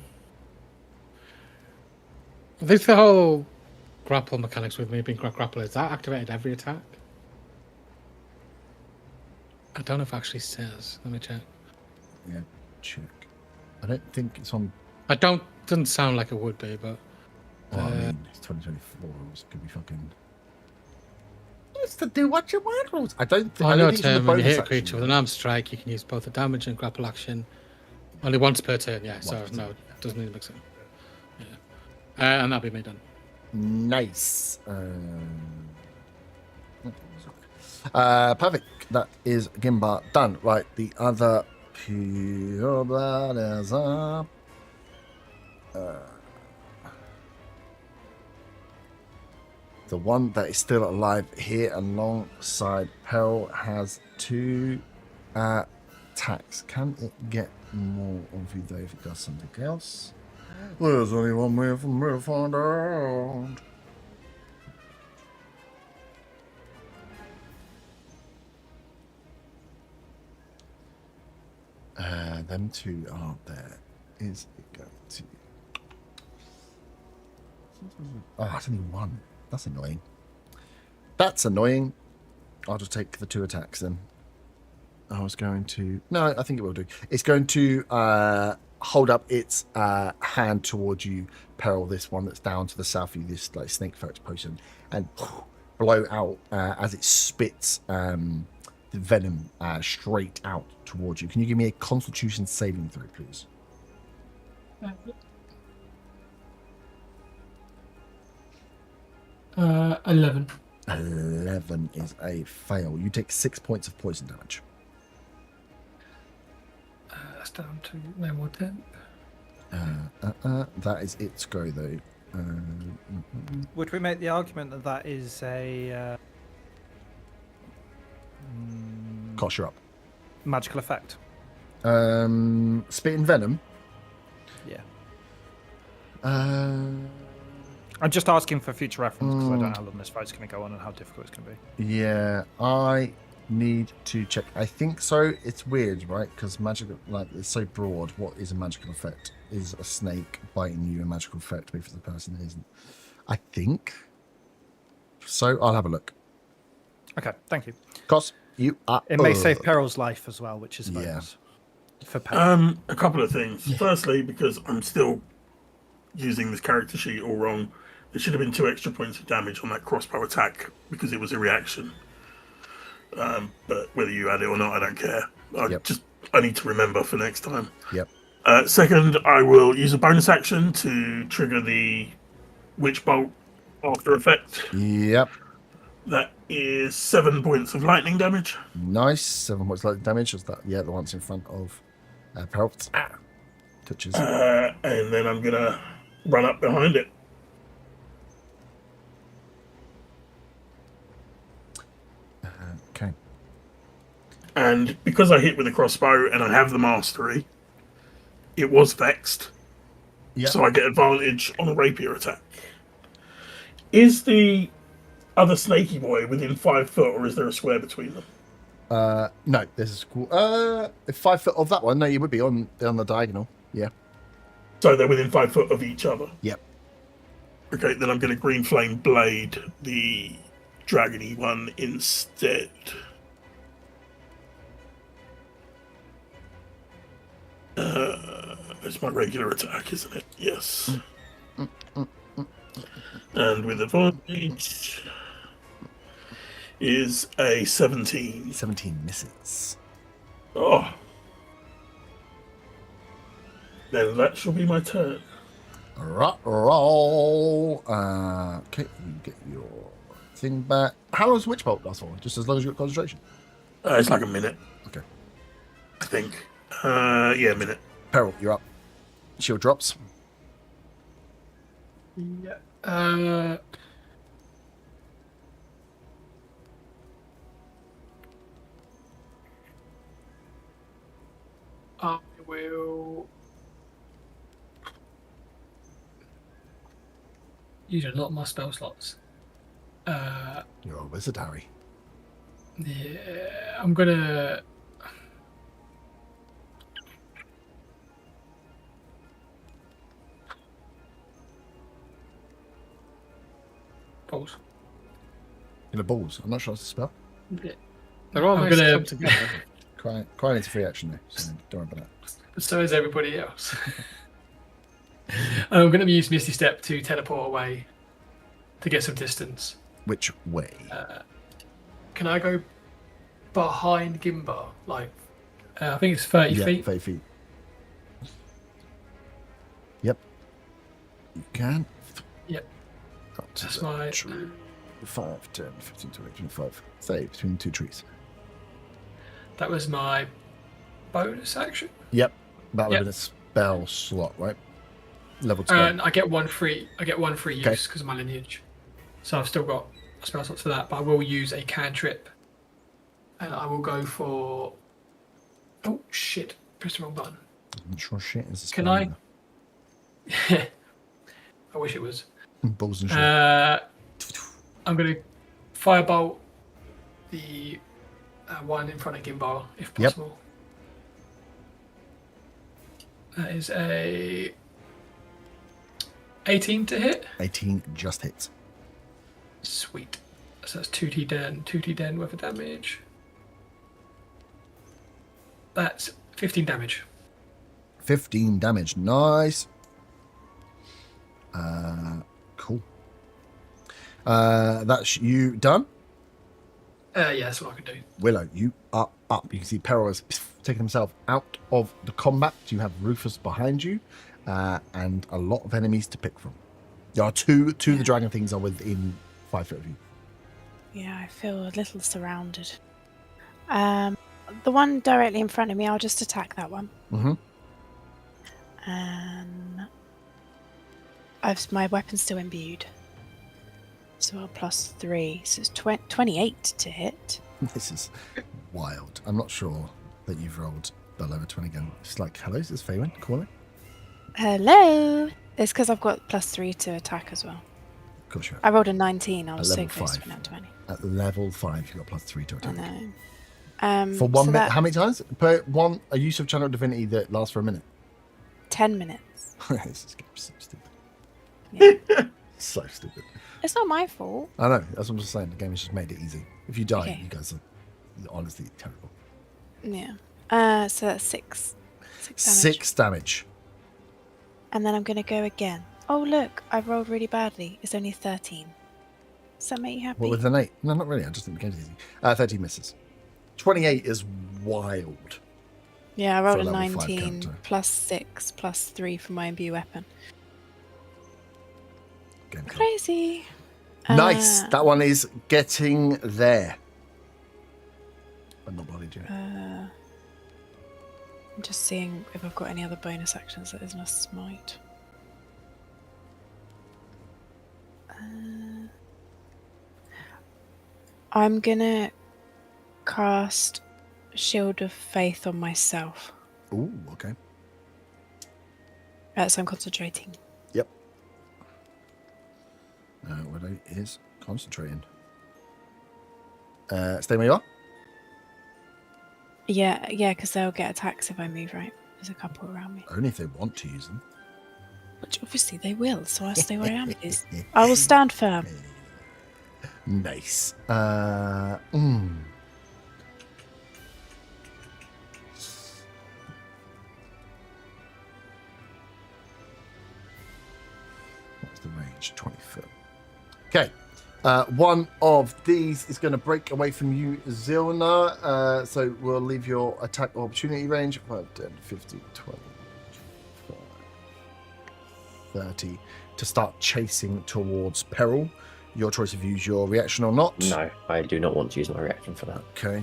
think the whole grapple mechanics with me being grapple, is that activated every attack? I don't know if it actually says. Let me check. Yeah, check. I don't think it's on. Doesn't sound like it would be, but Well, I mean, it's 2024. So it could be fucking. It's to do what you want rules. I don't think. I know think it's on the when you bonus hit a action. creature with an armed strike, you can use both a damage and grapple action. Only once per turn, yeah. So Once per no, turn, it doesn't need to mix it. Yeah. And that'll be me done. Nice. Perfect. That is Gimbar done. Right, the other Pureblood is up. The one that is still alive here alongside Peril has 2 attacks. Can it get more of you though if it does something else? There's only one way from me to find out. Them 2 are there. Is it going to? Oh, it's only 1. That's annoying. That's annoying. I'll just take the 2 attacks then. I was going to... No, I think it will do. It's going to hold up its hand towards you, Peril, this one that's down to the south of you, this like snake ferret potion, and blow out as it spits the venom straight out towards you. Can you give me a Constitution saving throw, please? 11. 11 is a fail. You take 6 points of poison damage. That's down to no more temp. That is its go, though. Would we make the argument that that is a Kosh, you're up. magical effect? Spit and Venom. Yeah. Uh, I'm just asking for future reference because I don't know how long this fight's going to go on and how difficult it's going to be. yeah, I need to check. I think so. It's weird, right? Because magical, like, it's so broad. What is a magical effect? Is a snake biting you a magical effect? But if the person isn't, I think so. I'll have a look. Okay, thank you. Cos, you are. It may save Peril's life as well, which is a bonus. For Peril. A couple of things. Firstly, because I'm still using this character sheet all wrong, there should have been 2 extra points of damage on that crossbow attack because it was a reaction. But whether you add it or not, I don't care. I need to remember for next time. Yep. Second, I will use a bonus action to trigger the Witch Bolt after effect. Yep. That is 7 points of lightning damage. Nice. 7 points of damage. Was that? Yeah, the ones in front of Peril. Touches. And then I'm gonna run up behind it. Okay. And because I hit with a crossbow and I have the mastery, it was vexed. Yeah. So I get advantage on a rapier attack. Is the other snaky boy within 5 foot, or is there a square between them? No, this is cool. 5 foot of that one. No, you would be on the diagonal. Yeah. So they're within 5 foot of each other. Yep. Okay, then I'm going to green flame blade the dragony one instead. It's my regular attack, isn't it? Yes. And with advantage is a 17. 17 misses. Oh. Then that shall be my turn. Roll. Okay, you get your thing back. How long does Witch Bolt last for? Just as long as you've got concentration? It's like a minute. Okay. I think. Yeah, a minute. Peril, you're up. Shield drops. Yeah. I will use a lot of my spell slots. You're a wizard, Harry. Yeah, I'm gonna. Balls. In the balls. I'm not sure it's a spell. Yeah. They're all I'm nice to gonna- come together. Crying is a free action though, so don't worry about that. So is everybody else. I'm going to use Misty Step to teleport away to get some distance. Which way? Can I go behind Gimbar? Like, I think it's 30 feet. 30 feet. Yep. You can. Yep. Up to That's the my- tree. 5, 10, 15, 20, 25. 30 between 2 trees. That was my bonus action. Yep. That would Yep. have been a spell slot, right? Level 2. And I get one free. I get one free Okay. use because of my lineage. So I've still got spell slots for that, but I will use a cantrip, and I will go for. Oh shit! Press the wrong button. I'm not sure shit is a Can spell I? either. I wish it was. Balls and shit. I'm going to firebolt the one in front of Gimbar, if Yep. possible. That is a 18 to hit. 18 just hits. Sweet. So that's 2d10 worth of damage. That's 15 damage. 15 damage. Nice. Cool. That's you done. Yeah, that's what I can do. Willow, you are up. You can see Peril has taken himself out of the combat. You have Rufus behind you, and a lot of enemies to pick from. There are two of the dragon things are within 5 foot of you. Yeah, I feel a little surrounded. The one directly in front of me, I'll just attack that one. Mm-hmm. And my weapon's still imbued. So I'll +3. So it's 28 to hit. This is wild. I'm not sure that you've rolled below a 20 again. It's like, hello, is this Faywin calling? Hello! It's because I've got +3 to attack as well. Of course you have. I rolled a 19. I was At so level close to 5. an at 20. At level 5, you've got +3 to I attack. know. For 1 so minute, how many times? Per one, a use of Channel Divinity that lasts for a minute. 10 minutes. This is so stupid. Yeah. So stupid. It's not my fault. I know, that's what I'm just saying. The game has just made it easy. If you die, Okay. you guys are honestly terrible. Yeah. So that's 6. 6 damage. 6 damage. And then I'm going to go again. Oh, look. I rolled really badly. It's only 13. Does that make you happy? What with an 8? No, not really. I just think the game's easy. 13 misses. 28 is wild. Yeah, I for a rolled a level 5 19 character. +6 +3 for my imbue weapon. Game card. Crazy. Nice. That one is getting there. But not bloody do it. I'm just seeing if I've got any other bonus actions that isn't a smite. I'm gonna cast Shield of Faith on myself. Ooh, okay. So I'm concentrating. Yep. Widow is concentrating. Stay where you are. Yeah, because they'll get attacks if I move, right? There's a couple around me. Only if they want to use them. Which obviously they will, so I'll stay where I am. I will stand firm. Nice. What's the range? 20 foot. Okay. One of these is going to break away from you, Zilna. So we'll leave your attack opportunity range 5, 10, 15, 20, 30 to start chasing towards Peril. Your choice if you use your reaction or not. No, I do not want to use my reaction for that. Okay.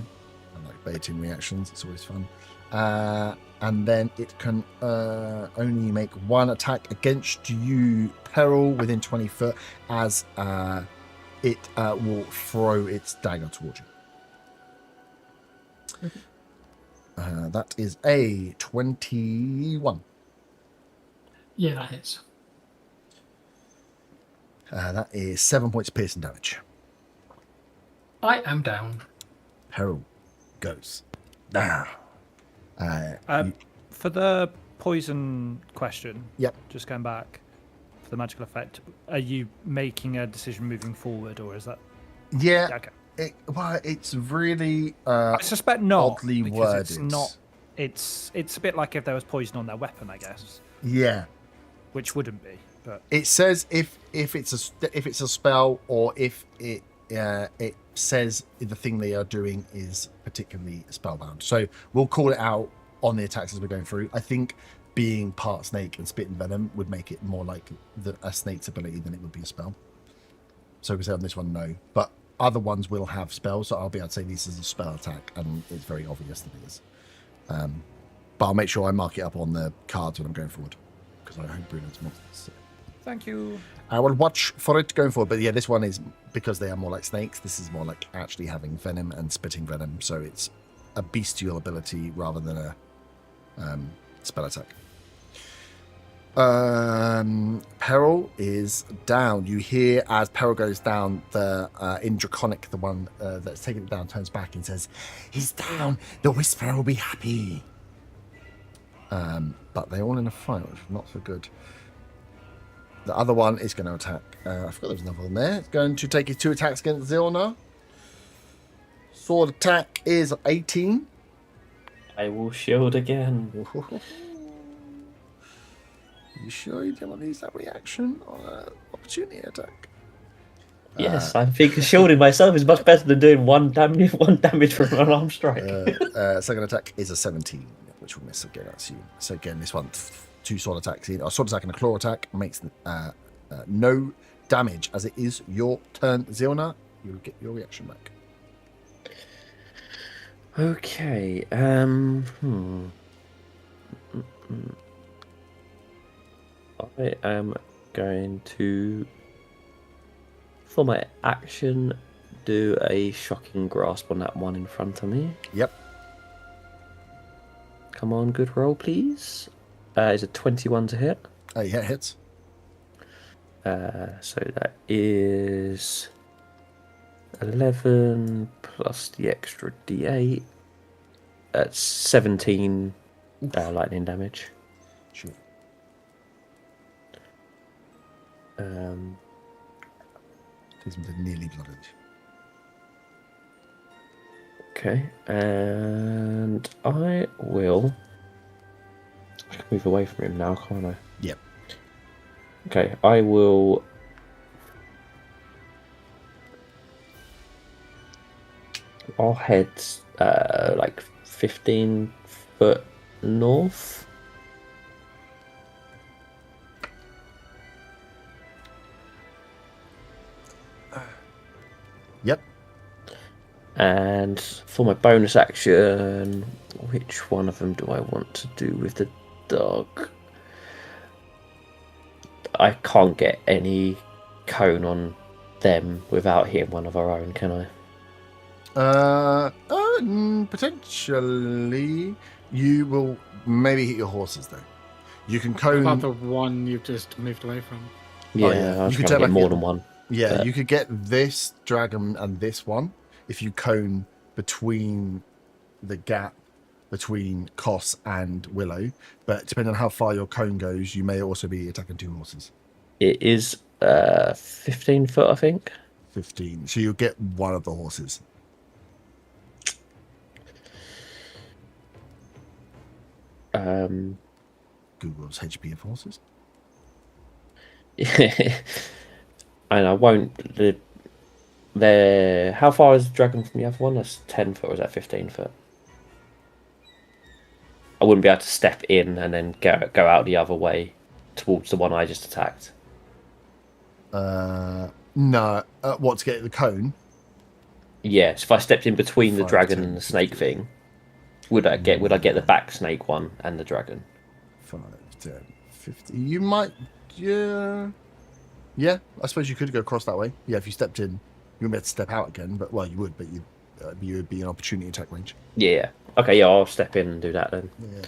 I like baiting reactions. It's always fun. And then it can only make one attack against you, Peril, within 20 foot, as it will throw its dagger towards you. That is a 21. Yeah, that hits. That is 7 points of piercing damage. I am down. Peril goes down. For the poison question, Yep. just going back for the magical effect, are you making a decision moving forward, or is that? Yeah. Okay. It's really I suspect not. oddly because worded. It's not. It's a bit like if there was poison on their weapon, I guess, Yeah. which wouldn't be. But It says if it's a spell or if it says the thing they are doing is particularly spellbound. So we'll call it out on the attacks as we're going through. I think being part snake and spitting venom would make it more like a snake's ability than it would be a spell. So we say on this one no, but other ones will have spells. So I'll be able to say this is a spell attack, and it's very obvious that it is. But I'll make sure I mark it up on the cards when I'm going forward because I hope Bruno's monsters. So. thank you. I will watch for it going forward. But yeah, this one is because they are more like snakes. This is more like actually having venom and spitting venom. So it's a bestial ability rather than a spell attack. Peril is down. You hear as Peril goes down, the in Draconic, the one that's taking it down, turns back and says, "He's down. The Whisperer will be happy." But they're all in a fight, which is not so good. The other one is going to attack. I forgot there was another one there. It's going to take his 2 attacks against Zilna. Sword attack is 18. I will shield again. You sure you don't want to use that reaction on an opportunity attack? Yes, I think shielding myself is much better than doing one damage from an arm strike. Second attack is a 17, which will miss again. That's you. So again, this one, 2 sword attacks. A sword attack and a claw attack makes no damage as it is your turn, Zilna. you'll get your reaction back. Okay. I am going to, for my action, do a shocking grasp on that one in front of me. Yep. Come on, good roll, please. Is it 21 to hit? Yeah, it hits. So that is 11 plus the extra d8. That's 17 lightning damage. Sure. Takes him to nearly blooded. Okay, and I will. I can move away from him now, can't I? Yep. Okay, I will. I'll head like 15 foot north. Yep. And for my bonus action, which one of them do I want to do with the dog? I can't get any cone on them without hitting one of our own, can I? Potentially. You will maybe hit your horses though. You can What cone. about the one you've just moved away from? Yeah, yeah. I was You could trying to turn get back more in. than one. Yeah, but- you could get this dragon and this one if you cone between the gap between Koss and Willow. But depending on how far your cone goes, you may also be attacking two horses. It is 15 foot, I think. 15. So you'll get one of the horses. Google's HP of horses. And I won't. How far is the dragon from the other one? That's 10 foot, or is that 15 foot? I wouldn't be able to step in and then go out the other way towards the one I just attacked. No. What, to get the cone? Yes, if I stepped in between the 5, dragon 10, and the snake 15. thing, would I get the back snake one and the dragon? 5, 10, 50. You might. Yeah. Yeah, I suppose you could go across that way. Yeah, if you stepped in, you wouldn't be able to step out again. But well, you would, but you would be an opportunity attack range. Yeah. Okay, yeah, I'll step in and do that then. Yeah.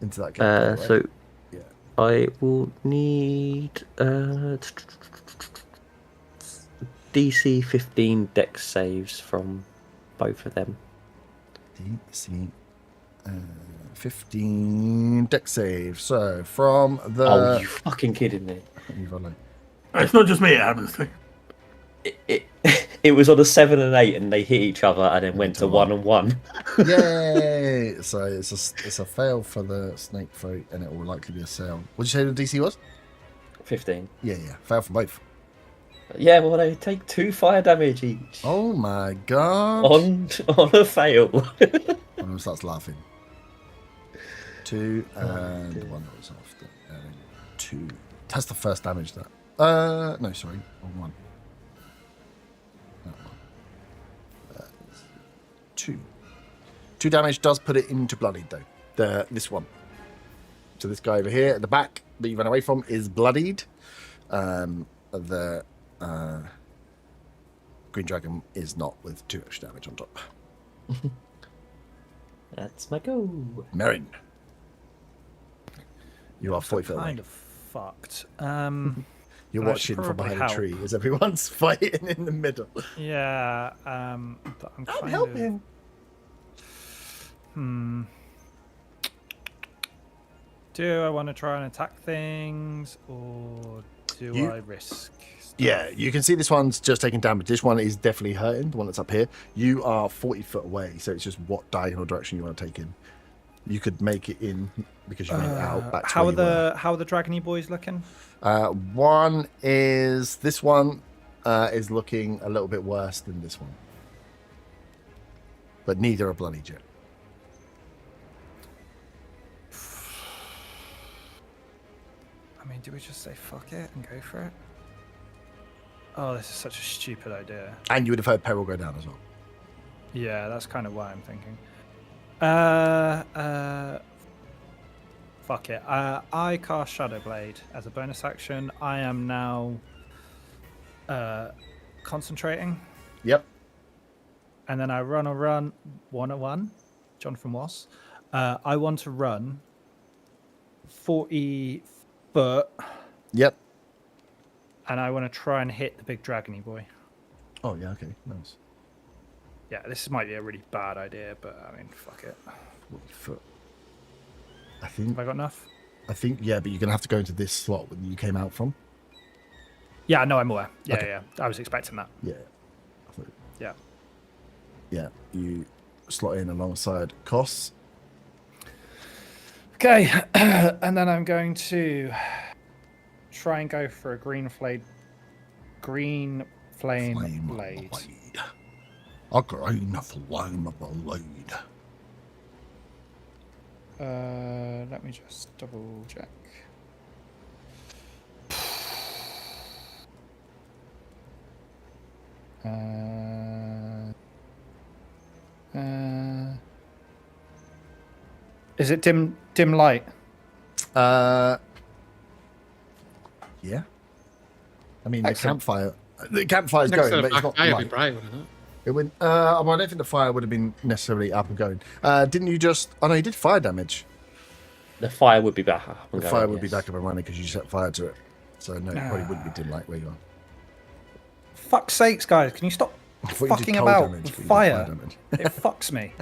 Into that gap. So yeah. I will need DC 15 dex saves from both of them. DC 15 deck save. So from the. Oh, you fucking kidding me? It's not just me, it happens to. It was on a 7 and 8, and they hit each other, and then went to 1 and 1. Yay! So it's a fail for the snake throat, and it will likely be a sale. What did you say the DC was? 15. Yeah. Fail for both. Yeah, well, they take 2 fire damage each. Oh my god! On a fail. One of them starts laughing. 2 and 1 that was after. 2. That's the first damage. That. No, sorry, wrong one. That one. 2. 2 damage does put it into bloodied though. This one. So this guy over here at the back that you ran away from is bloodied. The green dragon is not, with 2 extra damage on top. That's my go. Merrin, you are 40 foot away. Kind of fucked. You're I watching should from probably behind a tree as everyone's fighting in the middle. Yeah, but I'm kind helping. of. Do I want to try and attack things, or do I risk? Stuff? Yeah, you can see this one's just taking damage. This one is definitely hurting, the one that's up here. You are 40 foot away, so it's just what diagonal direction you want to take in. You could make it in because you made it out. Back to How where are you were. how are the dragony boys looking? One is this one is looking a little bit worse than this one, but neither are bloodied yet. I mean, do we just say fuck it and go for it? Oh, this is such a stupid idea. And you would have heard peril go down as well. Yeah, that's kind of why I'm thinking. Fuck it. I cast Shadow Blade as a bonus action. I am now concentrating, Yep. and then I run a run 101. Jonathan Wass. I want to run 40 foot, Yep. and I want to try and hit the big dragony boy. Oh, yeah, okay. Nice. Yeah, this might be a really bad idea, but I mean, fuck it. 40 foot. I Have think, I got enough? yeah, but you're going to have to go into this slot that you came out from. Yeah, no, I'm aware. Yeah, Okay. yeah. I was expecting that. Yeah. I thought, Yeah. yeah, you slot in alongside Koss. Okay, and then I'm going to try and go for a green flame blade. A green flame blade. Let me just double check. Is it dim light? Yeah. I mean, Excellent. the campfire's Next going, to but the it's back not fire would be light. bright, wouldn't it? It would. Well, I don't think the fire would have been necessarily up and going. Didn't you just? Oh no, you did fire damage. The fire would be back up. The and fire going, would be yes. back up and running because you set fire to it. So no, it probably wouldn't be dim light where you are. Fuck's sakes, guys! Can you stop I thought you did fucking cold about damage, with but you did fire? damage. It fucks me.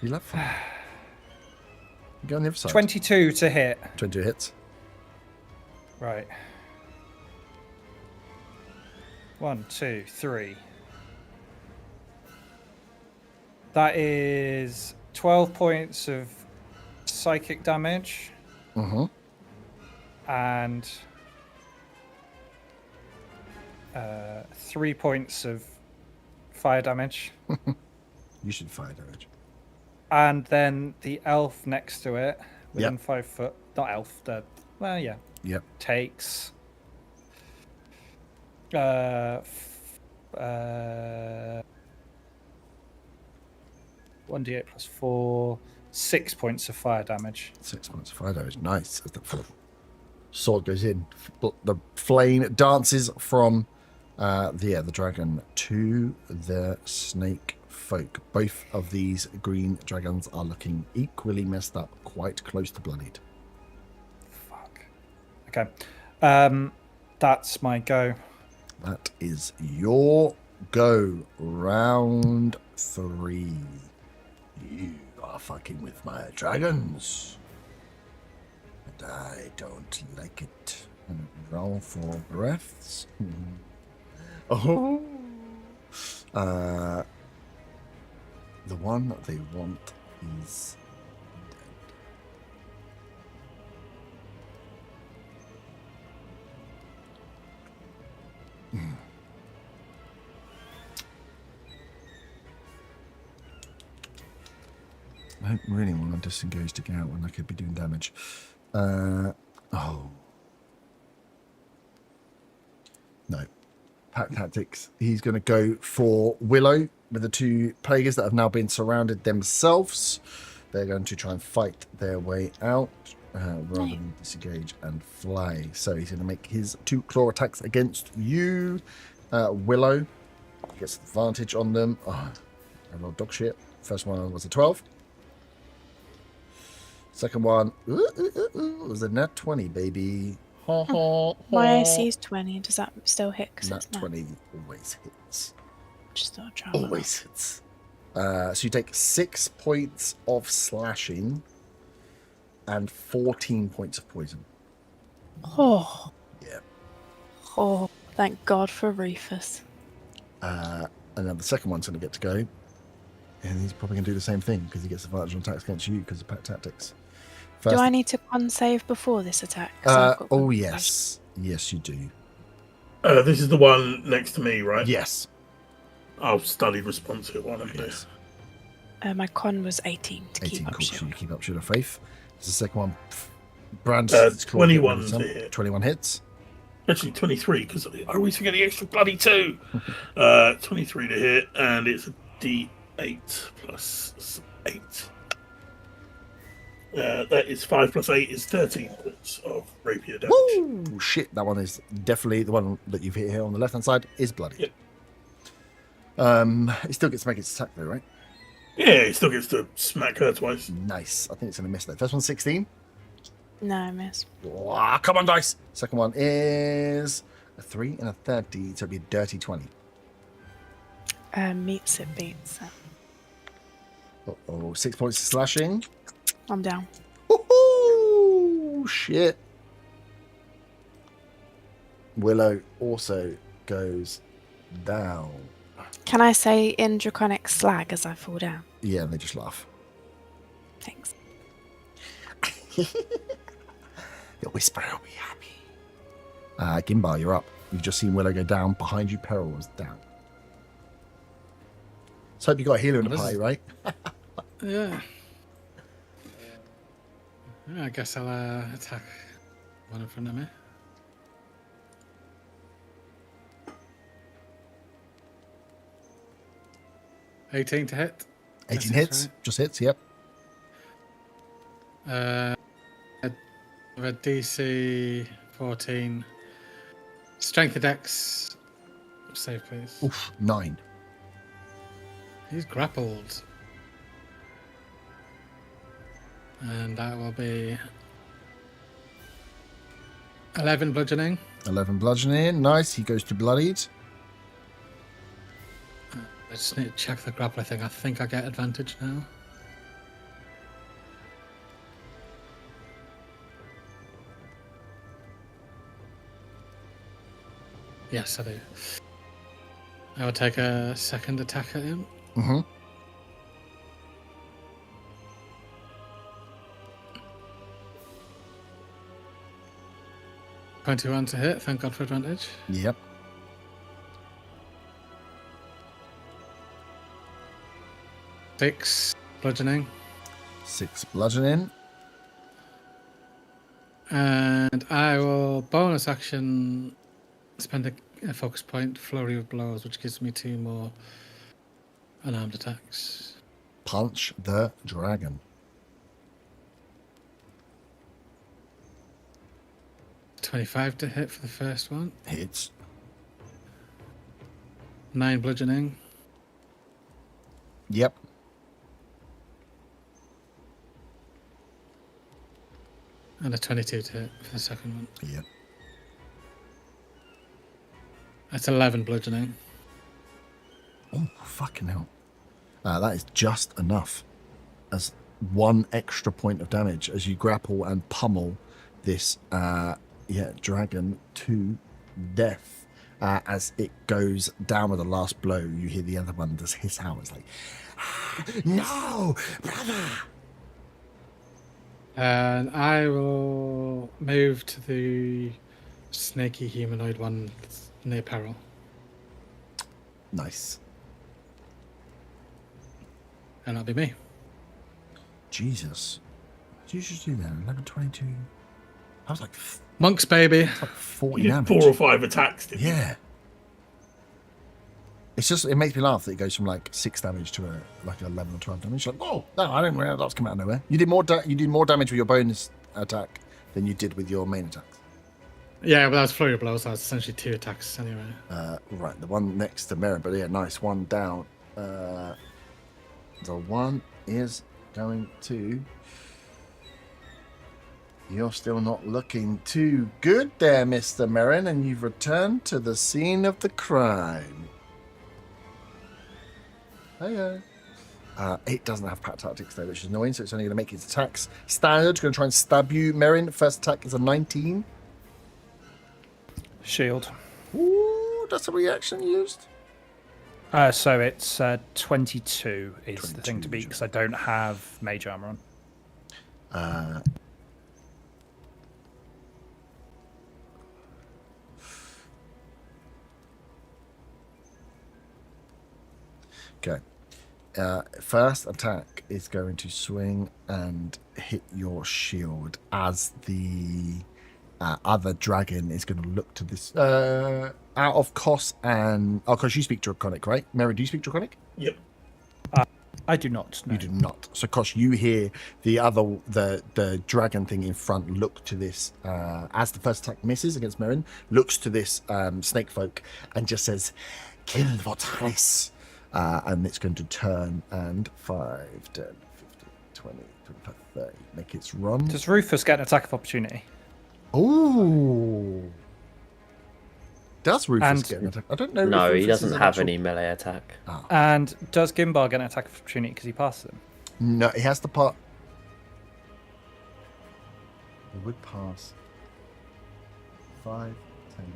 You love fire. Go on the other side. 22 to hit. 22 hits. Right. 1, 2, 3. That is 12 points of psychic damage Mm-hmm. and 3 points of fire damage. You should fire damage. And then the elf next to it, within Yep. 5 foot. Not elf, yeah. Yep. Takes 1d8 plus 4, 6 points of fire damage. 6 points of fire damage. Nice. As the sword goes in, the flame dances from the dragon to the snake folk. Both of these green dragons are looking equally messed up, quite close to bloodied. Fuck. Okay. That's my go. That is your go. Round 3. You are fucking with my dragons. And I don't like it. And roll for breaths. Oh. The one they want is dead. I don't really want to disengage to get out when I could be doing damage. Oh. No. Pack tactics. He's going to go for Willow with the 2 plaguers that have now been surrounded themselves. They're going to try and fight their way out rather than disengage and fly. So he's going to make his 2 claw attacks against you. Willow gets advantage on them. Oh, I rolled dog shit. First one was a 12. Second one was a nat 20, baby. My AC is 20. Does that still hit? 'Cause Nat it's not. 20 always hits. Just thought I'd try one. Always hits. So you take 6 points of slashing and 14 points of poison. Oh, Yeah. oh, thank God for Rufus. And then the second one's going to get to go. And he's probably going to do the same thing because he gets advantage on attacks against you because of pack tactics. Do I need to con save before this attack? 'Cause I've got Oh, con- yes. Yes, you do. This is the one next to me, right? Yes. I'll study responsive one of Yes. these. My con was 18 to 18, keep up cool. So you shield. keep up shield of faith. There's the second one. Brand 21 to hit. 21 hits. Actually, 23, because I always forget the extra bloody 2. 23 to hit, and it's a D8 plus 8. That is 5 plus 8 is 13 points of rapier damage. Woo! Shit, that one is definitely the one that you've hit here on the left-hand side is bloody. Yep. It still gets to make its attack though, right? Yeah, it still gets to smack her twice. Nice. I think it's going to miss that. First one's 16. No, I miss. Wow, come on, dice. Second one is a 3 and a 30, so it'll be a dirty 20. Meets it, beats it. Uh-oh, 6 points of slashing. I'm down. Woohoo! Shit. Willow also goes down. Can I say in Draconic Slag as I fall down? Yeah, and they just laugh. Thanks. The whisperer will be happy. Gimbar, you're up. You've just seen Willow go down. Behind you, Peril was down. So hope you got a healer in the This party, is- right? Yeah. Yeah, I guess I'll attack one in front of me. $18 to hit. 18 Yes, hits. that's Just hits, yep. A DC 14. Strength of Dex. Save, please. Oof, 9. He's grappled. And that will be 11 bludgeoning. 11 bludgeoning. Nice. He goes to bloodied. I just need to check the grapple thing. I think I get advantage now. Yes, I do. I will take a second attack at him. Mm-hmm. $21 to hit. Thank God for advantage. Yep. Six bludgeoning. 6 bludgeoning. And I will bonus action spend a focus point, flurry of blows, which gives me 2 more unarmed attacks. Punch the dragon. 25 to hit for the first one. Hits. 9 bludgeoning. Yep. And a 22 to hit for the second one. Yep. That's 11 bludgeoning. Oh, fucking hell. That is just enough as 1 extra point of damage as you grapple and pummel this dragon to death. As it goes down with the last blow, you hear the other one just hiss out. It's like, no, brother. And I will move to the snaky humanoid one that's near Peril. Nice. And that'll be me. Jesus. What did you just do there? 11, 22. I was like Monks, baby. 40 You damage. did 4 or 5 attacks, didn't you? Yeah. It's just, it makes me laugh that it goes from like 6 damage to like 11 or 12 damage. Like, oh, no, I didn't realize that was coming out of nowhere. You did more damage with your bonus attack than you did with your main attacks. Yeah, but that was flurry of blows. That was essentially 2 attacks anyway. Right, the one next to Merrin, but yeah, nice. One down. The one is going to... You're still not looking too good there, Mr. Merrin, and you've returned to the scene of the crime. Hiya. It doesn't have pack tactics though, which is annoying, so it's only going to make its attacks standard. Going to try and stab you, Merrin. First attack is a 19. Shield. Ooh, that's a reaction used. So it's 22 is the thing to 22, beat because I don't have mage armor on. Okay. First attack is going to swing and hit your shield as the other dragon is going to look to this out of Kos and Kos, you speak Draconic, right? Mary, do you speak Draconic? Yep. I do not. No. You do not. So Kos, you hear the dragon thing in front look to this as the first attack misses against Merin, looks to this snake folk and just says, "Kill Votalis." And it's going to turn and 5, 10, 15, 20, 25, 30. Make its run. Does Rufus get an attack of opportunity? Oh. Does Rufus And- get an attack? I don't know. if No, he Rufus doesn't is an have actual- any melee attack. And does Gimbar get an attack of opportunity because he passes him? No, he has to part. He would pass 5, 10, 15, 20,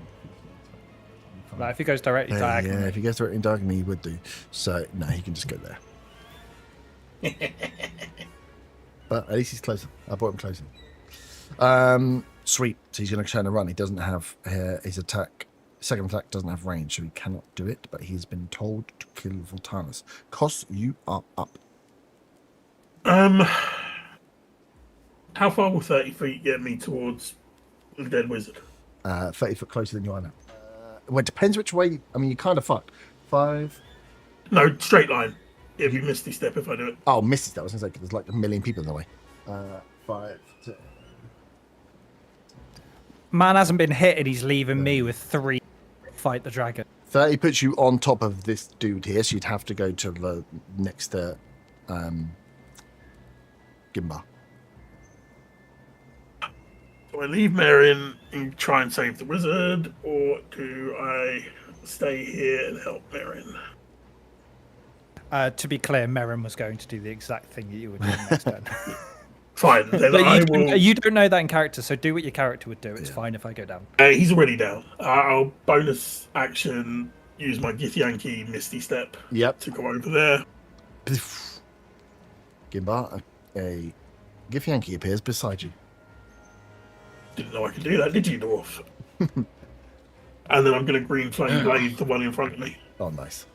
25. Like if he goes directly diagonally. Yeah, if he goes directly diagonally, he would do. So, no, he can just go there. But at least he's closer. I brought him closer. Sweet. So he's going to turn and run. He doesn't have his attack. Second attack doesn't have range, so he cannot do it. But he's been told to kill Voltanus. Kos, you are up. How far will 30 feet get me towards the dead wizard? 30 foot closer than you are now. Well, it depends which way. I mean, you kind of fucked. 5. No, straight line. It'd be Misty Step if I do it. Oh, misses that. I was going to say, 'cause there's like a million people in the way. 5, 10. Man hasn't been hit and he's leaving me with 3 fight the dragon. 30 puts you on top of this dude here, so you'd have to go to the next to Gimbar. Do I leave Marion and try and save the wizard, or do I stay here and help Marion? To be clear, Merrin was going to do the exact thing that you were doing next turn. Fine, then But I you, will. you don't know that in character, so do what your character would do. It's fine if I go down. He's already down. I'll bonus action, use my Githyanki Misty Step Yep. to go over there. Gimbar, a Githyanki appears beside you. Didn't know I could do that, did you, dwarf? And then I'm going to green flame blade the one in front of me. Oh, nice.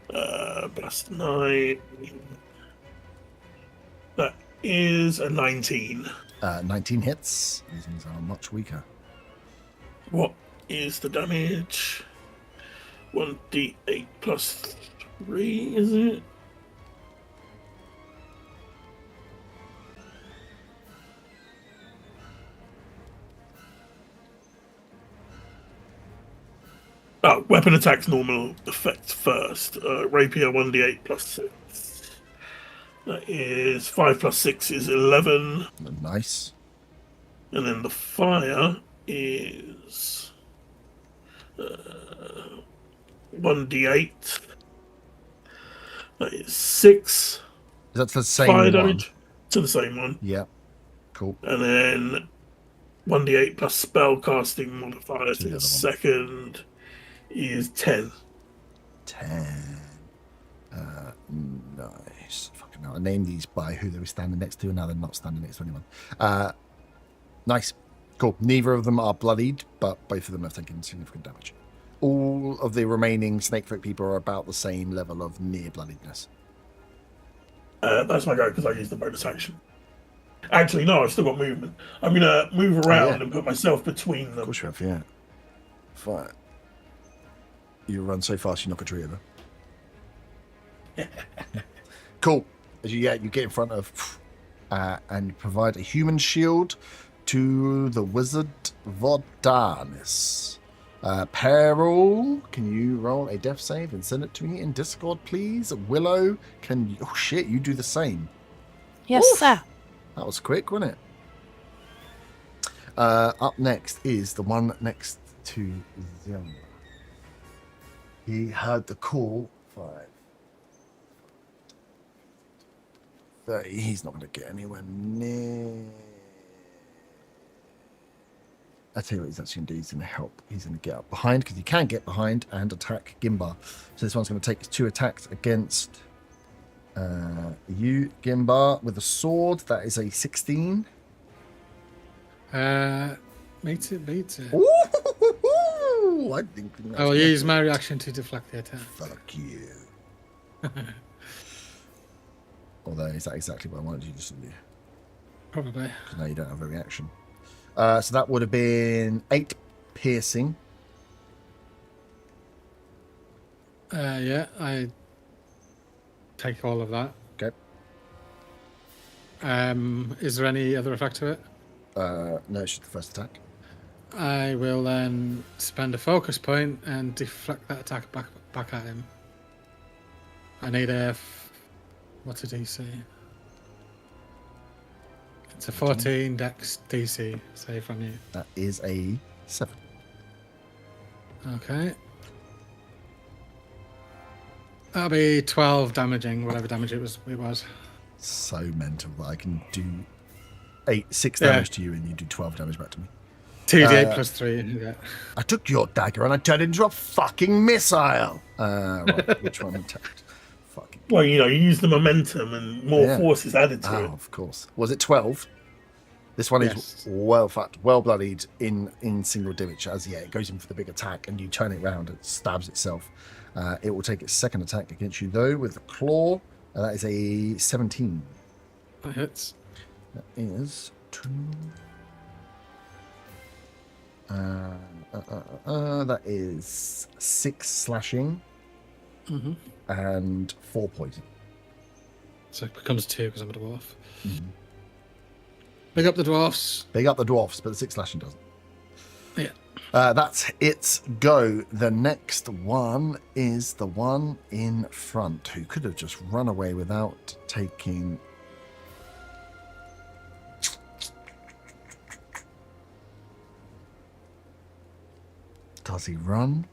Blast 9. That is a 19. 19 hits. These things are much weaker. What is the damage? 1d8 plus 3, is it? Oh, weapon attacks normal effect first. Rapier 1d8 plus 6. That is 5 plus 6 is 11. Nice. And then the fire is 1d8. That is 6 That's the same fire one. damage to the same one. Yeah. Cool. And then 1d8 plus spell casting modifier To to the the other one. second is 10. 10. Nice. Fucking hell. I named these by who they were standing next to, and now they're not standing next to anyone. Nice. Cool. Neither of them are bloodied, but both of them have taken significant damage. All of the remaining snakefolk people are about the same level of near bloodedness. That's my go because I used the bonus action. Actually, no, I've still got movement. I'm going to move around yeah. and put myself between Of them. course you have, yeah. Fine. You run so fast you knock a tree over. Cool. As you get in front of and provide a human shield to the wizard Vodanis. Peril, can you roll a death save and send it to me in Discord, please? Willow, can you... Oh, shit, you do the same. Yes, sir. That was quick, wasn't it? Up next is the one next to Zelda. He heard the call. 5, 30. He's not going to get anywhere near. I tell you what he's actually going to do. He's going to help. He's going to get up behind because he can get behind and attack Gimbar. So this one's going to take 2 attacks against you, Gimbar, with a sword. That is a 16. Beats it. Ooh, I think I will use my reaction to deflect the attack. Fuck you. Although, is that exactly what I wanted you to do? Probably. Because now you don't have a reaction. So that would have been 8 piercing. Yeah, I take all of that. Okay. Is there any other effect to it? No, it's just the first attack. I will then spend a focus point and deflect that attack back at him. I need what's a DC? It's a 14 Dex DC save from you. That is a 7. Okay. That'll be 12 damaging, whatever damage it was. So mental that I can do 6 Yeah. damage to you and you do 12 damage back to me. 2d8 plus 3. Yeah. I took your dagger and I turned it into a fucking missile. Right, which one attacked? Fucking. Well, you use the momentum and more Yeah. force is added to Oh, it. of course. Was it 12? This one is Yes. well fucked, well bloodied in single damage. As it goes in for the big attack, and you turn it round, it stabs itself. It will take its second attack against you though with the claw. That is a 17. That hits. That is 2. That is 6 slashing Mm-hmm. and 4 poison. So it becomes 2 because I'm a dwarf. Mhm. Big up the dwarfs. Big up the dwarfs, but the 6 slashing doesn't. Yeah. That's its go. The next one is the one in front who could have just run away without taking. Does he run?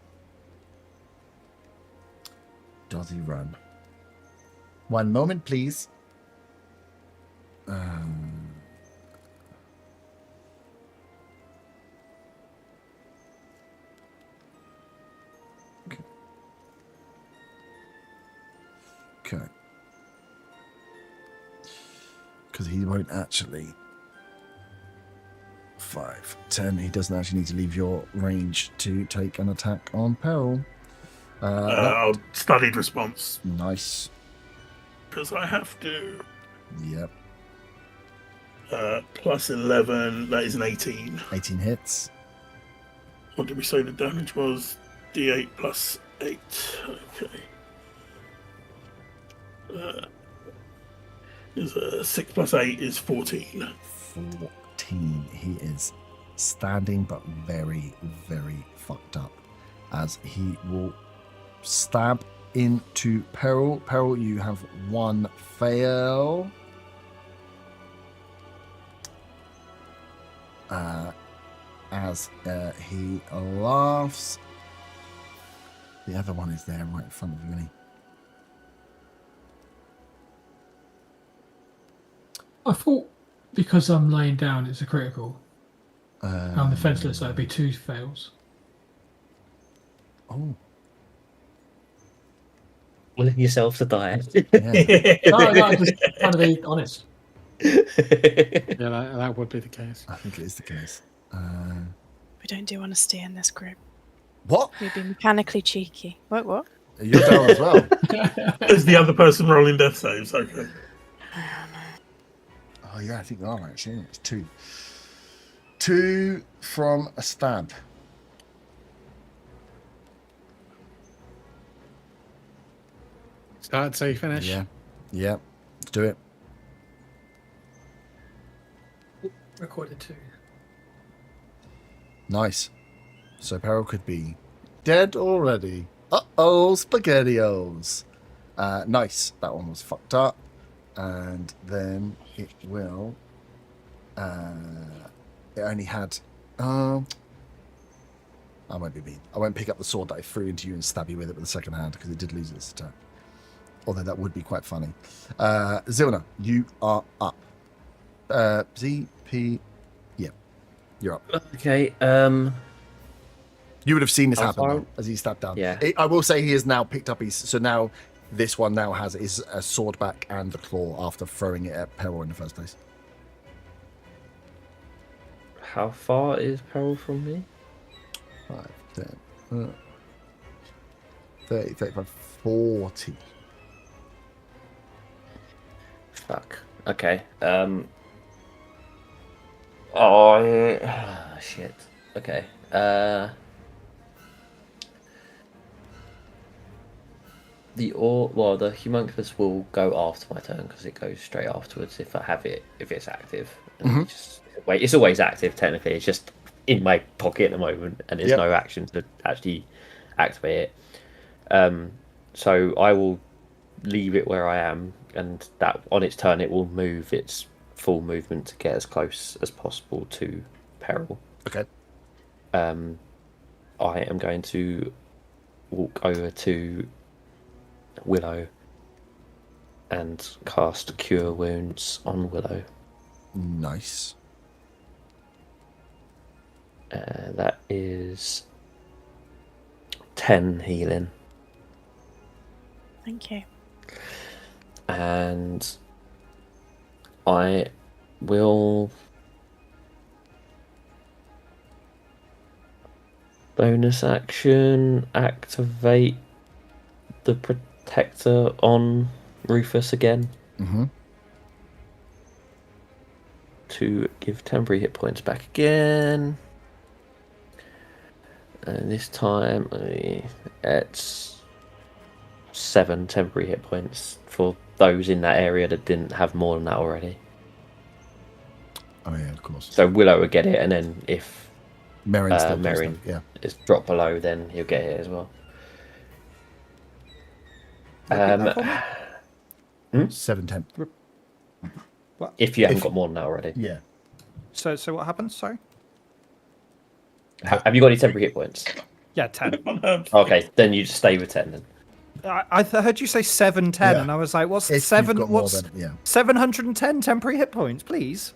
Does he run? One moment, please. Okay. Because he won't actually. 5, 10. He doesn't actually need to leave your range to take an attack on peril. Studied response, Nice. because I have to. Yep. Plus 11, that is an 18. 18 hits. What did we say the damage was? D8 plus 8. Okay. Is 6 plus 8 is 14. 14. He is standing but very, very fucked up as he will stab into Peril. Peril, you have 1 fail. As he laughs. The other one is there right in front of you, isn't he? I thought because I'm laying down, it's a critical. I'm defenseless, so it'd be 2 fails. Oh, Willing yourself to die. yeah. No, just trying to be honest. Yeah, that would be the case. I think it is the case. We don't do honesty in this group. What? We'd be mechanically cheeky. What? You're down as well. Is the other person rolling death saves? Okay. Oh, yeah, I think they are actually. It's 2. 2 from a stab. Start so you finish. Yeah. Yeah. Let's do it. Recorded 2. Nice. So Peril could be dead already. Uh-oh, SpaghettiOs. Nice. That one was fucked up. And then it will... it only had... I won't be mean. I won't pick up the sword that I threw into you and stab you with it with the second hand because it did lose its attack. Although that would be quite funny. Zilna, you are up. ZP... Yeah. You're up. Okay. You would have seen this How happen far- though, as he stepped down. Yeah. I will say he has now picked up his. So now this one now has his sword back and the claw after throwing it at Peril in the first place. How far is Peril from me? 5, 10, 30, 35, 40. Fuck. Okay. Shit. Okay. The homunculus will go after my turn because it goes straight afterwards if I have it, if it's active. And it's always active technically. It's just in my pocket at the moment, and there's no action to actually activate it. So I will leave it where I am, and that on its turn it will move its full movement to get as close as possible to Peril. Okay. I am going to walk over to Willow and cast Cure Wounds on Willow. Nice. That is 10 healing. Thank you. And I will bonus action activate the protector on Rufus again to give temporary hit points back again. And this time it's 7 temporary hit points for those in that area that didn't have more than that already. Oh yeah, of course. So Willow will get it, and then if Merrin still Merrin yeah. is dropped below, then he'll get it as well. 7 temp. If you haven't got more than that already. Yeah. So what happens? Sorry. Have you got any temporary hit points? Yeah, 10. Okay, then you just stay with 10 then. I heard you say 710, Yeah. and I was like, "What's If you've 7? got more What's than- yeah. 710 temporary hit points, please?"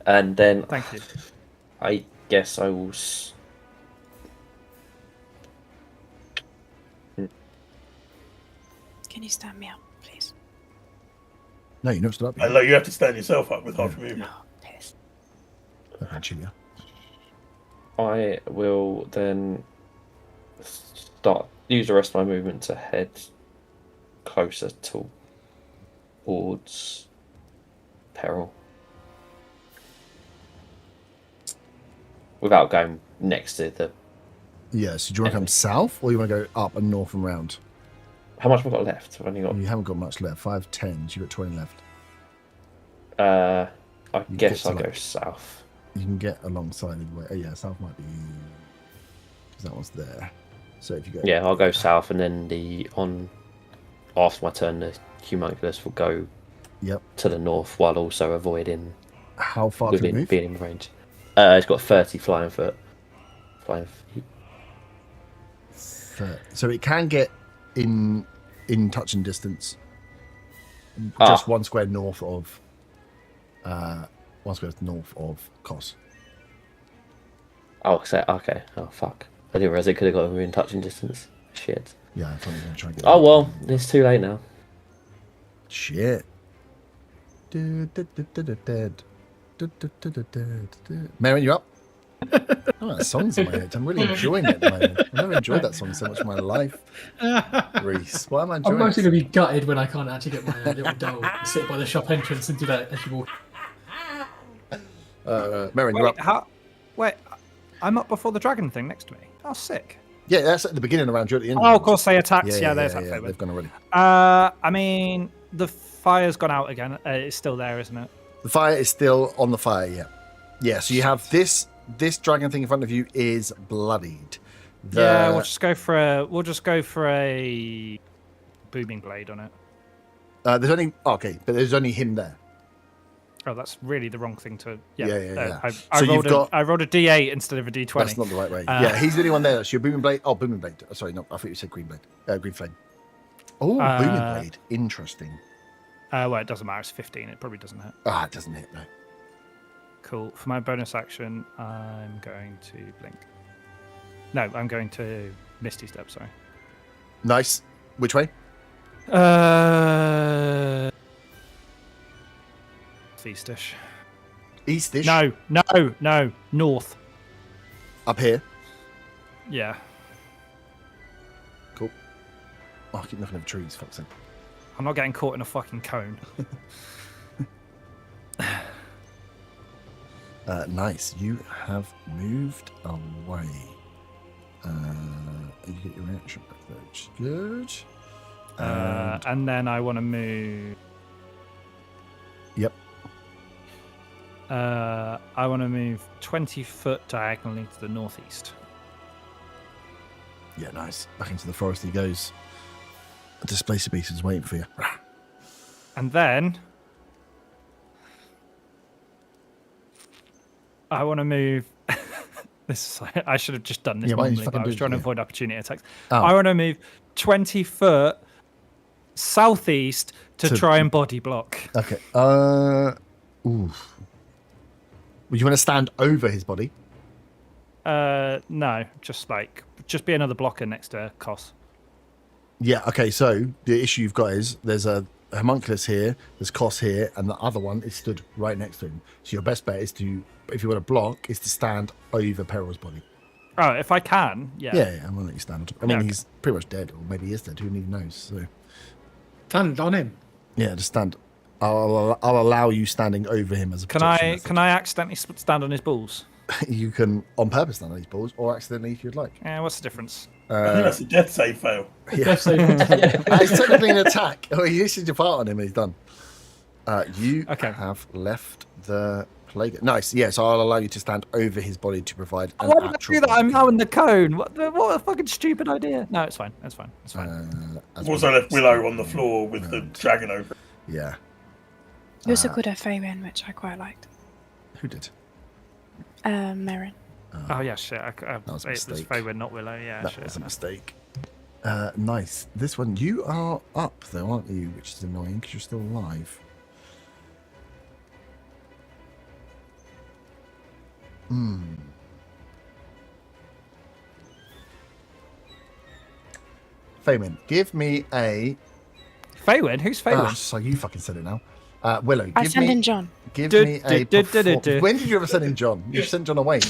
And then Thank you. I guess I will. Can you stand me up, please? No, you're not stood up. Hello, you have to stand yourself up with half a movement. Oh, please. Actually, yeah. I will then use the rest of my movement to head closer towards Peril. Without going next to the... Yeah, so do you want to come south, or you want to go up and north and round? How much have I got left? I've only got... You haven't got much left. 5 10s. You've got 20 left. I guess get I'll to, go like- south. You can get alongside the way. Oh, yeah, south might be... Because that one's there. So if you go... Yeah, I'll go south, and then after my turn, the homunculus will go to the north while also avoiding How far can you move? being in range. It's got 30 flying foot. Flying feet. So it can get in touching distance. Just 1 square north of... 1 square north of Kos. Oh, so, okay. Oh, fuck. I didn't realise it could have got within touching distance. Shit. Yeah, I thought you were going to try and get... Oh, well, it's too late now. Shit. Merrin, you up? Oh, that song's in my head. I'm really enjoying it at the moment. I've never enjoyed that song so much in my life. Reese, why am I enjoying I'm actually it? going to be gutted when I can't actually get my little doll and sit by the shop entrance and do that as you walk. Merrin, you're up. Wait, I'm up before the dragon thing next to me. Oh, sick. Yeah, that's at the beginning around you at the end. Oh, of course they attacked. Yeah, Yeah, there's that yeah, favour. they've gone already. I mean, the fire's gone out again. It's still there, isn't it? The fire is still on the fire, yeah. Yeah, so you have this dragon thing in front of you is bloodied. Yeah, we'll just go for a booming blade on it. There's only but there's only him there. Oh, that's really the wrong thing to. Yeah. I rolled a D8 instead of a D20. That's not the right way. Yeah, he's the only one there. That's your booming blade. Oh, booming blade. Oh, sorry, no, I thought you said green blade. Green flame. Oh, booming blade. Interesting. Well, it doesn't matter. It's 15. It probably doesn't hit. Ah, it doesn't hit, no. Cool. For my bonus action, I'm going to blink. No, I'm going to Misty Step. Sorry. Nice. Which way? Eastish. Eastish? No. North. Up here? Yeah. Cool. Oh, I keep nothing of trees, fuck's sake. I'm not getting caught in a fucking cone. Nice. You have moved away. You get your reaction back there, which is good. And then I want to move. Yep. I want to move 20 foot diagonally to the northeast. Yeah, nice. Back into the forest he goes. A displacer beast is waiting for you. And then I want to move. I should have just done this Yeah, why didn't you normally, but I fucking was do it? trying to Yeah. avoid opportunity attacks. Oh. I want to move 20 foot southeast to try and body block. Okay. Ooh. Would you want to stand over his body? No, just be another blocker next to Kos. Yeah. Okay. So the issue you've got is there's a homunculus here, there's Kos here, and the other one is stood right next to him. So your best bet is to, if you want to block, is to stand over Peril's body. Oh, if I can, yeah. Yeah, I'm gonna let you stand. I mean, Yeah, okay. he's pretty much dead, or maybe he is dead. Who even knows? So Stand on him. yeah, just stand. I'll allow you standing over him as a Can protection I method. can I accidentally stand on his balls? You can on purpose stand on his balls, or accidentally if you'd like. What's the difference? I think that's a death save fail. Yeah. Death save. It's technically an attack. Oh, you used to depart on him and he's done. You Okay. have left the plague. Nice. Yeah, so I'll allow you to stand over his body to provide an Why did I actual do that? I'm body. now in the cone. What a fucking stupid idea. No, it's fine. It's fine. It's fine. As I've also well. left Willow on the floor with the dragon over. Yeah. You also called her Faywin, which I quite liked. Who did? Merrin. Oh yeah, shit. was a It was mistake. Faywin, not Willow. Yeah, That shit. was a mistake. Nice. This one, you are up though, aren't you? Which is annoying because you're still alive. Faywin, give me a. Faywin? Who's Faywin? Ah, so you fucking said it now. Willow, I give send me. in John. Give Du- me a. du- du- du- du- du. When did you ever send in John? You sent John away.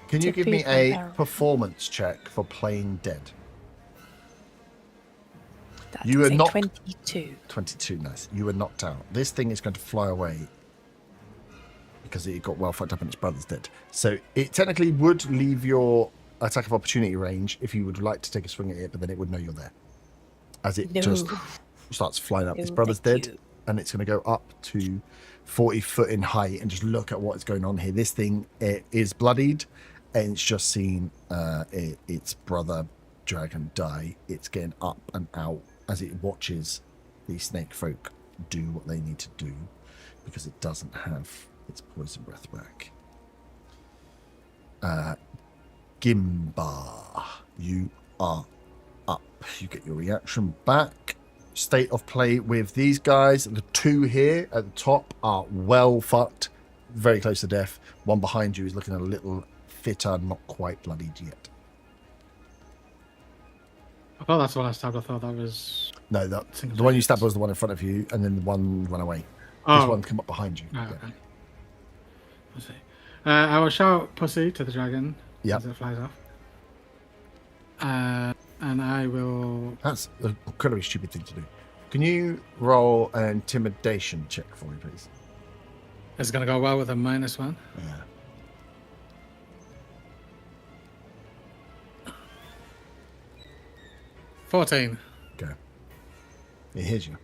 Can you To give me people a there. performance check for playing dead? That You is are a not- 22. 22, nice. You were knocked out. This thing is going to fly away because it got well fucked up and its brother's dead. So it technically would leave your attack of opportunity range if you would like to take a swing at it, but then it would know you're there. As it No. just starts flying up. Its No, brother's thank dead, you. and it's going to go up to 40 foot in height and just look at what's going on here. This thing is bloodied, and it's just seen its brother dragon die. It's getting up and out as it watches these snake folk do what they need to do because it doesn't have its poison breath back. Gimbar, you are up. You get your reaction back. State of play with these guys. The two here at the top are well fucked, very close to death. One behind you is looking a little fitter, not quite bloodied yet. I thought that's the one I stabbed. I thought that was. No, Single the one you digits. stabbed was the one in front of you, and then the one ran away. This Oh. one come up behind you. Oh, Yeah. okay. Let's see. I will shout "pussy" to the dragon Yep. as it flies off. And I will. That's an incredibly stupid thing to do. Can you roll an intimidation check for me, please? It's going to go well with a -1. Yeah. 14. Okay. It hears you.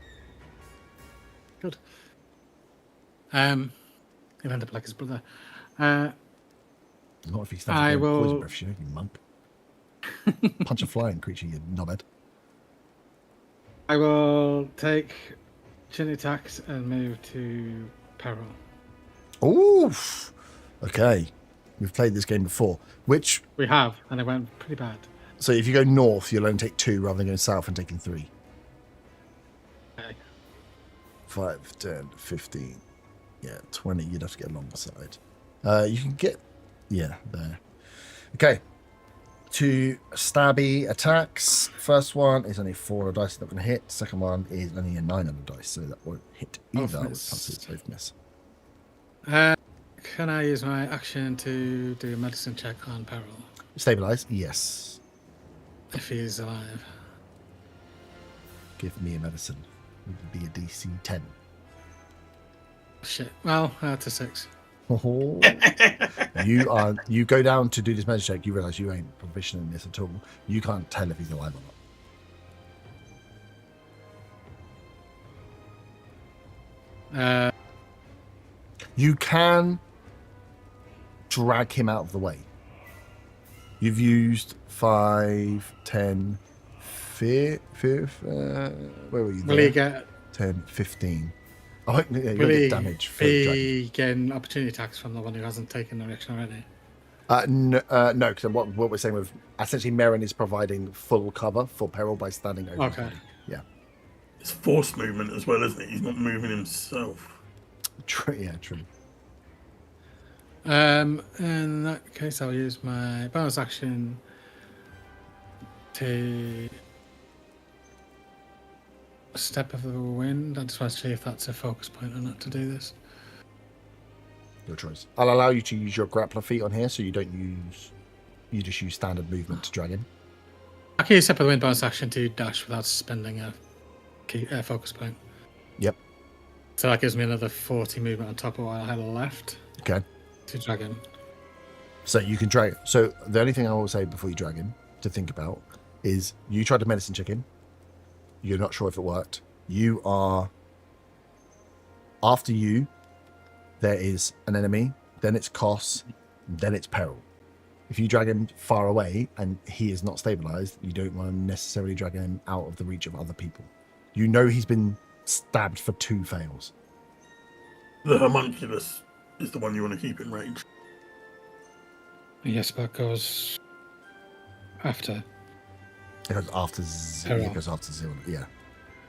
Good. He'll end up like his brother. Uh, Not if he I stands will- poison breath, you monk. Punch a flying creature, you knobhead. I will take chin attacks and move to peril. Oof. Okay. We've played this game before. Which, We have, and it went pretty bad. so if you go north, you'll only take 2 rather than going south and taking 3. Okay. 5, 10, 15. Yeah, 20. You'd have to get along the side. You can get, yeah, there. Okay. 2 stabby attacks. First one is only 4 on a dice, not going to hit. Second one is only a 9 on a dice, so that won't hit either. Both With pluses, both miss. Can I use my action to do a medicine check on peril Stabilize? Yes. if he's alive? Give me a medicine. It would be a DC 10. Shit. Well, that's a 6. Oh. You go down to do this medicine check, you realise you ain't proficient in this at all. You can't tell if he's alive or not. You can drag him out of the way. You've used 5, 10, where were you? Will he get 10, 15. Oh, yeah, you'll will get he damage for dragging. be getting opportunity attacks from the one who hasn't taken the action already? No, because what we're saying with essentially Merrin is providing full cover for peril by standing over. Okay. his body. Yeah. It's forced movement as well, isn't it? He's not moving himself. True. Yeah. True. In that case, I'll use my bonus action to step of the wind. I just want to see if that's a focus point or not to do this. Your choice. I'll allow you to use your grappler feet on here, so you just use standard movement to drag him. I can use step of the wind bonus action to dash without spending a focus point. Yep. So that gives me another 40 movement on top of what I had left Okay. to drag him. So you can drag. So the only thing I will say before you drag him to think about is you tried to medicine check him. You're not sure if it worked. You are. After you, there is an enemy. Then it's Kos. Then it's peril. If you drag him far away and he is not stabilized, you don't want to necessarily drag him out of the reach of other people. You know he's been stabbed for 2 fails. The homunculus is the one you want to keep in range. Yes, but goes after. It goes after zero. It goes after 0. Yeah.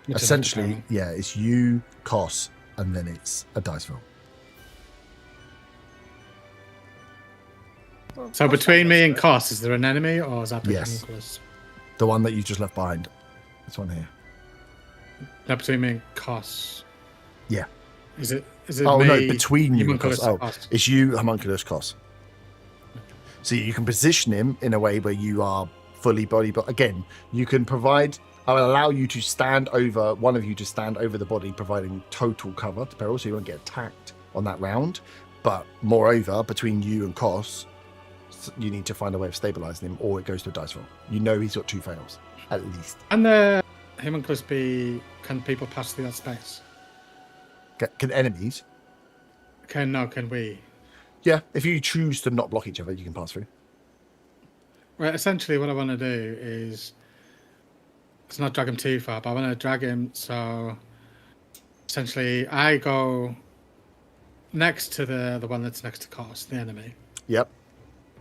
Which is Essentially, after yeah, it's you, Kos, and then it's a dice roll. So between me and Kos, is there an enemy, or is that the Yes. homunculus? The one that you just left behind. This one here. No, between me and Kos. Yeah. Is it Oh, me, no, between you and homunculus, Kos. Oh, Kos? it's you, homunculus, Kos. So you can position him in a way where you are fully body, but again, you can provide. I will allow you to stand over, one of you to stand over the body, providing total cover to peril, so you won't get attacked on that round. But moreover, between you and Kos, you need to find a way of stabilizing him, or it goes to a dice roll. You know he's got 2 fails, at least. And the homunculus be? Can people pass through that space? Can enemies? Can we? Yeah, if you choose to not block each other, you can pass through. Right. Essentially, what I want to do is, it's not drag him too far, but I want to drag him so. Essentially, I go next to the one that's next to Kos, the enemy. Yep.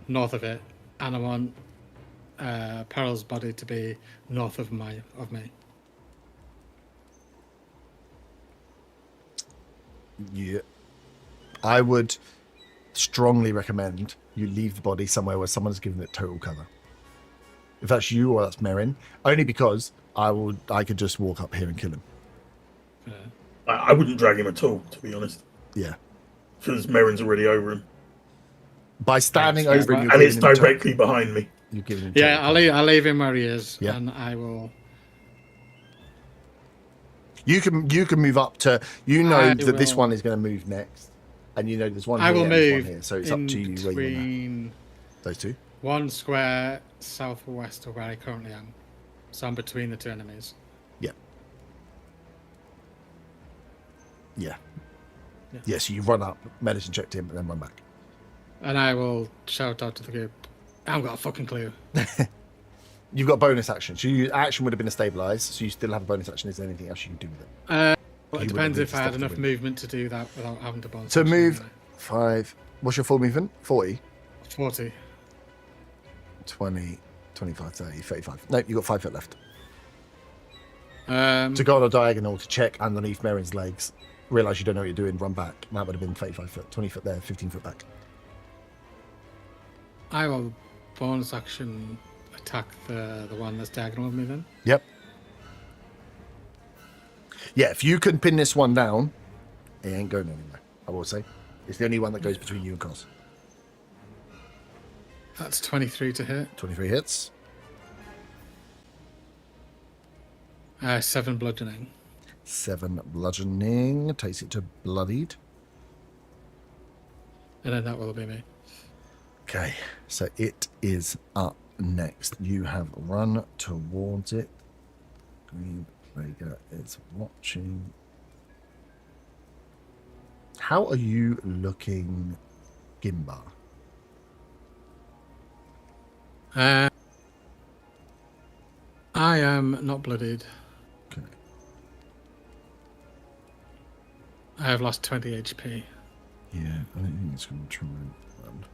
North of it, and I want Peril's body to be north of me. Yeah. I would strongly recommend you leave the body somewhere where someone's given it total cover. If that's you or that's Merrin, only because I could just walk up here and kill him. I wouldn't drag him at all, to be honest, Yeah. because Merrin's already over him, By standing Yes, over him, you're and it's giving him directly behind me. you're giving him Yeah, total I'll leave him where he is, Yeah. and I will. You can move up to. You know I that this will- one is going to move next, and you know there's one I here will and there's one move here. So it's in up to you where you want between those 2. one square southwest of where I currently am. So I'm between the 2 enemies. Yeah. Yeah. Yeah. So you run up, medicine checked him, and then run back. And I will shout out to the group. I haven't got a fucking clue. You've got a bonus action. So your action would have been a stabilize. So you still have a bonus action. Is there anything else you can do with it? Well, You it would depends need if to I had step to enough win. movement to do that without having to bonus. To action move anyway. 5. What's your full movement? 40, 40. 20, 25, 30, 35. No, you've got 5 foot left. Um, To go on a diagonal to check underneath Merrin's legs. Realise you don't know what you're doing, run back. That would have been 35 foot, 20 foot there, 15 foot back. I will bonus action attack the one that's diagonal with me then. Yep. Yeah, if you can pin this one down, it ain't going anywhere, I will say. It's the only one that goes between you and Kos. That's 23 to hit. 23 hits. 7 bludgeoning. 7 bludgeoning. Takes it to bloodied. And then that will be me. Okay, so it is up next. You have run towards it. Green Plaguer is watching. How are you looking, Gimbar? I am not bloodied. Okay. I have lost 20 HP. Yeah, I don't think it's going to try and run.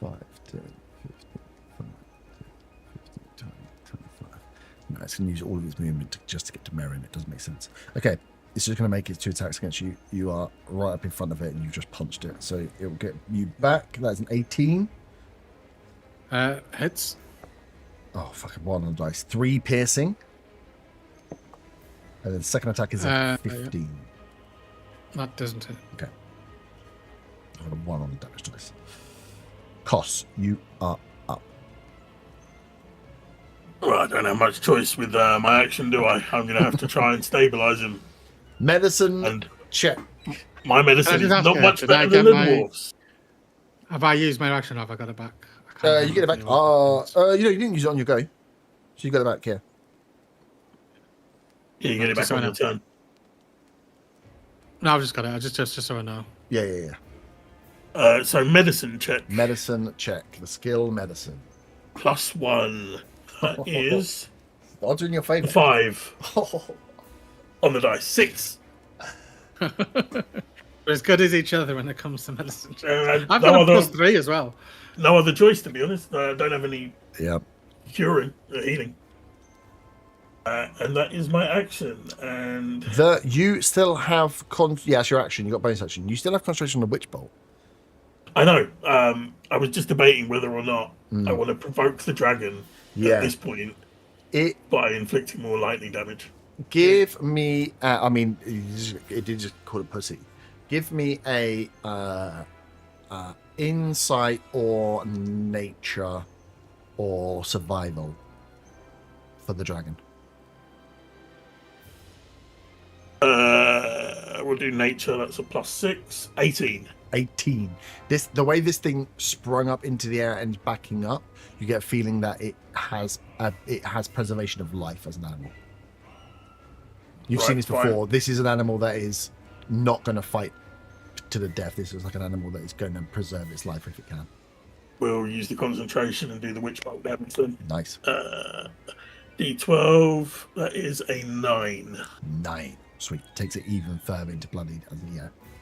5, 10, 15, 5, 10, 15, 20, 25. No, it's going to use all of its movement just to get to Merrin. It doesn't make sense. Okay, it's just going to make its 2 attacks against you. You are right up in front of it and you've just punched it. So it will get you back. That's an 18. Hits. Oh, fucking 1 on the dice. 3 piercing. And then the second attack is a 15. That doesn't hit. Okay. I've got a 1 on the damage dice. Koss, you are up. Well, I don't have much choice with my action, do I? I'm going to have to try and stabilise him. Medicine And check. my medicine is just ask not her, much did I better than get the my- dwarves. Have I used my action or have I got it back? I can't You get it back. remember. You didn't use it on your go. So you got it back, yeah. Yeah, you get it back Just on so I your turn. No, I've just got it. Just so I know. Yeah. So medicine check. Medicine check. The skill medicine. +1. That is Odds are in your favour. 5 on the dice. 6. We're as good as each other when it comes to medicine. I've I've got a +3 as well. No other choice, to be honest. I don't have any Yep. curing or healing. And that is my action. And You still have it's your action. You got bonus action. You still have concentration on the witch bolt. I know. I was just debating whether or not I want to provoke the dragon at this point by inflicting more lightning damage. Give me. It did just call it pussy. Give me a insight or nature or survival for the dragon. We'll do nature. That's a +6. 18. 18. The way this thing sprung up into the air and is backing up, you get a feeling that it has preservation of life as an animal. You've seen this before. This is an animal that is not going to fight to the death. This is like an animal that is going to preserve its life if it can. We'll use the concentration and do the witch bolt damage then. Nice. D12. That is a 9. 9. Sweet. Takes it even further into bloodied as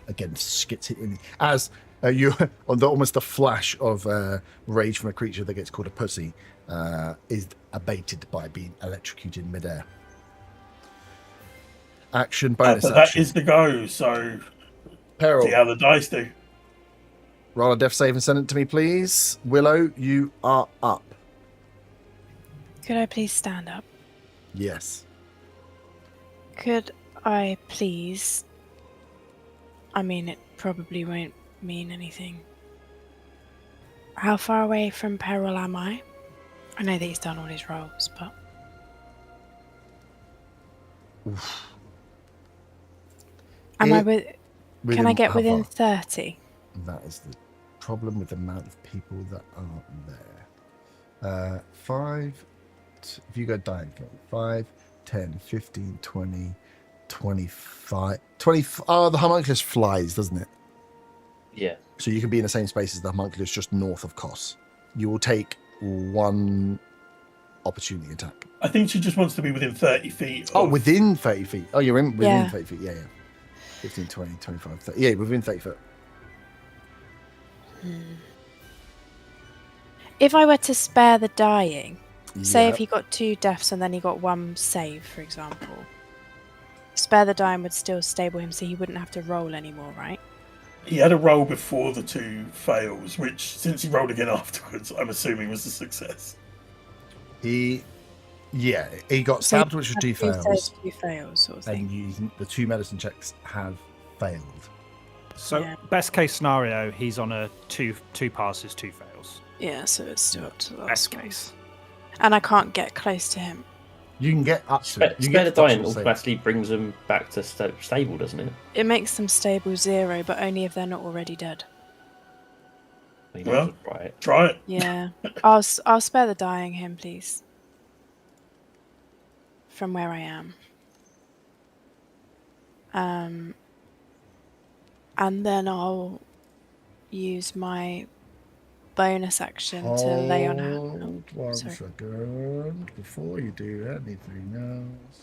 again skits it in as you on almost the flash of rage from a creature that gets called a pussy is abated by being electrocuted in midair. Action bonus But action. that is the go. So Peril. see how the dice do. Roll a death save and send it to me, please. Willow, you are up. Could I please stand up? Yes. Could I please... I mean, it probably won't mean anything. How far away from Peril am I? I know that he's done all his rolls, but... Oof. Am I with... Can I Within get within cover. 30? That is the problem with the amount of people that are there. 5, if you go diagonal, 5, 10, 15, 20, 25, 20. Oh, the homunculus flies, doesn't it? Yeah. So you can be in the same space as the homunculus just north of Koss. You will take 1 opportunity attack. I think she just wants to be within 30 feet. Oh, of- within 30 feet. Oh, you're in within Yeah. 30 feet. Yeah. 15, 20, 25, 30. Yeah, within 30 foot. If I were to spare the dying, say Yeah. if he got 2 deaths and then he got 1 save, for example, spare the dying would still stable him so he wouldn't have to roll anymore, right? He had a roll before the 2 fails, which, since he rolled again afterwards, I'm assuming was a success. He got stabbed, which was 2 fails. Saves, 2 fails, sort of thing. And using the 2 medicine checks have failed. So Yeah. best case scenario, he's on a two passes, 2 fails. Yeah, so it's still up to the last Best one. case. And I can't get close to him. You can get up to it. You can Spare get the to dying touch the automatically brings them back to stable, doesn't it? It makes them stable 0, but only if they're not already dead. You Well. might as well try it. Try it. Yeah. I'll spare the dying him, please. From where I am. And then I'll use my bonus action to lay on her. Hold one sorry. second before you do anything else.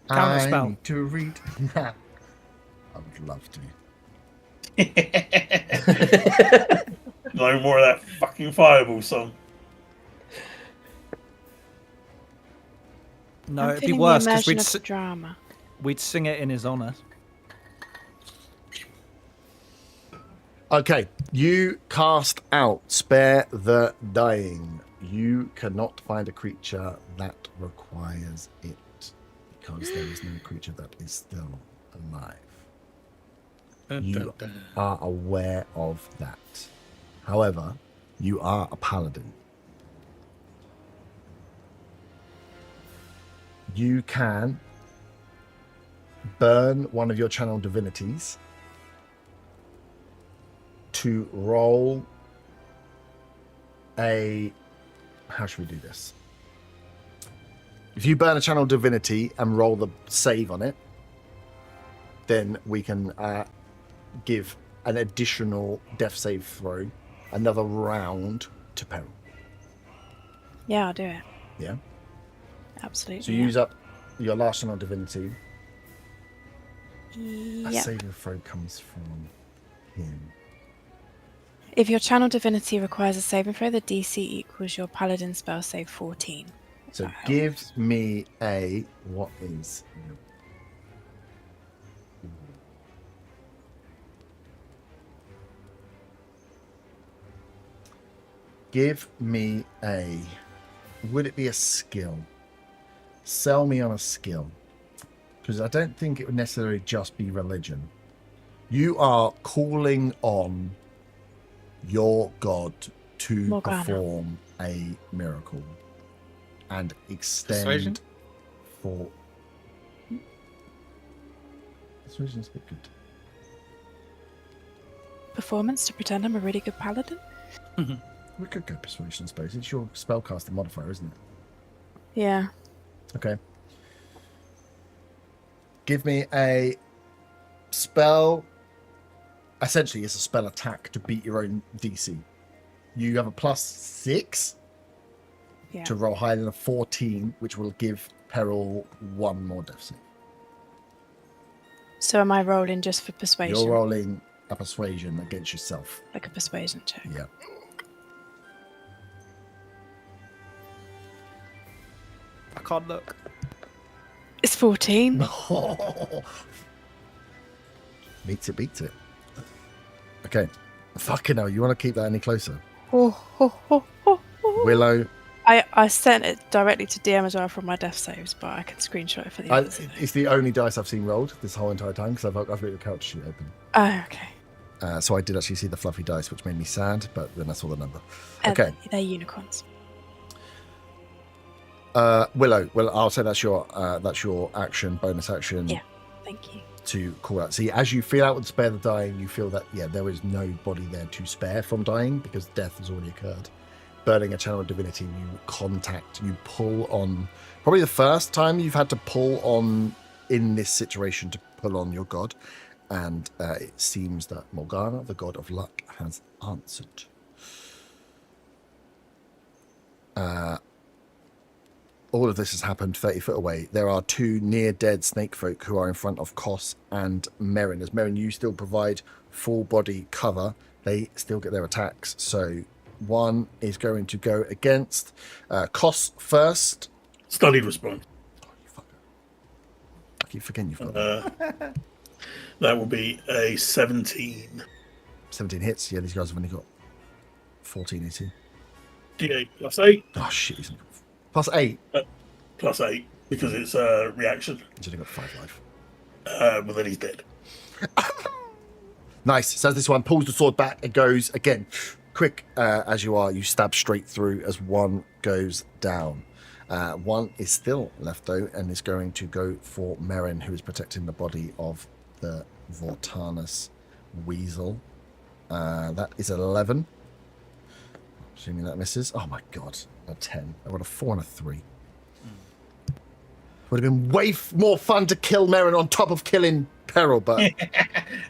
Counter I spell. need to read. I would love to. No more of that fucking fireball song. No, I'm it'd be feeling worse the because immersion of the drama. we'd sing it in his honour. Okay, you cast out Spare the Dying. You cannot find a creature that requires it because there is no creature that is still alive. You are aware of that. However, you are a paladin. You can burn one of your channel divinities to roll a... How should we do this? If you burn a channel divinity and roll the save on it, then we can give an additional death save throw, another round to Peril. Yeah, I'll do it. Yeah? Absolutely. So you use up your last channel divinity. A Yep. saving throw comes from him. If your channel divinity requires a saving throw, the DC equals your paladin spell save 14. So That give helps. me a... What is... Give me a... Would it be a skill? Sell me on a skill. Because I don't think it would necessarily just be religion. You are calling on your god to Morgana. perform a miracle and extend Persuasion? for... Persuasion's a bit good. Performance to pretend I'm a really good paladin? We could go persuasion, I suppose. It's your spellcaster modifier, isn't it? Yeah. Okay. Give me a spell. Essentially, it's a spell attack to beat your own DC. You have a +6 Yeah. to roll higher than a 14, which will give Peril one more death save. So am I rolling just for persuasion? You're rolling a persuasion against yourself. Like a persuasion check. Yeah. I can't look. It's 14. Beats it. Okay. Fucking hell, you want to keep that any closer? Oh. Willow, I sent it directly to DM as well from my death saves, but I can screenshot it for the others. it's the only dice I've seen rolled this whole entire time because I've got your character sheet open. Oh, okay. So I did actually see the fluffy dice, which made me sad, but then I saw the number. Okay. They're unicorns. Willow, well, I'll say that's your action, bonus action. Yeah. Thank you. To call out. See, as you feel out with Spare the Dying, you feel that, yeah, there is nobody there to spare from dying because death has already occurred. Burning a channel of divinity, you pull on, probably the first time you've had to pull on in this situation to pull on your god. And it seems that Morgana, the god of luck, has answered. All of this has happened 30 foot away. There are two near-dead snake folk who are in front of Kos and Merrin. As Merrin, you still provide full body cover. They still get their attacks. So one is going to go against Kos first. Studied response. Oh, you fucker. I keep forgetting you've got that. That will be a 17. 17 hits. Yeah, these guys have only got 14 AC. D8 +8. Oh, shit. He's only got +8. +8 because it's a reaction. He's only got 5 life. Well, then he's dead. Nice. So this one pulls the sword back and goes again. Quick as you are, you stab straight through as one goes down. One is still left though, and is going to go for Merrin, who is protecting the body of the Vortanus weasel. That is 11. Assuming that misses. Oh my god, a 10. I rolled a 4 and a 3. Would have been way more fun to kill Merrin on top of killing Peril, but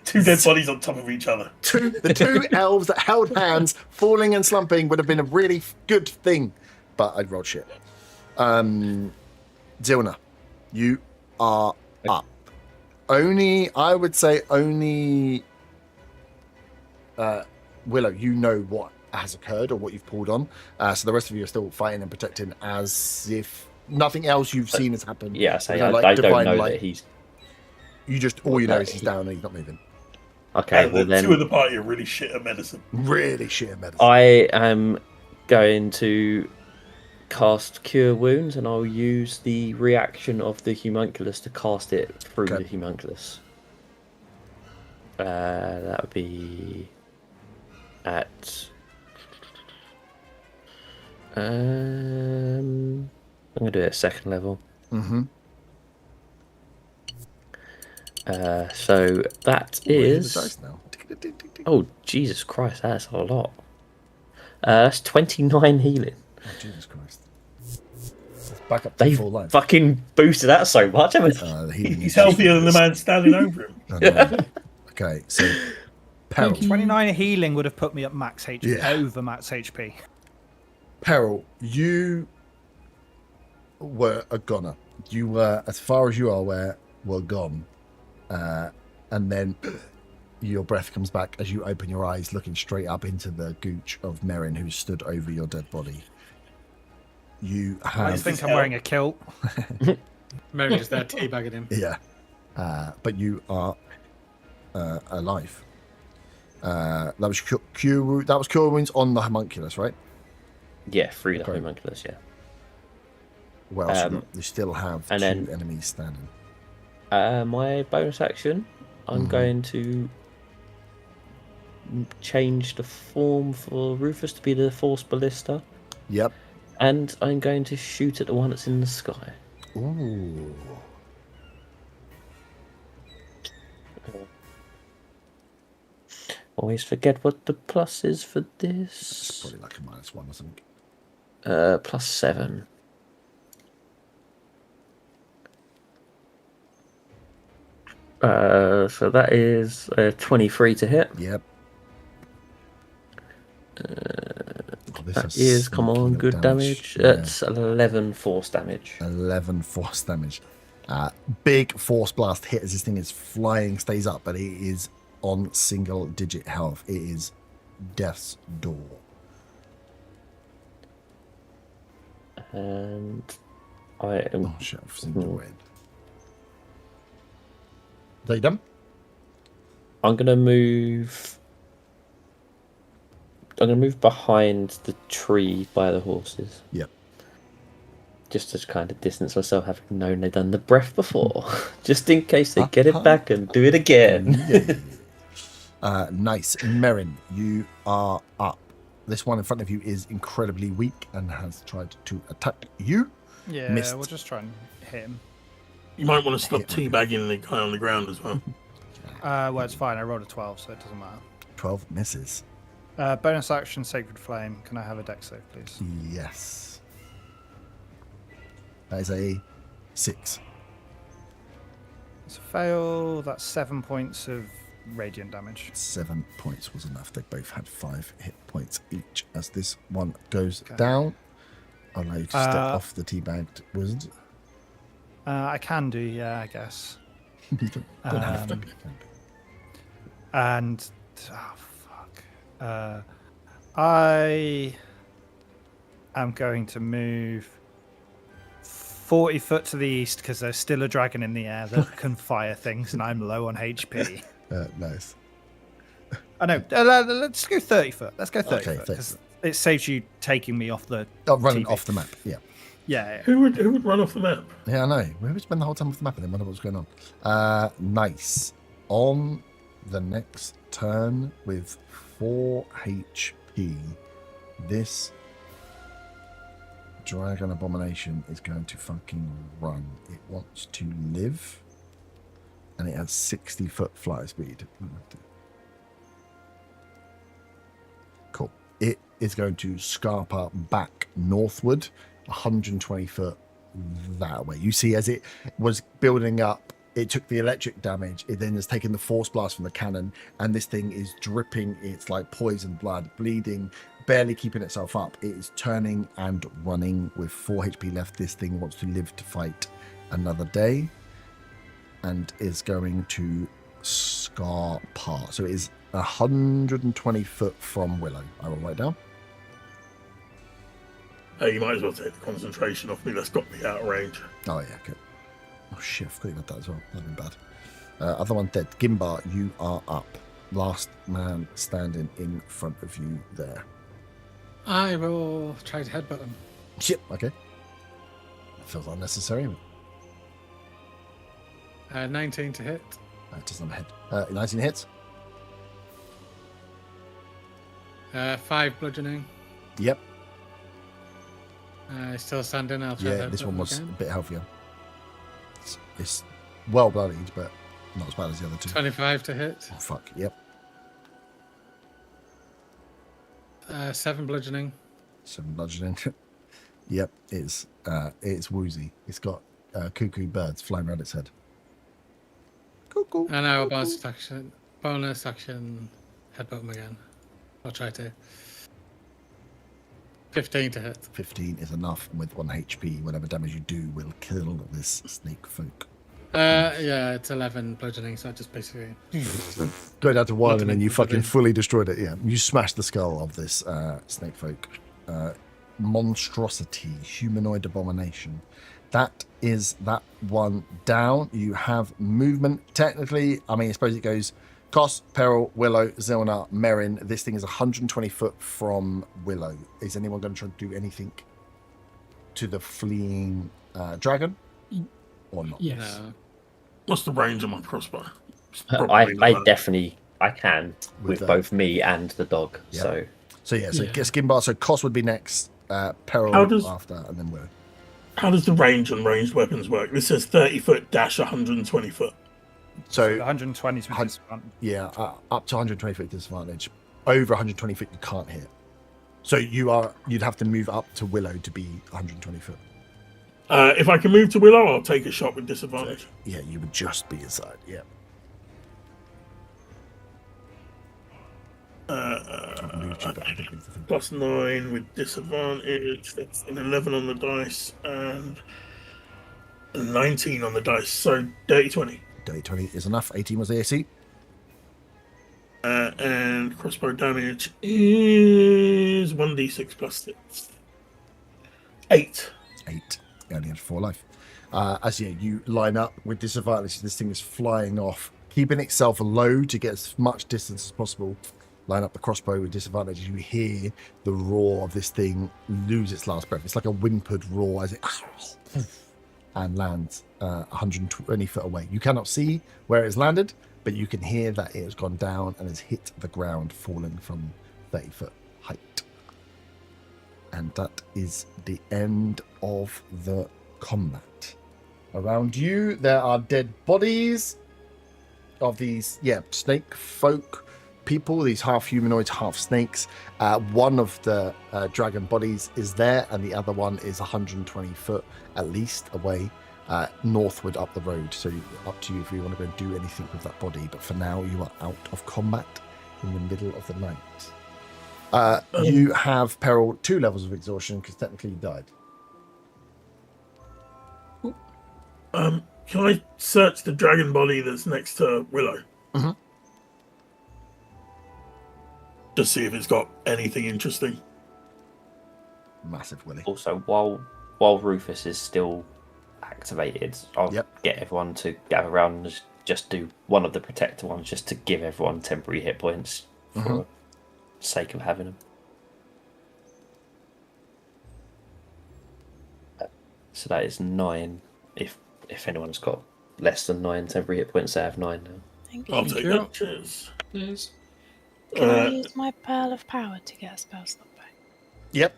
2 dead bodies on top of each other. the two elves that held hands, falling and slumping, would have been a really good thing. But I'd rolled shit. Zilna, you are up. I would say only Willow, you know what has occurred or what you've pulled on. So the rest of you are still fighting and protecting as if nothing else you've seen has happened. Yeah, I Like don't divine know light. that he's... You just, all you know is he's down and he's not moving. Okay, And well the then... 2 of the party are really shit at medicine. Really shit at medicine. I am going to cast Cure Wounds, and I'll use the reaction of the homunculus to cast it through Okay. the homunculus. That would be at... I'm going to do it at 2nd level. Mm-hmm. So that is... The dice now. Oh, Jesus Christ, that's a lot. That's 29 healing. Oh, Jesus Christ. It's back up to They full life. fucking boosted that so much, haven't they? The healing He's is healthier than the man standing over him. I know. Okay, so Peril. 29 healing would have put me at max HP, Yeah. over max HP. Peril, you were a goner. You were, as far as you are aware, were gone. And then your breath comes back as you open your eyes, looking straight up into the gooch of Merrin, who stood over your dead body. You I have... think I'm wearing a kilt. Mary just there teabagging him. Yeah. But you are alive. That was cure wounds on the homunculus, right? Yeah, through the Okay. homunculus, yeah. Well, you still have and 2 then- enemies standing. My bonus action, I'm going to change the form for Rufus to be the Force Ballista, Yep. and I'm going to shoot at the one that's in the sky. Ooh. Always forget what the plus is for It's this. probably like a -1 or something. +7. So that is 23 to hit. Yep. That is, come on, good damage. That's 11 force damage. 11 force damage. Big force blast hit as this thing is flying, stays up, but it is on single-digit health. It is death's door. And I am... Oh shit! I've seen the red. Are you done? I'm gonna move behind the tree by the horses. Yep. Just to kind of distance myself, having known they've done the breath before. Just in case they get it back and do it again. Nice. Merrin, you are up. This one in front of you is incredibly weak and has tried to attack you. Yeah, Missed. we'll just try and hit him. You might want to stop teabagging the guy on the ground as well. Well, it's fine. I rolled a 12, so it doesn't matter. 12 misses. Bonus action, Sacred Flame. Can I have a dex save, please? Yes. That is a 6. It's a fail. That's 7 points of radiant damage. 7 points was enough. They both had 5 hit points each. As this one goes down, I'll allow you to step off the teabagged wizard. I can do, yeah, I guess. You don't have to. You can do. And oh fuck, I am going to move 40 foot to the east because there's still a dragon in the air that can fire things, and I'm low on HP. Nice. I know. Let's go 30 foot. Let's go 30 Okay, foot 30 because it saves you taking me off the. Oh, running TV. off the map. Yeah. Yeah. Who would run off the map? Yeah, I know. We would spend the whole time off the map and then wonder what's going on. Nice. On the next turn with 4 HP, this Dragon Abomination is going to fucking run. It wants to live, and it has 60-foot fly speed. Cool. It is going to scarper back northward, 120 foot that way. You see, as it was building up, it took the electric damage. It then has taken the force blast from the cannon, and this thing is dripping. It's like poison blood, bleeding, barely keeping itself up. It is turning and running with 4 HP left. This thing wants to live to fight another day, and is going to scar part. So it is 120 foot from Willow. I will write down. You might as well take the concentration off me. That's got me out of range. Oh yeah, good. Oh shit, I forgot you got that as well. That'd be bad. Other one dead. Gimbar, you are up. Last man standing in front of you there. I will try to headbutt him. Shit, okay. Feels unnecessary. 19 to hit. It doesn't have a head. 19 hits. 5 bludgeoning. Yep. Still standing. I'll try Yeah, to this headbutt one him was again. a bit healthier. It's well bloodied, but not as bad as the other two. 25 to hit. Oh, fuck, yep. 7 bludgeoning. 7 bludgeoning. Yep, it's woozy. It's got cuckoo birds flying around its head. Cuckoo. And I will bonus action headbutt him again. I'll try to. 15 to hit. 15 is enough, and with 1 HP, whatever damage you do will kill this snake folk. Yeah, it's 11 bludgeoning, so I just basically. Go down to 1 and then you Ultimate fucking fully destroyed it. Yeah, you smashed the skull of this snake folk. Monstrosity, humanoid abomination. That is that one down. You have movement. Technically, I mean, I suppose it goes Kos, Peril, Willow, Zilna, Merrin. This thing is 120 foot from Willow. Is anyone going to try to do anything to the fleeing dragon? Or not? Yes. No. What's the range of my crossbow? It's I probably not- definitely I can with With, both me and the dog. Yeah. So Yeah, so Yeah. Skimbar, so Kos would be next, Peril How does- after, and then Willow. How does the range on ranged weapons work? This says 30 foot dash 120 foot. So 120 is with Hun- disadvantage. yeah, up to 120 feet disadvantage. Over 120 feet, you can't hit. So you'd have to move up to Willow to be 120 foot. If I can move to Willow, I'll take a shot with disadvantage. Yeah, you would just be inside. Yeah. Moved you back a bit, I think. Plus 9 with disadvantage. That's an 11 on the dice and a 19 on the dice. So dirty 20. Day 20 is enough. 18 was the AC. And crossbow damage is 1d6 plus 6. 8. 8. You only had 4 life. As you line up with disadvantage, this thing is flying off, keeping itself low to get as much distance as possible. Line up the crossbow with disadvantage. You hear the roar of this thing lose its last breath. It's like a whimpered roar as it and lands 120 foot away. You cannot see where it's landed, but you can hear that it has gone down and has hit the ground, falling from 30 foot height. And that is the end of the combat. Around you, there are dead bodies of these, snake folk people, these half humanoids, half snakes. One of the dragon bodies is there, and the other one is 120 foot at least away, northward up the road. So up to you if you want to go and do anything with that body. But for now, you are out of combat in the middle of the night. You have, Peril, 2 levels of exhaustion because technically you died. Can I search the dragon body that's next to Willow? Mhm. Just see if it's got anything interesting. Massive Willy. also while Rufus is still activated, I'll Yep. get everyone to gather around and just do one of the protector ones, just to give everyone temporary hit points for Mhm. sake of having them. So that is 9. If anyone's got less than 9 temporary hit points, they have 9 now. Thank I'll you. take you. that. Cheers. Yes. Can I Uh, use my Pearl of Power to get a spell slot back? Yep.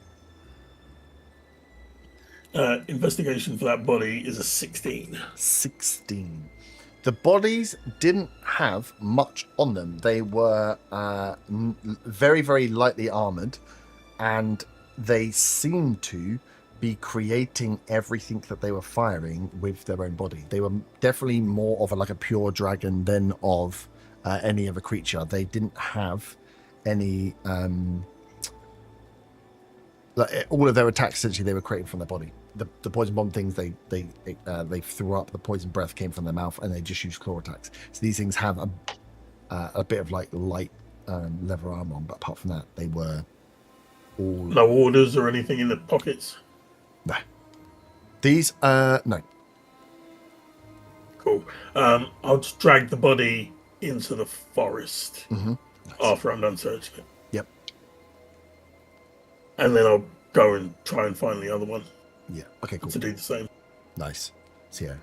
Investigation for that body is a 16. 16. The bodies didn't have much on them. They were very, very lightly armored, and they seemed to be creating everything that they were firing with their own body. They were definitely more of like a pure dragon than of any other creature. They didn't have any like, all of their attacks essentially they were created from their body. The poison bomb things they threw up. The poison breath came from their mouth, and they just used claw attacks. So these things have a bit of like light leather armor on, but apart from that, they were all No orders or anything in the pockets. no. These no. Cool. I'll just drag the body into the forest after I'm done searching it. Yep. And then I'll go and try and find the other one Yeah. Okay. Cool. to do the same. Nice. So yeah,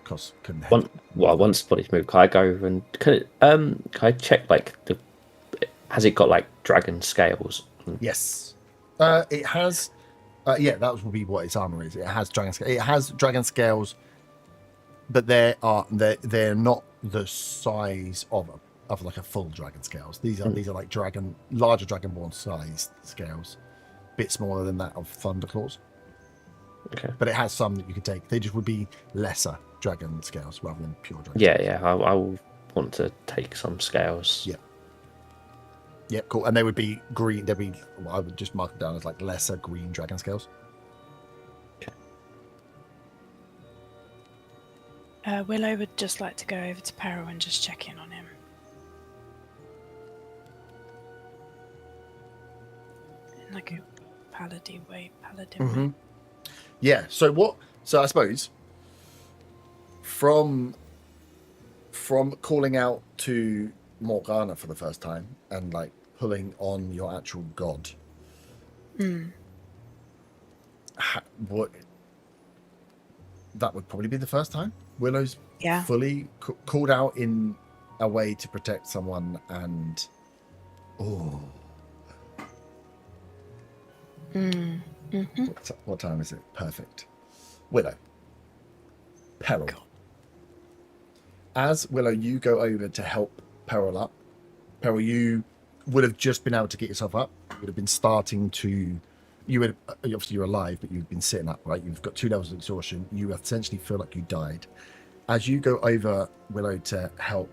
Cos couldn't. Once the body's moved, can I go over and can I check like has it got like dragon scales? Yes. It has. Yeah, that would be what its armor is. It has dragon scales. It has dragon scales, but they're not the size of like a full dragon scales. These are like larger dragonborn sized scales, bit smaller than that of thunderclaws. Okay. But it has some that you could take. They just would be lesser dragon scales rather than pure dragon. Yeah. I will want to take some scales. Yeah. Yeah, cool. And they would be green. They'd be. Well, I would just mark them down as like lesser green dragon scales. Willow would just like to go over to Peril and just check in on him. In like a paladin way. Yeah. So what? So I suppose from calling out to Morgana for the first time and like pulling on your actual god. What? That would probably be the first time Willow's fully called out in a way to protect someone, and what time is it? Perfect. Willow. Peril. Cool. As Willow, you go over to help Peril up. Peril, you would have just been able to get yourself up. You would have been starting to. You would obviously you're alive, but you've been sitting up, right? You've got 2 levels of exhaustion. You essentially feel like you died. As you go over, Willow, to help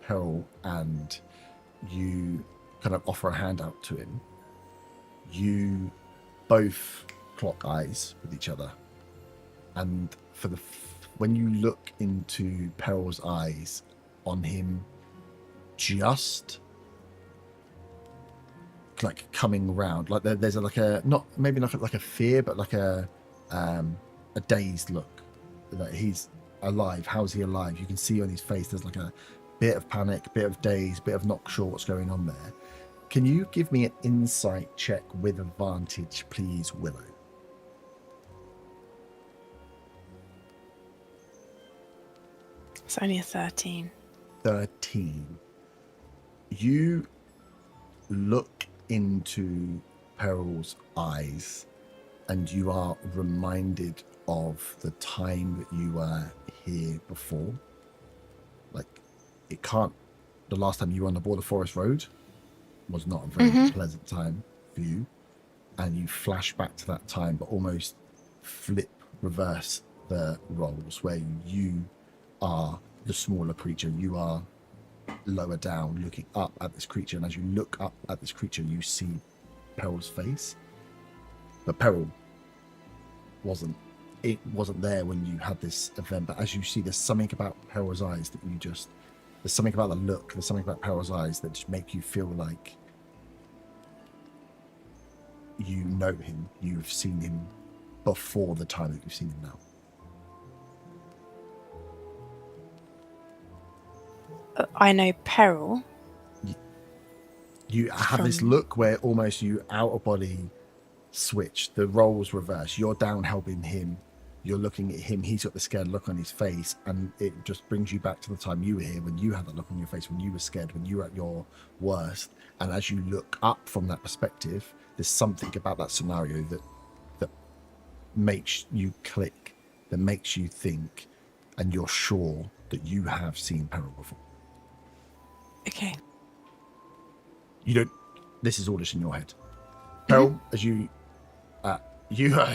Peril, and you kind of offer a hand out to him, you both clock eyes with each other, and when you look into Peril's eyes, on him, just like coming round, like there's like a not maybe like a fear, but like a dazed look. Like he's alive. How's he alive? You can see on his face there's like a bit of panic, bit of daze, bit of not sure what's going on there. Can you give me an insight check with advantage, please, Willow? It's only a 13. 13. You look into Peril's eyes, and you are reminded of the time that you were here before. Like, it can't. The last time you were on the Border Forest Road was not a very pleasant time for you, and you flash back to that time, but almost reverse the roles, where you are the smaller creature. You are lower down, looking up at this creature, and as you look up at this creature, you see Peril's face. But Peril wasn't there when you had this event. But as you see, there's something about Peril's eyes that there's something about the look, there's something about Peril's eyes that just make you feel like you know him, you've seen him before the time that you've seen him now. I know Peril. You have this look where almost you out of body switch, the roles reverse. You're down helping him, you're looking at him, he's got the scared look on his face, and it just brings you back to the time you were here, when you had that look on your face, when you were scared, when you were at your worst. And as you look up from that perspective, there's something about that scenario that makes you click, that makes you think, and you're sure that you have seen peril before. Okay. You don't. This is all just in your head. Peril, as you are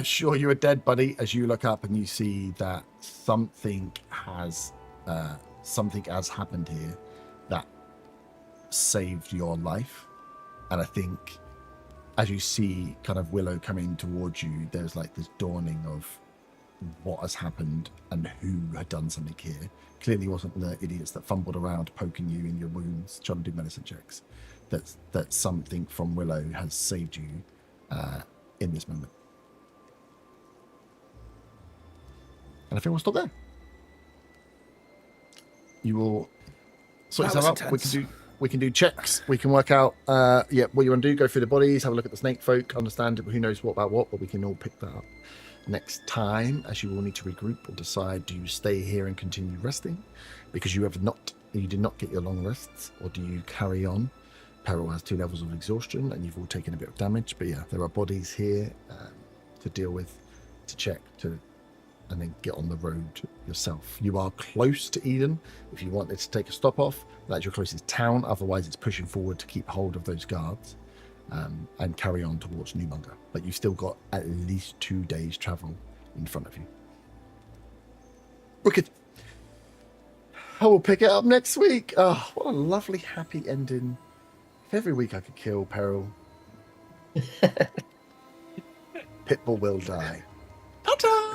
sure you are dead, buddy. As you look up and you see that something has happened here that saved your life, and I think as you see kind of Willow coming towards you, there's like this dawning of what has happened and who had done something here. Clearly wasn't the idiots that fumbled around poking you in your wounds, trying to do medicine checks. That something from Willow has saved you in this moment. And I think we'll stop there. You will sort That yourself was out. intense. We can do checks. We can work out what you want to do. Go through the bodies, have a look at the snake folk, understand who knows what about what, but we can all pick that up next time, as you will need to regroup or decide, do you stay here and continue resting because you did not get your long rests, or do you carry on? Peril has 2 levels of exhaustion and you've all taken a bit of damage, but yeah, there are bodies here to deal with, to check, and then get on the road yourself. You are close to Eden. If you wanted to take a stop off, that's your closest town. Otherwise, it's pushing forward to keep hold of those guards and carry on towards Newmonger. But you've still got at least 2 days' travel in front of you. Wicked. I will pick it up next week. Oh, what a lovely, happy ending. If every week I could kill Peril, Pitbull will die. Ta-ta!